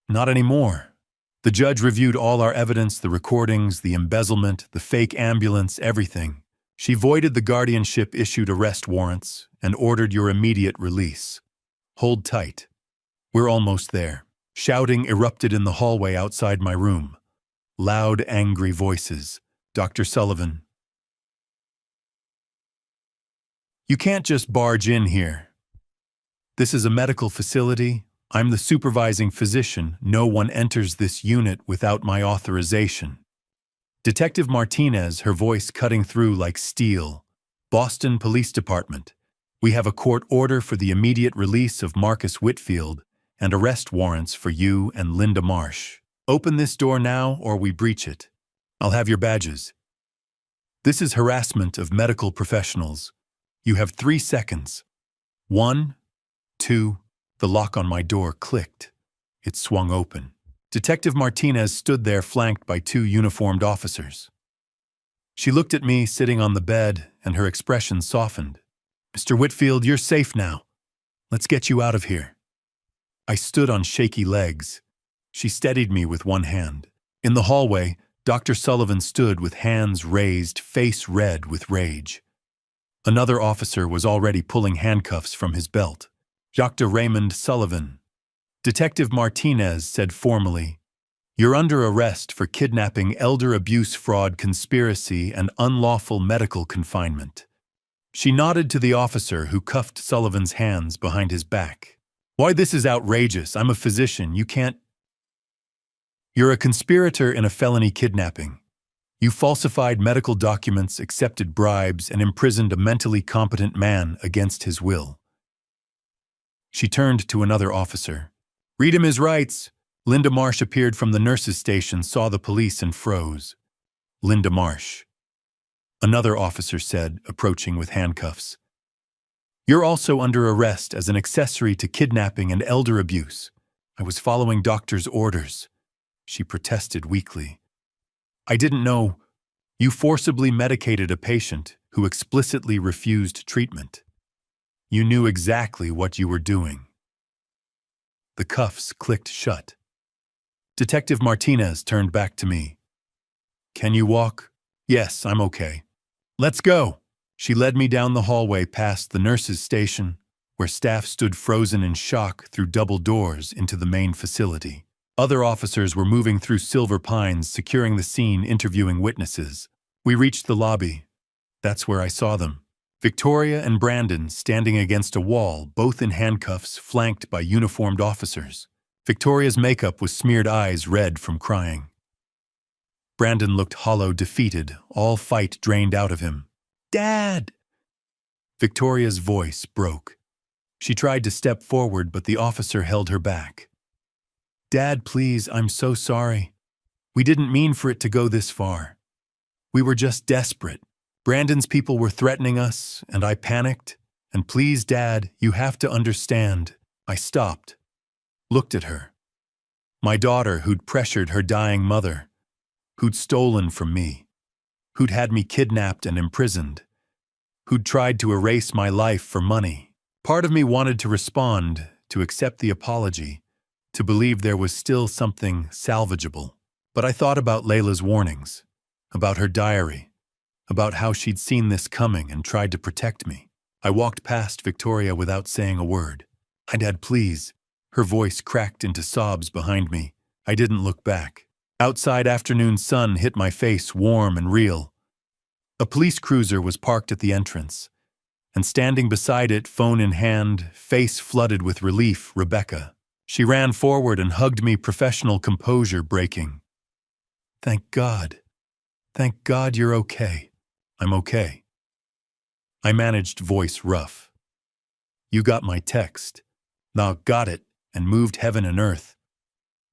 A: Not anymore. The judge reviewed all our evidence, the recordings, the embezzlement, the fake ambulance, everything. She voided the guardianship, issued arrest warrants, and ordered your immediate release. Hold tight. We're almost there. Shouting erupted in the hallway outside my room. Loud, angry voices. Dr. Sullivan. You can't just barge in here. This is a medical facility. I'm the supervising physician. No one enters this unit without my authorization. Detective Martinez, her voice cutting through like steel. Boston Police Department. We have a court order for the immediate release of Marcus Whitfield and arrest warrants for you and Linda Marsh. Open this door now or we breach it. I'll have your badges. This is harassment of medical professionals. You have 3 seconds. 1, 2, the lock on my door clicked. It swung open. Detective Martinez stood there flanked by 2 uniformed officers. She looked at me sitting on the bed and her expression softened. Mr. Whitfield, you're safe now. Let's get you out of here. I stood on shaky legs. She steadied me with one hand. In the hallway, Dr. Sullivan stood with hands raised, face red with rage. Another officer was already pulling handcuffs from his belt. Dr. Raymond Sullivan. Detective Martinez said formally, You're under arrest for kidnapping, elder abuse, fraud, conspiracy, and unlawful medical confinement. She nodded to the officer who cuffed Sullivan's hands behind his back. Why, this is outrageous. I'm a physician. You can't. You're a conspirator in a felony kidnapping. You falsified medical documents, accepted bribes, and imprisoned a mentally competent man against his will. She turned to another officer. Read him his rights. Linda Marsh appeared from the nurse's station, saw the police, and froze. Linda Marsh. Another officer said, approaching with handcuffs. You're also under arrest as an accessory to kidnapping and elder abuse. I was following doctor's orders. She protested weakly. I didn't know. You forcibly medicated a patient who explicitly refused treatment. You knew exactly what you were doing. The cuffs clicked shut. Detective Martinez turned back to me. Can you walk? Yes, I'm okay. Let's go. She led me down the hallway past the nurses' station, where staff stood frozen in shock through double doors into the main facility. Other officers were moving through Silver Pines, securing the scene, interviewing witnesses. We reached the lobby. That's where I saw them. Victoria and Brandon standing against a wall, both in handcuffs, flanked by uniformed officers. Victoria's makeup was smeared eyes red from crying. Brandon looked hollow, defeated, all fight drained out of him. Dad! Victoria's voice broke. She tried to step forward, but the officer held her back. Dad, please, I'm so sorry. We didn't mean for it to go this far. We were just desperate. Brandon's people were threatening us, and I panicked. And please, Dad, you have to understand. I stopped, looked at her. My daughter, who'd pressured her dying mother, who'd stolen from me, who'd had me kidnapped and imprisoned, who'd tried to erase my life for money. Part of me wanted to respond, to accept the apology, to believe there was still something salvageable. But I thought about Layla's warnings, about her diary, about how she'd seen this coming and tried to protect me. I walked past Victoria without saying a word. Dad, please. Her voice cracked into sobs behind me. I didn't look back. Outside, afternoon sun hit my face, warm and real. A police cruiser was parked at the entrance, and standing beside it, phone in hand, face flooded with relief, Rebecca. She ran forward and hugged me, professional composure breaking. Thank God. Thank God you're okay. I'm okay. I managed, voice rough. You got my text. Nah, got it, and moved heaven and earth.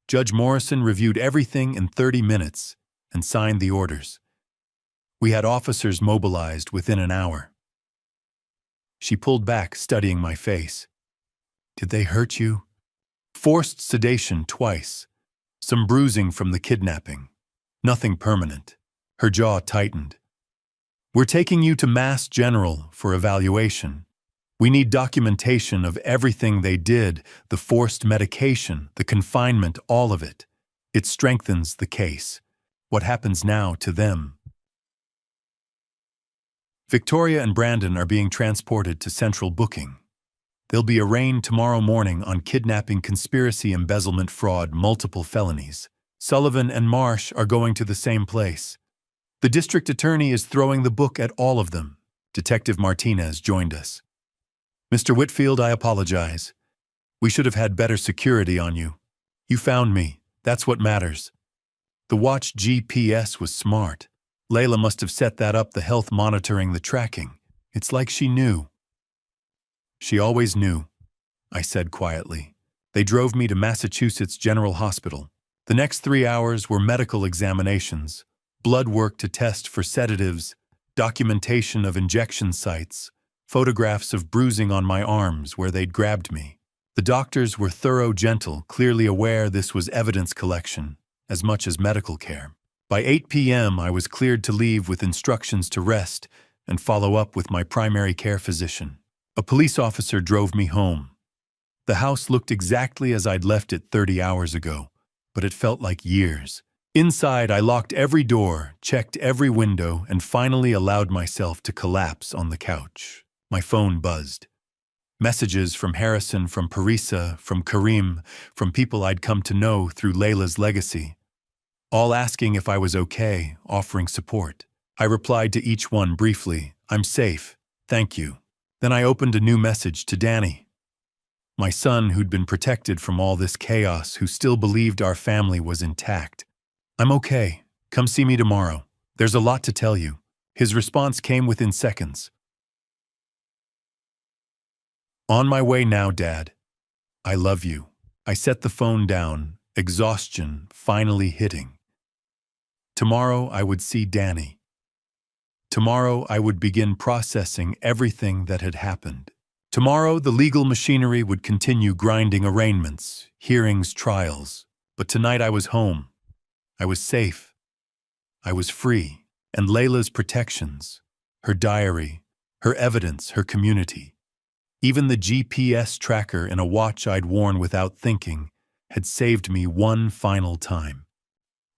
A: Judge Morrison reviewed everything in 30 minutes and signed the orders. We had officers mobilized within an hour. She pulled back, studying my face. Did they hurt you? Forced sedation twice. Some bruising from the kidnapping. Nothing permanent. Her jaw tightened. We're taking you to Mass General for evaluation. We need documentation of everything they did, the forced medication, the confinement, all of it. It strengthens the case. What happens now to them? Victoria and Brandon are being transported to central booking. They'll be arraigned tomorrow morning on kidnapping, conspiracy, embezzlement, fraud, multiple felonies. Sullivan and Marsh are going to the same place. The district attorney is throwing the book at all of them. Detective Martinez joined us. Mr. Whitfield, I apologize. We should have had better security on you. You found me. That's what matters. The watch GPS was smart. Layla must have set that up, the health monitoring, the tracking. It's like she knew. She always knew, I said quietly. They drove me to Massachusetts General Hospital. The next 3 hours were medical examinations, blood work to test for sedatives, documentation of injection sites, photographs of bruising on my arms where they'd grabbed me. The doctors were thorough, gentle, clearly aware this was evidence collection, as much as medical care. By 8 p.m., I was cleared to leave with instructions to rest and follow up with my primary care physician. A police officer drove me home. The house looked exactly as I'd left it 30 hours ago, but it felt like years. Inside, I locked every door, checked every window, and finally allowed myself to collapse on the couch. My phone buzzed. Messages from Harrison, from Parisa, from Karim, from people I'd come to know through Layla's legacy. All asking if I was okay, offering support. I replied to each one briefly, I'm safe, thank you. Then I opened a new message to Danny. My son, who'd been protected from all this chaos, who still believed our family was intact. I'm okay. Come see me tomorrow. There's a lot to tell you. His response came within seconds. On my way now, Dad. I love you. I set the phone down, exhaustion finally hitting. Tomorrow I would see Danny. Tomorrow I would begin processing everything that had happened. Tomorrow the legal machinery would continue grinding arraignments, hearings, trials. But tonight I was home. I was safe. I was free. And Layla's protections. her diary, her evidence, her community. Even the GPS tracker in a watch I'd worn without thinking had saved me one final time.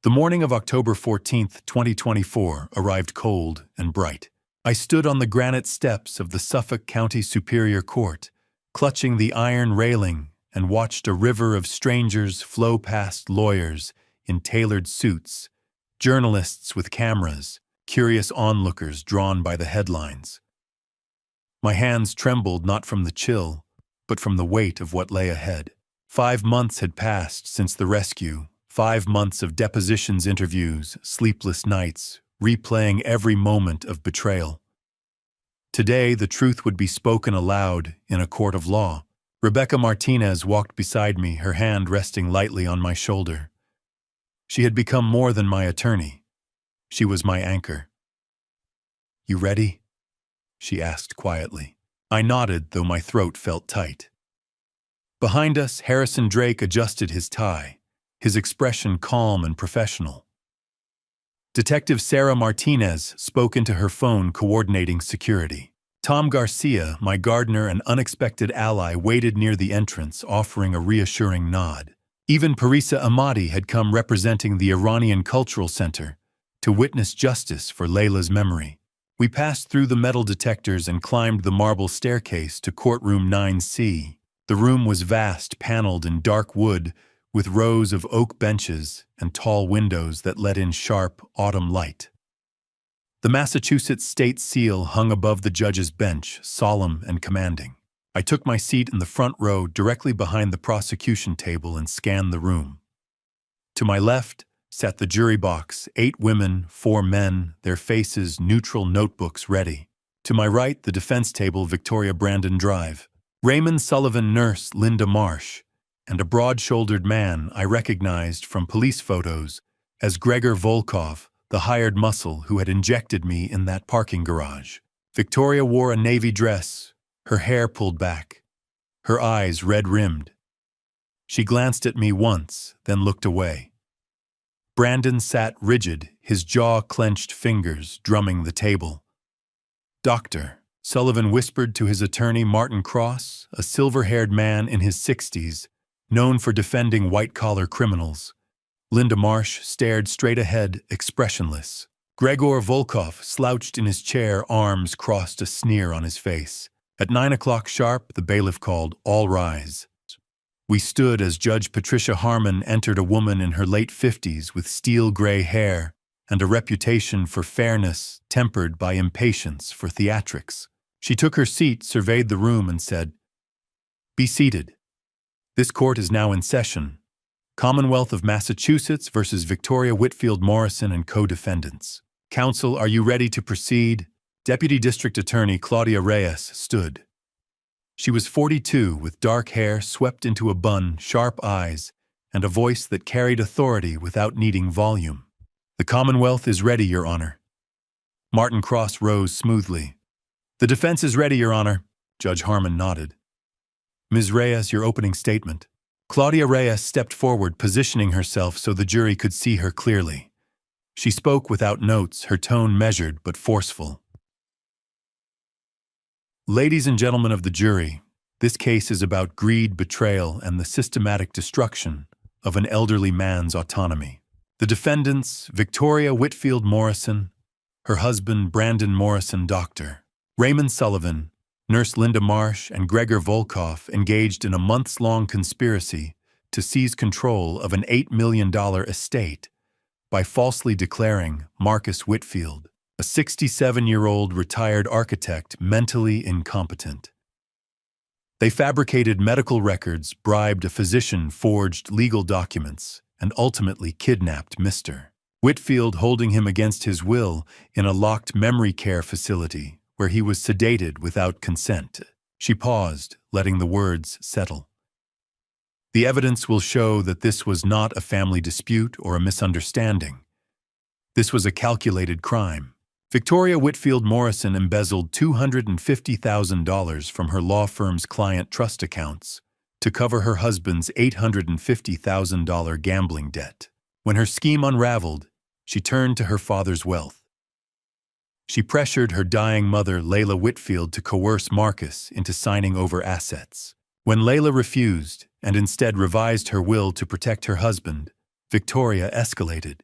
A: The morning of October 14th, 2024 arrived cold and bright. I stood on the granite steps of the Suffolk County Superior Court, clutching the iron railing, and watched a river of strangers flow past, lawyers in tailored suits, journalists with cameras, curious onlookers drawn by the headlines. My hands trembled not from the chill, but from the weight of what lay ahead. 5 months had passed since the rescue, 5 months of depositions, interviews, sleepless nights, replaying every moment of betrayal. Today, the truth would be spoken aloud in a court of law. Rebecca Martinez walked beside me, her hand resting lightly on my shoulder. She had become more than my attorney. She was my anchor. "You ready?" she asked quietly. I nodded, though my throat felt tight. Behind us, Harrison Drake adjusted his tie, his expression calm and professional. Detective Sarah Martinez spoke into her phone, coordinating security. Tom Garcia, my gardener and unexpected ally, waited near the entrance, offering a reassuring nod. Even Parisa Ahmadi had come, representing the Iranian Cultural Center, to witness justice for Layla's memory. We passed through the metal detectors and climbed the marble staircase to courtroom 9C. The room was vast, paneled in dark wood, with rows of oak benches and tall windows that let in sharp autumn light. The Massachusetts state seal hung above the judge's bench, solemn and commanding. I took my seat in the front row, directly behind the prosecution table, and scanned the room. To my left sat the jury box, 8 women, 4 men, their faces neutral, notebooks ready. To my right, the defense table, Victoria Brandon Drive, Raymond Sullivan, nurse Linda Marsh, and a broad-shouldered man I recognized from police photos as Gregor Volkov, the hired muscle who had injected me in that parking garage. Victoria wore a navy dress, her hair pulled back, her eyes red-rimmed. She glanced at me once, then looked away. Brandon sat rigid, his jaw-clenched, fingers drumming the table. "Doctor," Sullivan whispered to his attorney, Martin Cross, a silver-haired man in his 60s, known for defending white-collar criminals. Linda Marsh stared straight ahead, expressionless. Gregor Volkov slouched in his chair, arms crossed, a sneer on his face. At 9 o'clock sharp, the bailiff called, "All rise." We stood as Judge Patricia Harmon entered, a woman in her late 50s with steel-gray hair and a reputation for fairness tempered by impatience for theatrics. She took her seat, surveyed the room, and said, "Be seated. This court is now in session. Commonwealth of Massachusetts versus Victoria Whitfield Morrison and co-defendants. Counsel, are you ready to proceed?" Deputy District Attorney Claudia Reyes stood. She was 42, with dark hair swept into a bun, sharp eyes, and a voice that carried authority without needing volume. "The Commonwealth is ready, Your Honor." Martin Cross rose smoothly. "The defense is ready, Your Honor." Judge Harmon nodded. "Ms. Reyes, your opening statement." Claudia Reyes stepped forward, positioning herself so the jury could see her clearly. She spoke without notes, her tone measured but forceful. "Ladies and gentlemen of the jury, this case is about greed, betrayal, and the systematic destruction of an elderly man's autonomy. The defendants, Victoria Whitfield Morrison, her husband Brandon Morrison, Dr. Raymond Sullivan, nurse Linda Marsh, and Gregor Volkov, engaged in a months-long conspiracy to seize control of an $8 million estate by falsely declaring Marcus Whitfield, a 67-year-old retired architect, mentally incompetent. They fabricated medical records, bribed a physician, forged legal documents, and ultimately kidnapped Mr. Whitfield, holding him against his will in a locked memory care facility where he was sedated without consent. She paused, letting the words settle. The evidence will show that this was not a family dispute or a misunderstanding. This was a calculated crime. Victoria Whitfield Morrison embezzled $250,000 from her law firm's client trust accounts to cover her husband's $850,000 gambling debt. When her scheme unraveled, she turned to her father's wealth. She pressured her dying mother, Layla Whitfield, to coerce Marcus into signing over assets. When Layla refused and instead revised her will to protect her husband, Victoria escalated.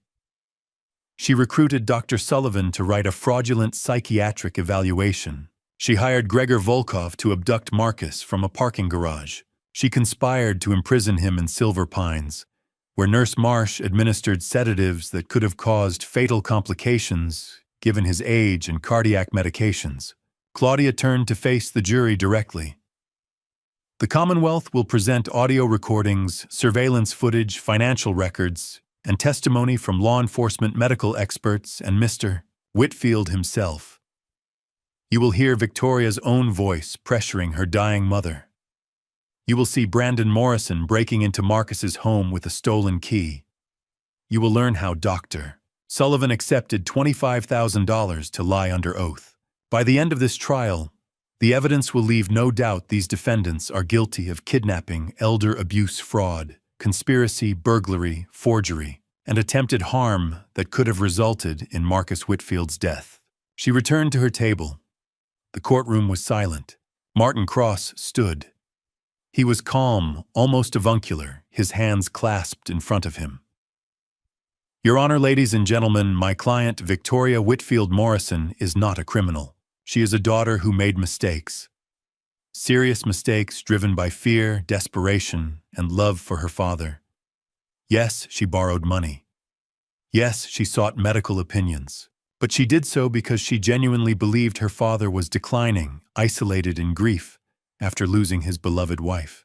A: She recruited Dr. Sullivan to write a fraudulent psychiatric evaluation. She hired Gregor Volkov to abduct Marcus from a parking garage. She conspired to imprison him in Silver Pines, where Nurse Marsh administered sedatives that could have caused fatal complications given his age and cardiac medications. Claudia turned to face the jury directly. The Commonwealth will present audio recordings, surveillance footage, financial records, and testimony from law enforcement medical experts and Mr. Whitfield himself. You will hear Victoria's own voice pressuring her dying mother. You will see Brandon Morrison breaking into Marcus's home with a stolen key. You will learn how Dr. Sullivan accepted $25,000 to lie under oath. By the end of this trial, the evidence will leave no doubt these defendants are guilty of kidnapping, elder abuse, fraud, conspiracy, burglary, forgery, and attempted harm that could have resulted in Marcus Whitfield's death. She returned to her table. The courtroom was silent. Martin Cross stood. He was calm, almost avuncular, his hands clasped in front of him. Your Honor, ladies and gentlemen, my client, Victoria Whitfield Morrison, is not a criminal. She is a daughter who made mistakes. Serious mistakes driven by fear, desperation, and love for her father. Yes, she borrowed money. Yes, she sought medical opinions. But she did so because she genuinely believed her father was declining, isolated in grief, after losing his beloved wife.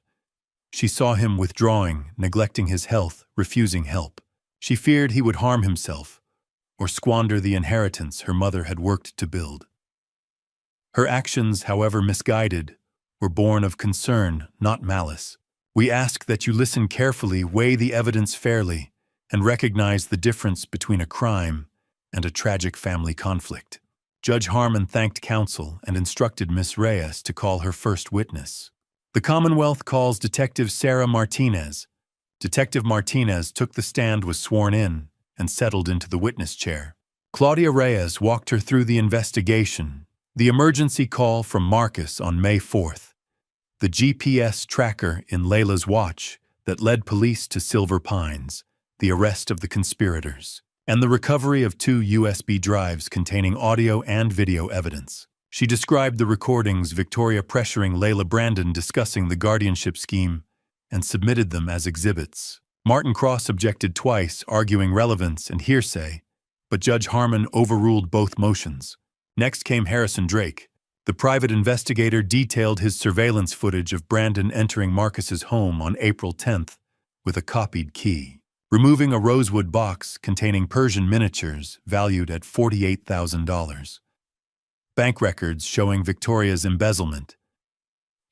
A: She saw him withdrawing, neglecting his health, refusing help. She feared he would harm himself or squander the inheritance her mother had worked to build. Her actions, however misguided, were born of concern, not malice. We ask that you listen carefully, weigh the evidence fairly, and recognize the difference between a crime and a tragic family conflict. Judge Harmon thanked counsel and instructed Miss Reyes to call her first witness. The Commonwealth calls Detective Sarah Martinez. Detective Martinez took the stand, was sworn in, and settled into the witness chair. Claudia Reyes walked her through the investigation, the emergency call from Marcus on May 4th, the GPS tracker in Layla's watch that led police to Silver Pines, the arrest of the conspirators, and the recovery of 2 USB drives containing audio and video evidence. She described the recordings, Victoria pressuring Layla Brandon discussing the guardianship scheme, and submitted them as exhibits. Martin Cross objected twice, arguing relevance and hearsay, but Judge Harmon overruled both motions. Next came Harrison Drake. The private investigator detailed his surveillance footage of Brandon entering Marcus's home on April 10th with a copied key, removing a rosewood box containing Persian miniatures valued at $48,000. Bank records showing Victoria's embezzlement.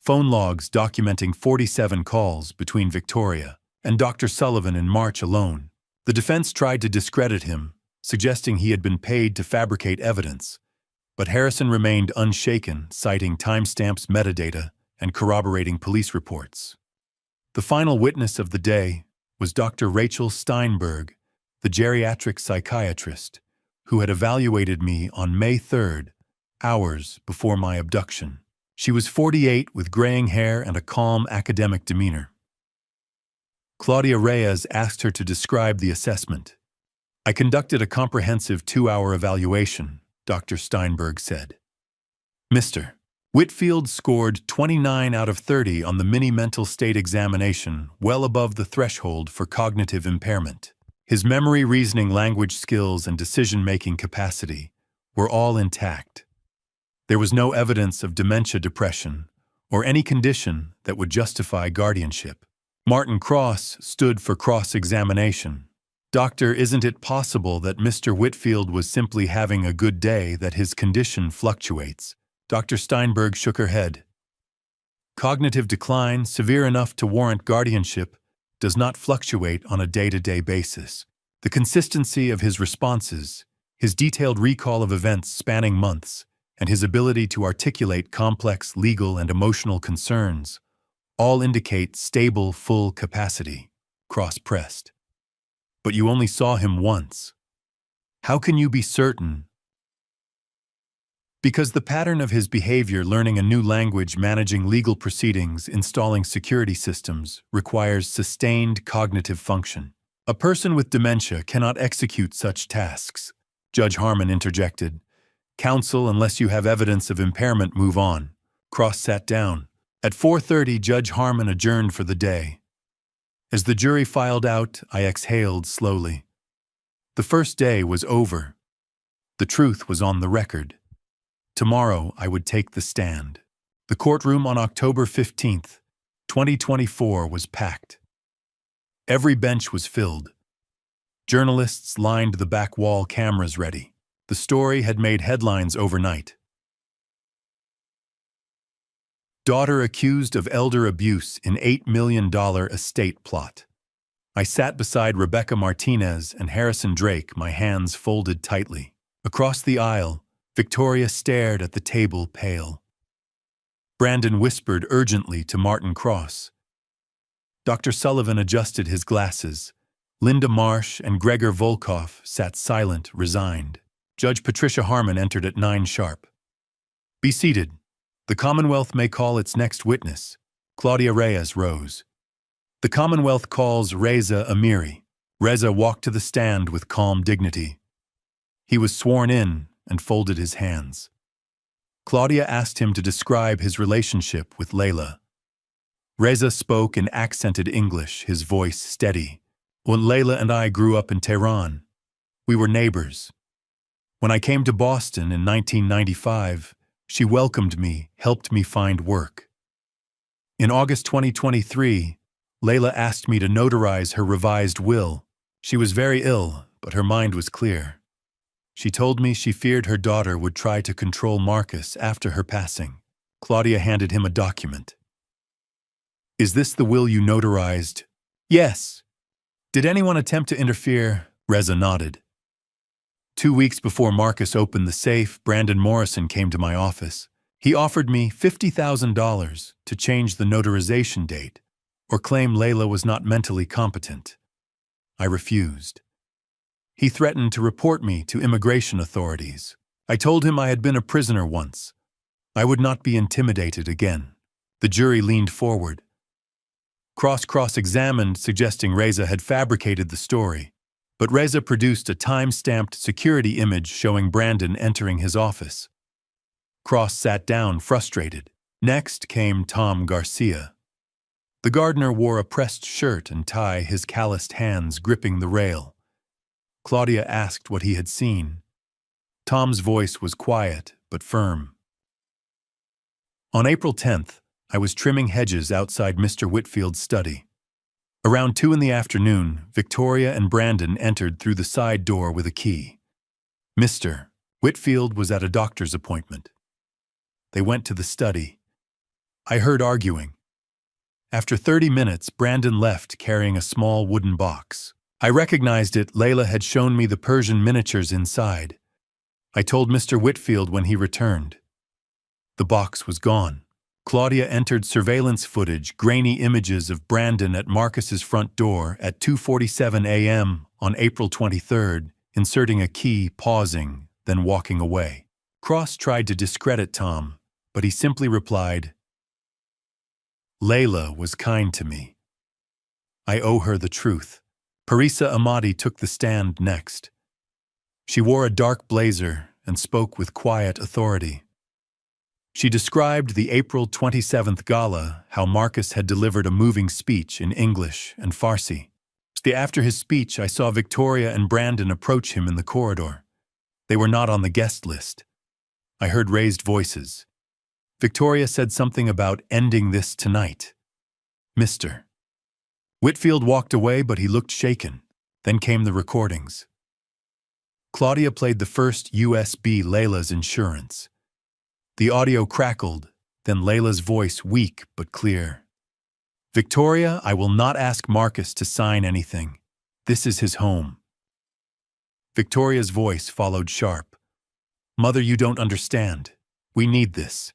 A: Phone logs documenting 47 calls between Victoria and Dr. Sullivan in March alone. The defense tried to discredit him, suggesting he had been paid to fabricate evidence, but Harrison remained unshaken, citing timestamps, metadata, and corroborating police reports. The final witness of the day was Dr. Rachel Steinberg, the geriatric psychiatrist, who had evaluated me on May 3rd, hours before my abduction. She was 48 with graying hair and a calm academic demeanor. Claudia Reyes asked her to describe the assessment. I conducted a comprehensive 2-hour evaluation, Dr. Steinberg said. Mr. Whitfield scored 29 out of 30 on the mini mental state examination, well above the threshold for cognitive impairment. His memory, reasoning, language skills, and decision-making capacity were all intact. There was no evidence of dementia, depression, or any condition that would justify guardianship. Martin Cross stood for cross-examination. Doctor, isn't it possible that Mr. Whitfield was simply having a good day, that his condition fluctuates? Dr. Steinberg shook her head. Cognitive decline, severe enough to warrant guardianship, does not fluctuate on a day-to-day basis. The consistency of his responses, his detailed recall of events spanning months, and his ability to articulate complex legal and emotional concerns all indicate stable, full capacity. Cross pressed. But you only saw him once. How can you be certain Because the pattern of his behavior, learning a new language, managing legal proceedings, installing security systems, requires sustained cognitive function. A person with dementia cannot execute such tasks. Judge Harmon interjected. Counsel, unless you have evidence of impairment, move on. Cross sat down. At 4:30, Judge Harmon adjourned for the day. As the jury filed out, I exhaled slowly. The first day was over. The truth was on the record. Tomorrow, I would take the stand. The courtroom on October 15th, 2024 was packed. Every bench was filled. Journalists lined the back wall, cameras ready. The story had made headlines overnight. Daughter accused of elder abuse in $8 million estate plot. I sat beside Rebecca Martinez and Harrison Drake, my hands folded tightly. Across the aisle, Victoria stared at the table, pale. Brandon whispered urgently to Martin Cross. Dr. Sullivan adjusted his glasses. Linda Marsh and Gregor Volkov sat silent, resigned. Judge Patricia Harmon entered at 9 sharp. Be seated. The Commonwealth may call its next witness. Claudia Reyes rose. The Commonwealth calls Reza Amiri. Reza walked to the stand with calm dignity. He was sworn in and folded his hands. Claudia asked him to describe his relationship with Layla. Reza spoke in accented English, his voice steady. When Layla and I grew up in Tehran, we were neighbors. When I came to Boston in 1995, she welcomed me, helped me find work. In August 2023, Layla asked me to notarize her revised will. She was very ill, but her mind was clear. She told me she feared her daughter would try to control Marcus after her passing. Claudia handed him a document. Is this the will you notarized? Yes. Did anyone attempt to interfere? Reza nodded. 2 weeks before Marcus opened the safe, Brandon Morrison came to my office. He offered me $50,000 to change the notarization date or claim Layla was not mentally competent. I refused. He threatened to report me to immigration authorities. I told him I had been a prisoner once. I would not be intimidated again. The jury leaned forward. Cross-examined, suggesting Reza had fabricated the story. But Reza produced a time-stamped security image showing Brandon entering his office. Cross sat down, frustrated. Next came Tom Garcia. The gardener wore a pressed shirt and tie, his calloused hands gripping the rail. Claudia asked what he had seen. Tom's voice was quiet but firm. On April 10th, I was trimming hedges outside Mr. Whitfield's study. Around 2 in the afternoon, Victoria and Brandon entered through the side door with a key. Mr. Whitfield was at a doctor's appointment. They went to the study. I heard arguing. After 30 minutes, Brandon left carrying a small wooden box. I recognized it. Layla had shown me the Persian miniatures inside. I told Mr. Whitfield when he returned. The box was gone. Claudia entered surveillance footage, grainy images of Brandon at Marcus's front door at 2:47 a.m. on April 23rd, inserting a key, pausing, then walking away. Cross tried to discredit Tom, but he simply replied, Layla was kind to me. I owe her the truth. Parisa Ahmadi took the stand next. She wore a dark blazer and spoke with quiet authority. She described the April 27th gala, how Marcus had delivered a moving speech in English and Farsi. After his speech, I saw Victoria and Brandon approach him in the corridor. They were not on the guest list. I heard raised voices. Victoria said something about ending this tonight. Mr. Whitfield walked away, but he looked shaken. Then came the recordings. Claudia played the first USB, Layla's insurance. The audio crackled, then Layla's voice weak but clear. Victoria, I will not ask Marcus to sign anything. This is his home. Victoria's voice followed sharp. Mother, you don't understand. We need this.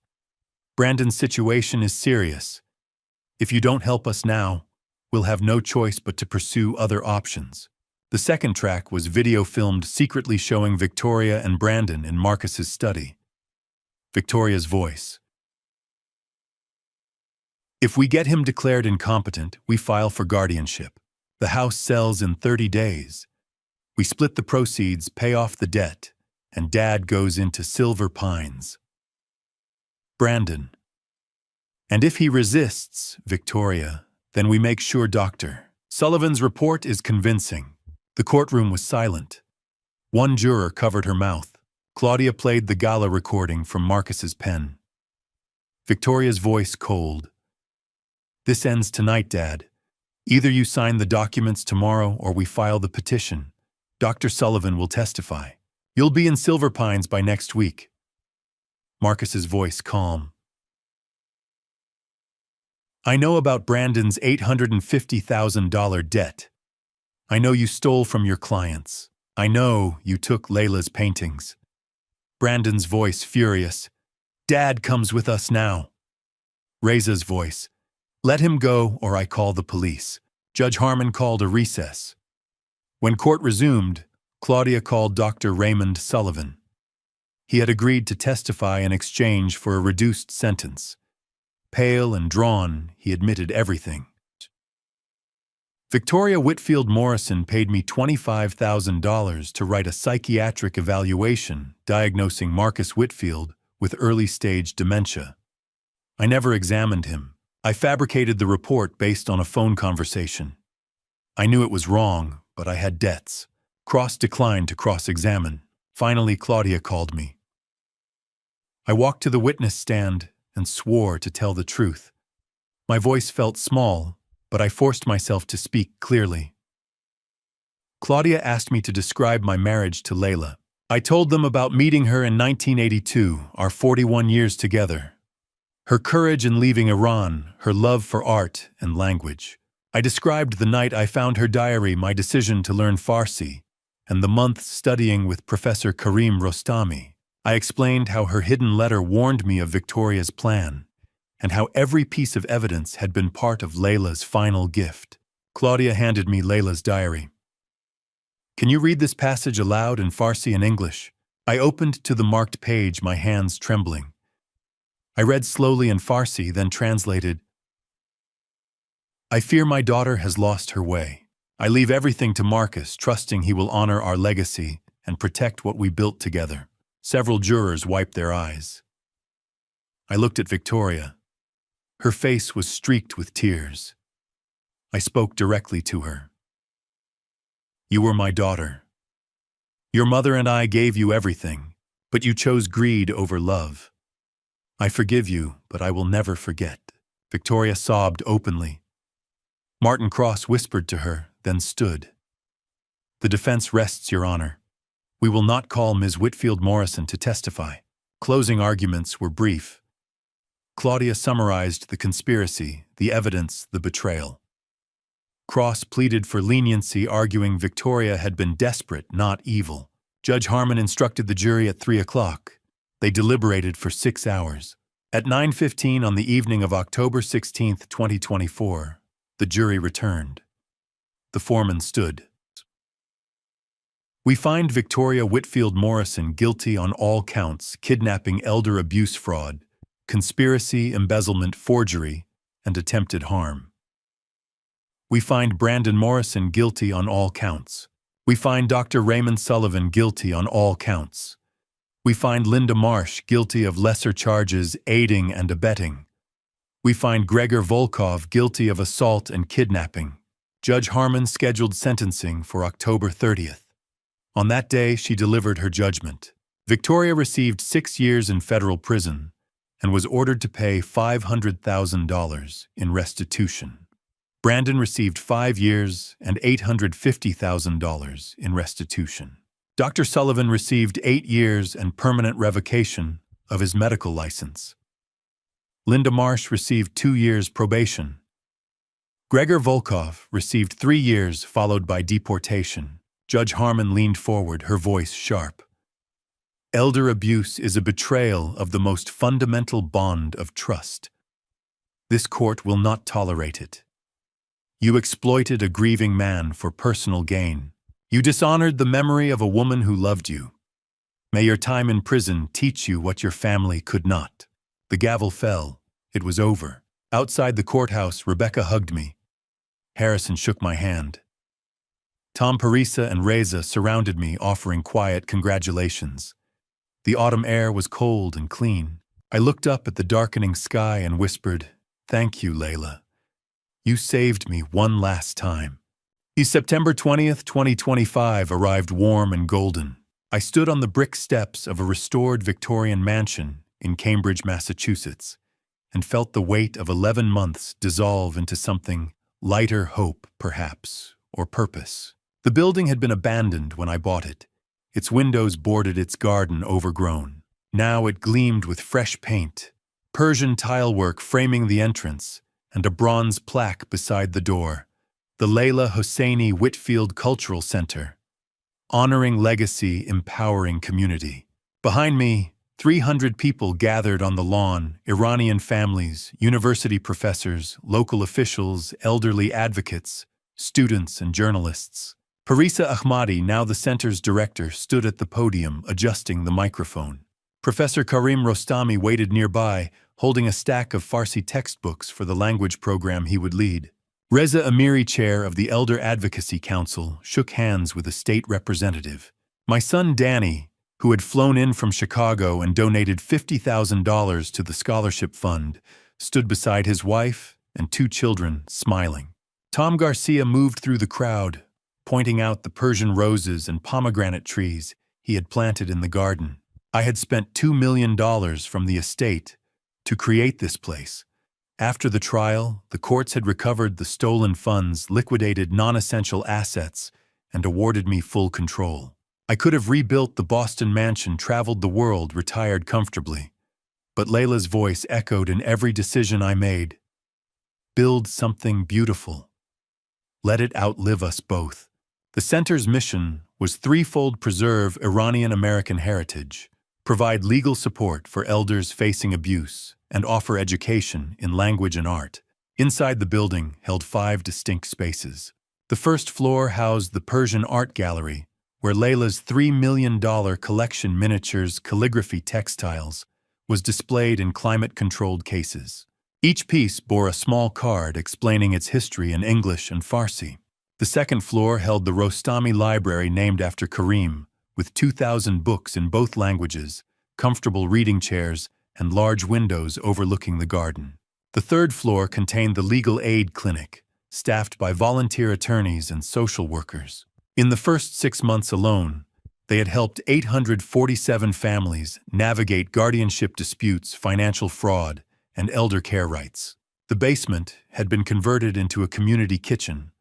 A: Brandon's situation is serious. If you don't help us now, we'll have no choice but to pursue other options. The second track was video filmed secretly showing Victoria and Brandon in Marcus's study. Victoria's voice. If we get him declared incompetent, we file for guardianship. The house sells in 30 days. We split the proceeds, pay off the debt, and Dad goes into Silver Pines. Brandon. And if he resists, Victoria, then we make sure Dr. Sullivan's report is convincing. The courtroom was silent. One juror covered her mouth. Claudia played the gala recording from Marcus's pen. Victoria's voice cold. This ends tonight, Dad. Either you sign the documents tomorrow or we file the petition. Dr. Sullivan will testify. You'll be in Silver Pines by next week. Marcus's voice calm. I know about Brandon's $850,000 debt. I know you stole from your clients. I know you took Layla's paintings. Brandon's voice furious. Dad comes with us now. Reza's voice. Let him go or I call the police. Judge Harmon called a recess. When court resumed, Claudia called Dr. Raymond Sullivan. He had agreed to testify in exchange for a reduced sentence. Pale and drawn, he admitted everything. Victoria Whitfield Morrison paid me $25,000 to write a psychiatric evaluation diagnosing Marcus Whitfield with early-stage dementia. I never examined him. I fabricated the report based on a phone conversation. I knew it was wrong, but I had debts. Cross declined to cross-examine. Finally, Claudia called me. I walked to the witness stand and swore to tell the truth. My voice felt small, but I forced myself to speak clearly. Claudia asked me to describe my marriage to Layla. I told them about meeting her in 1982, our 41 years together. Her courage in leaving Iran, her love for art and language. I described the night I found her diary, my decision to learn Farsi, and the month studying with Professor Karim Rostami. I explained how her hidden letter warned me of Victoria's plan, and how every piece of evidence had been part of Layla's final gift. Claudia handed me Layla's diary. Can you read this passage aloud in Farsi and English? I opened to the marked page, my hands trembling. I read slowly in Farsi, then translated. I fear my daughter has lost her way. I leave everything to Marcus, trusting he will honor our legacy and protect what we built together. Several jurors wiped their eyes. I looked at Victoria. Her face was streaked with tears. I spoke directly to her. You were my daughter. Your mother and I gave you everything, but you chose greed over love. I forgive you, but I will never forget. Victoria sobbed openly. Martin Cross whispered to her, then stood. The defense rests, Your Honor. We will not call Ms. Whitfield Morrison to testify. Closing arguments were brief. Claudia summarized the conspiracy, the evidence, the betrayal. Cross pleaded for leniency, arguing Victoria had been desperate, not evil. Judge Harmon instructed the jury at 3 o'clock. They deliberated for 6 hours. At 9:15 on the evening of October 16, 2024, the jury returned. The foreman stood. We find Victoria Whitfield Morrison guilty on all counts: kidnapping, elder abuse, fraud, conspiracy, embezzlement, forgery, and attempted harm. We find Brandon Morrison guilty on all counts. We find Dr. Raymond Sullivan guilty on all counts. We find Linda Marsh guilty of lesser charges, aiding and abetting. We find Gregor Volkov guilty of assault and kidnapping. Judge Harmon scheduled sentencing for October 30th. On that day, she delivered her judgment. Victoria received 6 years in federal prison and was ordered to pay $500,000 in restitution. Brandon received 5 years and $850,000 in restitution. Dr. Sullivan received 8 years and permanent revocation of his medical license. Linda Marsh received 2 years probation. Gregor Volkov received 3 years followed by deportation. Judge Harmon leaned forward, her voice sharp. Elder abuse is a betrayal of the most fundamental bond of trust. This court will not tolerate it. You exploited a grieving man for personal gain. You dishonored the memory of a woman who loved you. May your time in prison teach you what your family could not. The gavel fell. It was over. Outside the courthouse, Rebecca hugged me. Harrison shook my hand. Tom, Parisa, and Reza surrounded me, offering quiet congratulations. The autumn air was cold and clean. I looked up at the darkening sky and whispered, "Thank you, Layla. You saved me one last time." September 20th, 2025 arrived warm and golden. I stood on the brick steps of a restored Victorian mansion in Cambridge, Massachusetts, and felt the weight of 11 months dissolve into something lighter, hope, perhaps, or purpose. The building had been abandoned when I bought it. Its windows bordered its garden, overgrown. Now it gleamed with fresh paint, Persian tilework framing the entrance, and a bronze plaque beside the door. The Layla Hosseini Whitfield Cultural Center. Honoring legacy, empowering community. Behind me, 300 people gathered on the lawn, Iranian families, university professors, local officials, elderly advocates, students, and journalists. Parisa Ahmadi, now the center's director, stood at the podium, adjusting the microphone. Professor Karim Rostami waited nearby, holding a stack of Farsi textbooks for the language program he would lead. Reza Amiri, chair of the Elder Advocacy Council, shook hands with a state representative. My son Danny, who had flown in from Chicago and donated $50,000 to the scholarship fund, stood beside his wife and 2 children, smiling. Tom Garcia moved through the crowd, pointing out the Persian roses and pomegranate trees he had planted in the garden. I had spent $2 million from the estate to create this place. After the trial, the courts had recovered the stolen funds, liquidated non-essential assets, and awarded me full control. I could have rebuilt the Boston mansion, traveled the world, retired comfortably. But Layla's voice echoed in every decision I made. Build something beautiful. Let it outlive us both. The center's mission was threefold: preserve Iranian American heritage, provide legal support for elders facing abuse, and offer education in language and art. Inside the building held 5 distinct spaces. The first floor housed the Persian Art Gallery, where Layla's $3 million collection, miniatures, calligraphy, textiles, was displayed in climate-controlled cases. Each piece bore a small card explaining its history in English and Farsi. The second floor held the Rostami Library, named after Karim, with 2,000 books in both languages, comfortable reading chairs, and large windows overlooking the garden. The third floor contained the Legal Aid Clinic, staffed by volunteer attorneys and social workers. In the first 6 months alone, they had helped 847 families navigate guardianship disputes, financial fraud, and elder care rights. The basement had been converted into a community kitchen,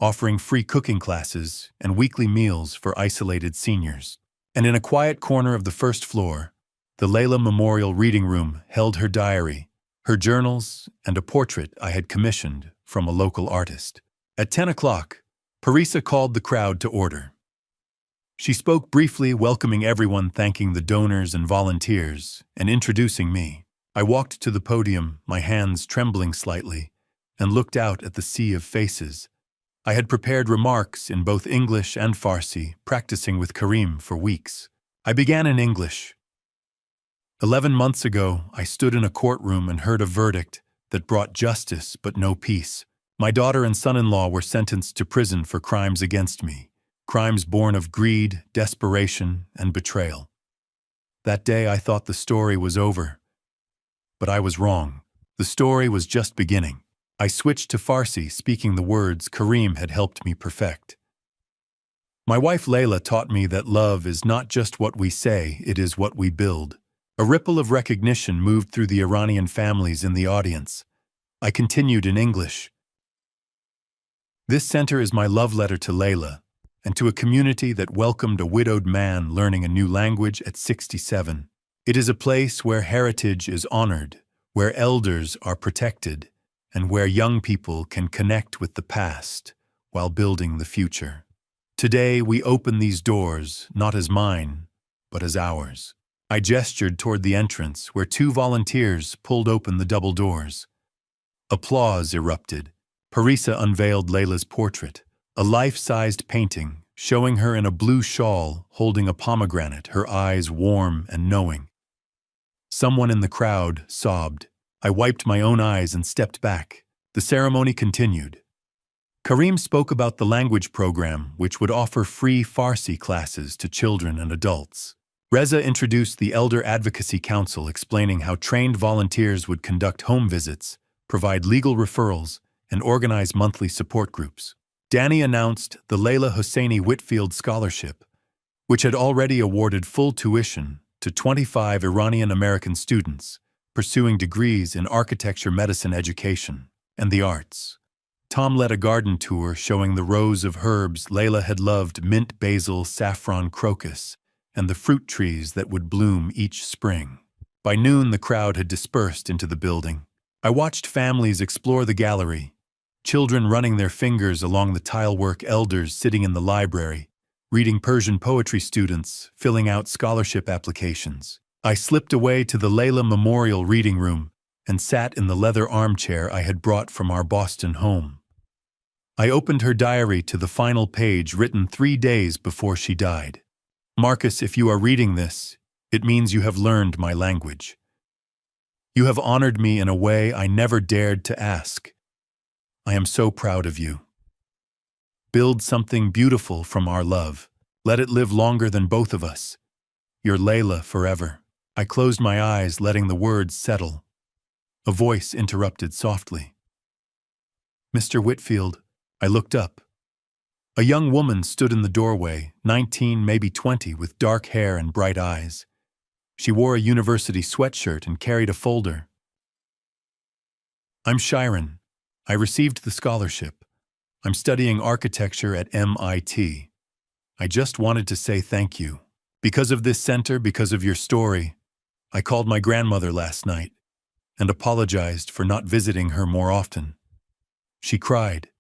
A: offering free cooking classes and weekly meals for isolated seniors. And in a quiet corner of the first floor, the Layla Memorial Reading Room held her diary, her journals, and a portrait I had commissioned from a local artist. At 10 o'clock, Parisa called the crowd to order. She spoke briefly, welcoming everyone, thanking the donors and volunteers, and introducing me. I walked to the podium, my hands trembling slightly, and looked out at the sea of faces. I had prepared remarks in both English and Farsi, practicing with Karim for weeks. I began in English. 11 months ago, I stood in a courtroom and heard a verdict that brought justice but no peace. My daughter and son-in-law were sentenced to prison for crimes against me, crimes born of greed, desperation, and betrayal. That day I thought the story was over. But I was wrong. The story was just beginning. I switched to Farsi, speaking the words Karim had helped me perfect. My wife Layla taught me that love is not just what we say, it is what we build. A ripple of recognition moved through the Iranian families in the audience. I continued in English. This center is my love letter to Layla, and to a community that welcomed a widowed man learning a new language at 67. It is a place where heritage is honored, where elders are protected, and where young people can connect with the past while building the future. Today, we open these doors not as mine, but as ours. I gestured toward the entrance, where 2 volunteers pulled open the double doors. Applause erupted. Parisa unveiled Layla's portrait, a life-sized painting showing her in a blue shawl holding a pomegranate, her eyes warm and knowing. Someone in the crowd sobbed. I wiped my own eyes and stepped back. The ceremony continued. Karim spoke about the language program, which would offer free Farsi classes to children and adults. Reza introduced the Elder Advocacy Council, explaining how trained volunteers would conduct home visits, provide legal referrals, and organize monthly support groups. Danny announced the Layla Hosseini Whitfield Scholarship, which had already awarded full tuition to 25 Iranian American students pursuing degrees in architecture, medicine, education, and the arts. Tom led a garden tour showing the rows of herbs Layla had loved: mint, basil, saffron, crocus, and the fruit trees that would bloom each spring. By noon, the crowd had dispersed into the building. I watched families explore the gallery, children running their fingers along the tilework, elders sitting in the library, reading Persian poetry, students filling out scholarship applications. I slipped away to the Layla Memorial Reading Room and sat in the leather armchair I had brought from our Boston home. I opened her diary to the final page, written 3 days before she died. Marcus, if you are reading this, it means you have learned my language. You have honored me in a way I never dared to ask. I am so proud of you. Build something beautiful from our love. Let it live longer than both of us. Your Layla forever. I closed my eyes, letting the words settle. A voice interrupted softly. Mr. Whitfield. I looked up. A young woman stood in the doorway, 19, maybe 20, with dark hair and bright eyes. She wore a university sweatshirt and carried a folder. I'm Shirin. I received the scholarship. I'm studying architecture at MIT. I just wanted to say thank you. Because of this center, because of your story, I called my grandmother last night and apologized for not visiting her more often. She cried.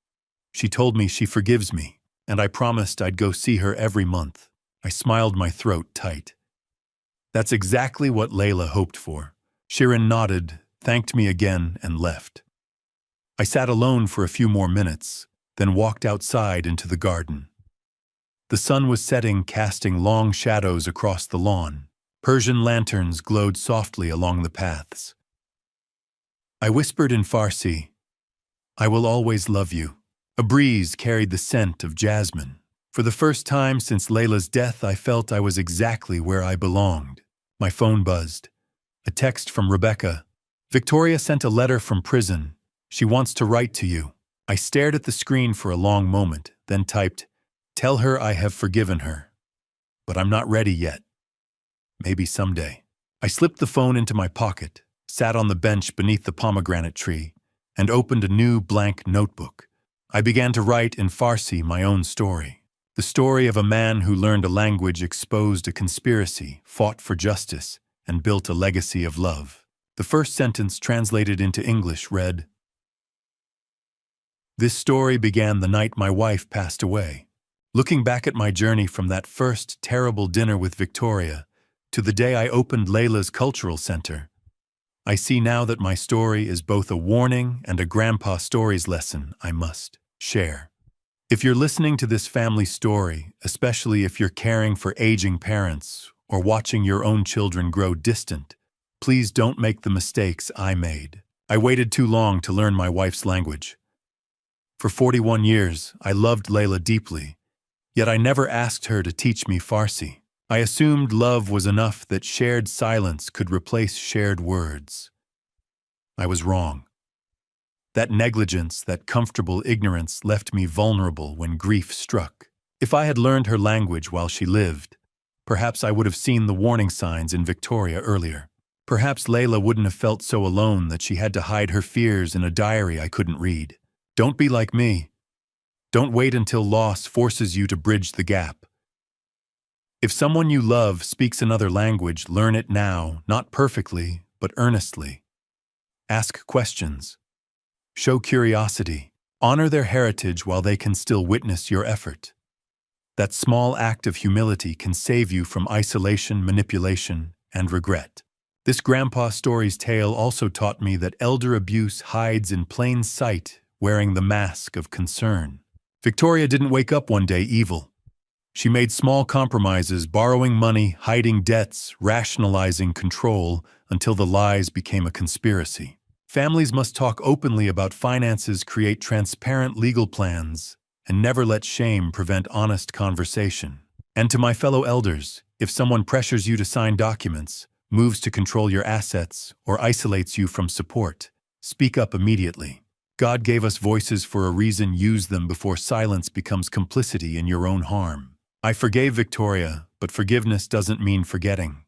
A: She told me she forgives me, and I promised I'd go see her every month. I smiled, my throat tight. That's exactly what Layla hoped for. Shirin nodded, thanked me again, and left. I sat alone for a few more minutes, then walked outside into the garden. The sun was setting, casting long shadows across the lawn. Persian lanterns glowed softly along the paths. I whispered in Farsi, I will always love you. A breeze carried the scent of jasmine. For the first time since Layla's death, I felt I was exactly where I belonged. My phone buzzed. A text from Rebecca. Victoria sent a letter from prison. She wants to write to you. I stared at the screen for a long moment, then typed, tell her I have forgiven her. But I'm not ready yet. Maybe someday. I slipped the phone into my pocket, sat on the bench beneath the pomegranate tree, and opened a new blank notebook. I began to write in Farsi my own story. The story of a man who learned a language, exposed a conspiracy, fought for justice, and built a legacy of love. The first sentence, translated into English, read, this story began the night my wife passed away. Looking back at my journey from that first terrible dinner with Victoria to the day I opened Layla's Cultural Center, I see now that my story is both a warning and a grandpa stories lesson I must share. If you're listening to this family story, especially if you're caring for aging parents or watching your own children grow distant, please don't make the mistakes I made. I waited too long to learn my wife's language. For 41 years, I loved Layla deeply, yet I never asked her to teach me Farsi. I assumed love was enough, that shared silence could replace shared words. I was wrong. That negligence, that comfortable ignorance left me vulnerable when grief struck. If I had learned her language while she lived, perhaps I would have seen the warning signs in Victoria earlier. Perhaps Layla wouldn't have felt so alone that she had to hide her fears in a diary I couldn't read. Don't be like me. Don't wait until loss forces you to bridge the gap. If someone you love speaks another language, learn it now, not perfectly, but earnestly. Ask questions. Show curiosity. Honor their heritage while they can still witness your effort. That small act of humility can save you from isolation, manipulation, and regret. This grandpa story's tale also taught me that elder abuse hides in plain sight, wearing the mask of concern. Victoria didn't wake up one day evil. She made small compromises, borrowing money, hiding debts, rationalizing control, until the lies became a conspiracy. Families must talk openly about finances, create transparent legal plans, and never let shame prevent honest conversation. And to my fellow elders, if someone pressures you to sign documents, moves to control your assets, or isolates you from support, speak up immediately. God gave us voices for a reason. Use them before silence becomes complicity in your own harm. I forgave Victoria, but forgiveness doesn't mean forgetting.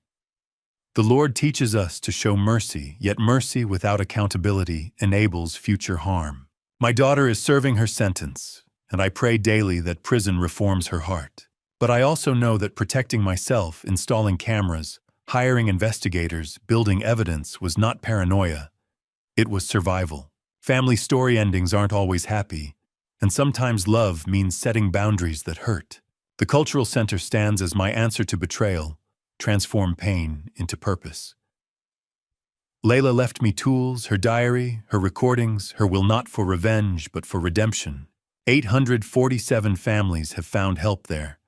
A: The Lord teaches us to show mercy, yet mercy without accountability enables future harm. My daughter is serving her sentence, and I pray daily that prison reforms her heart. But I also know that protecting myself, installing cameras, hiring investigators, building evidence was not paranoia. It was survival. Family story endings aren't always happy, and sometimes love means setting boundaries that hurt. The cultural center stands as my answer to betrayal, transform pain into purpose. Layla left me tools, her diary, her recordings, her will not for revenge but for redemption. 847 families have found help there,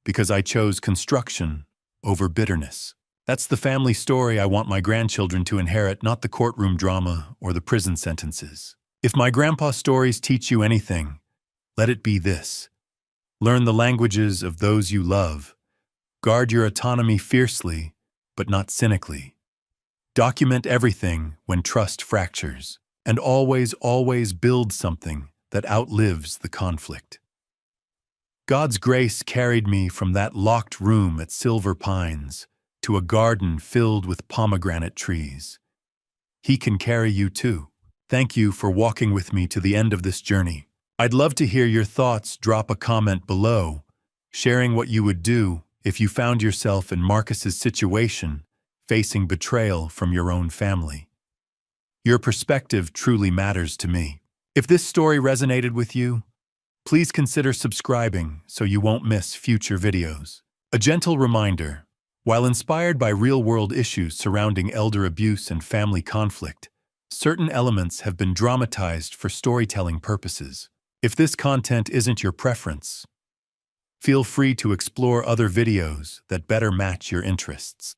A: because I chose construction over bitterness. That's the family story I want my grandchildren to inherit, not the courtroom drama or the prison sentences. If my grandpa's stories teach you anything, let it be this. Learn the languages of those you love. Guard your autonomy fiercely, but not cynically. Document everything when trust fractures, and always, always build something that outlives the conflict. God's grace carried me from that locked room at Silver Pines to a garden filled with pomegranate trees. He can carry you too. Thank you for walking with me to the end of this journey. I'd love to hear your thoughts. Drop a comment below, sharing what you would do if you found yourself in Marcus's situation, facing betrayal from your own family. Your perspective truly matters to me. If this story resonated with you, please consider subscribing so you won't miss future videos. A gentle reminder, while inspired by real-world issues surrounding elder abuse and family conflict, certain elements have been dramatized for storytelling purposes. If this content isn't your preference, feel free to explore other videos that better match your interests.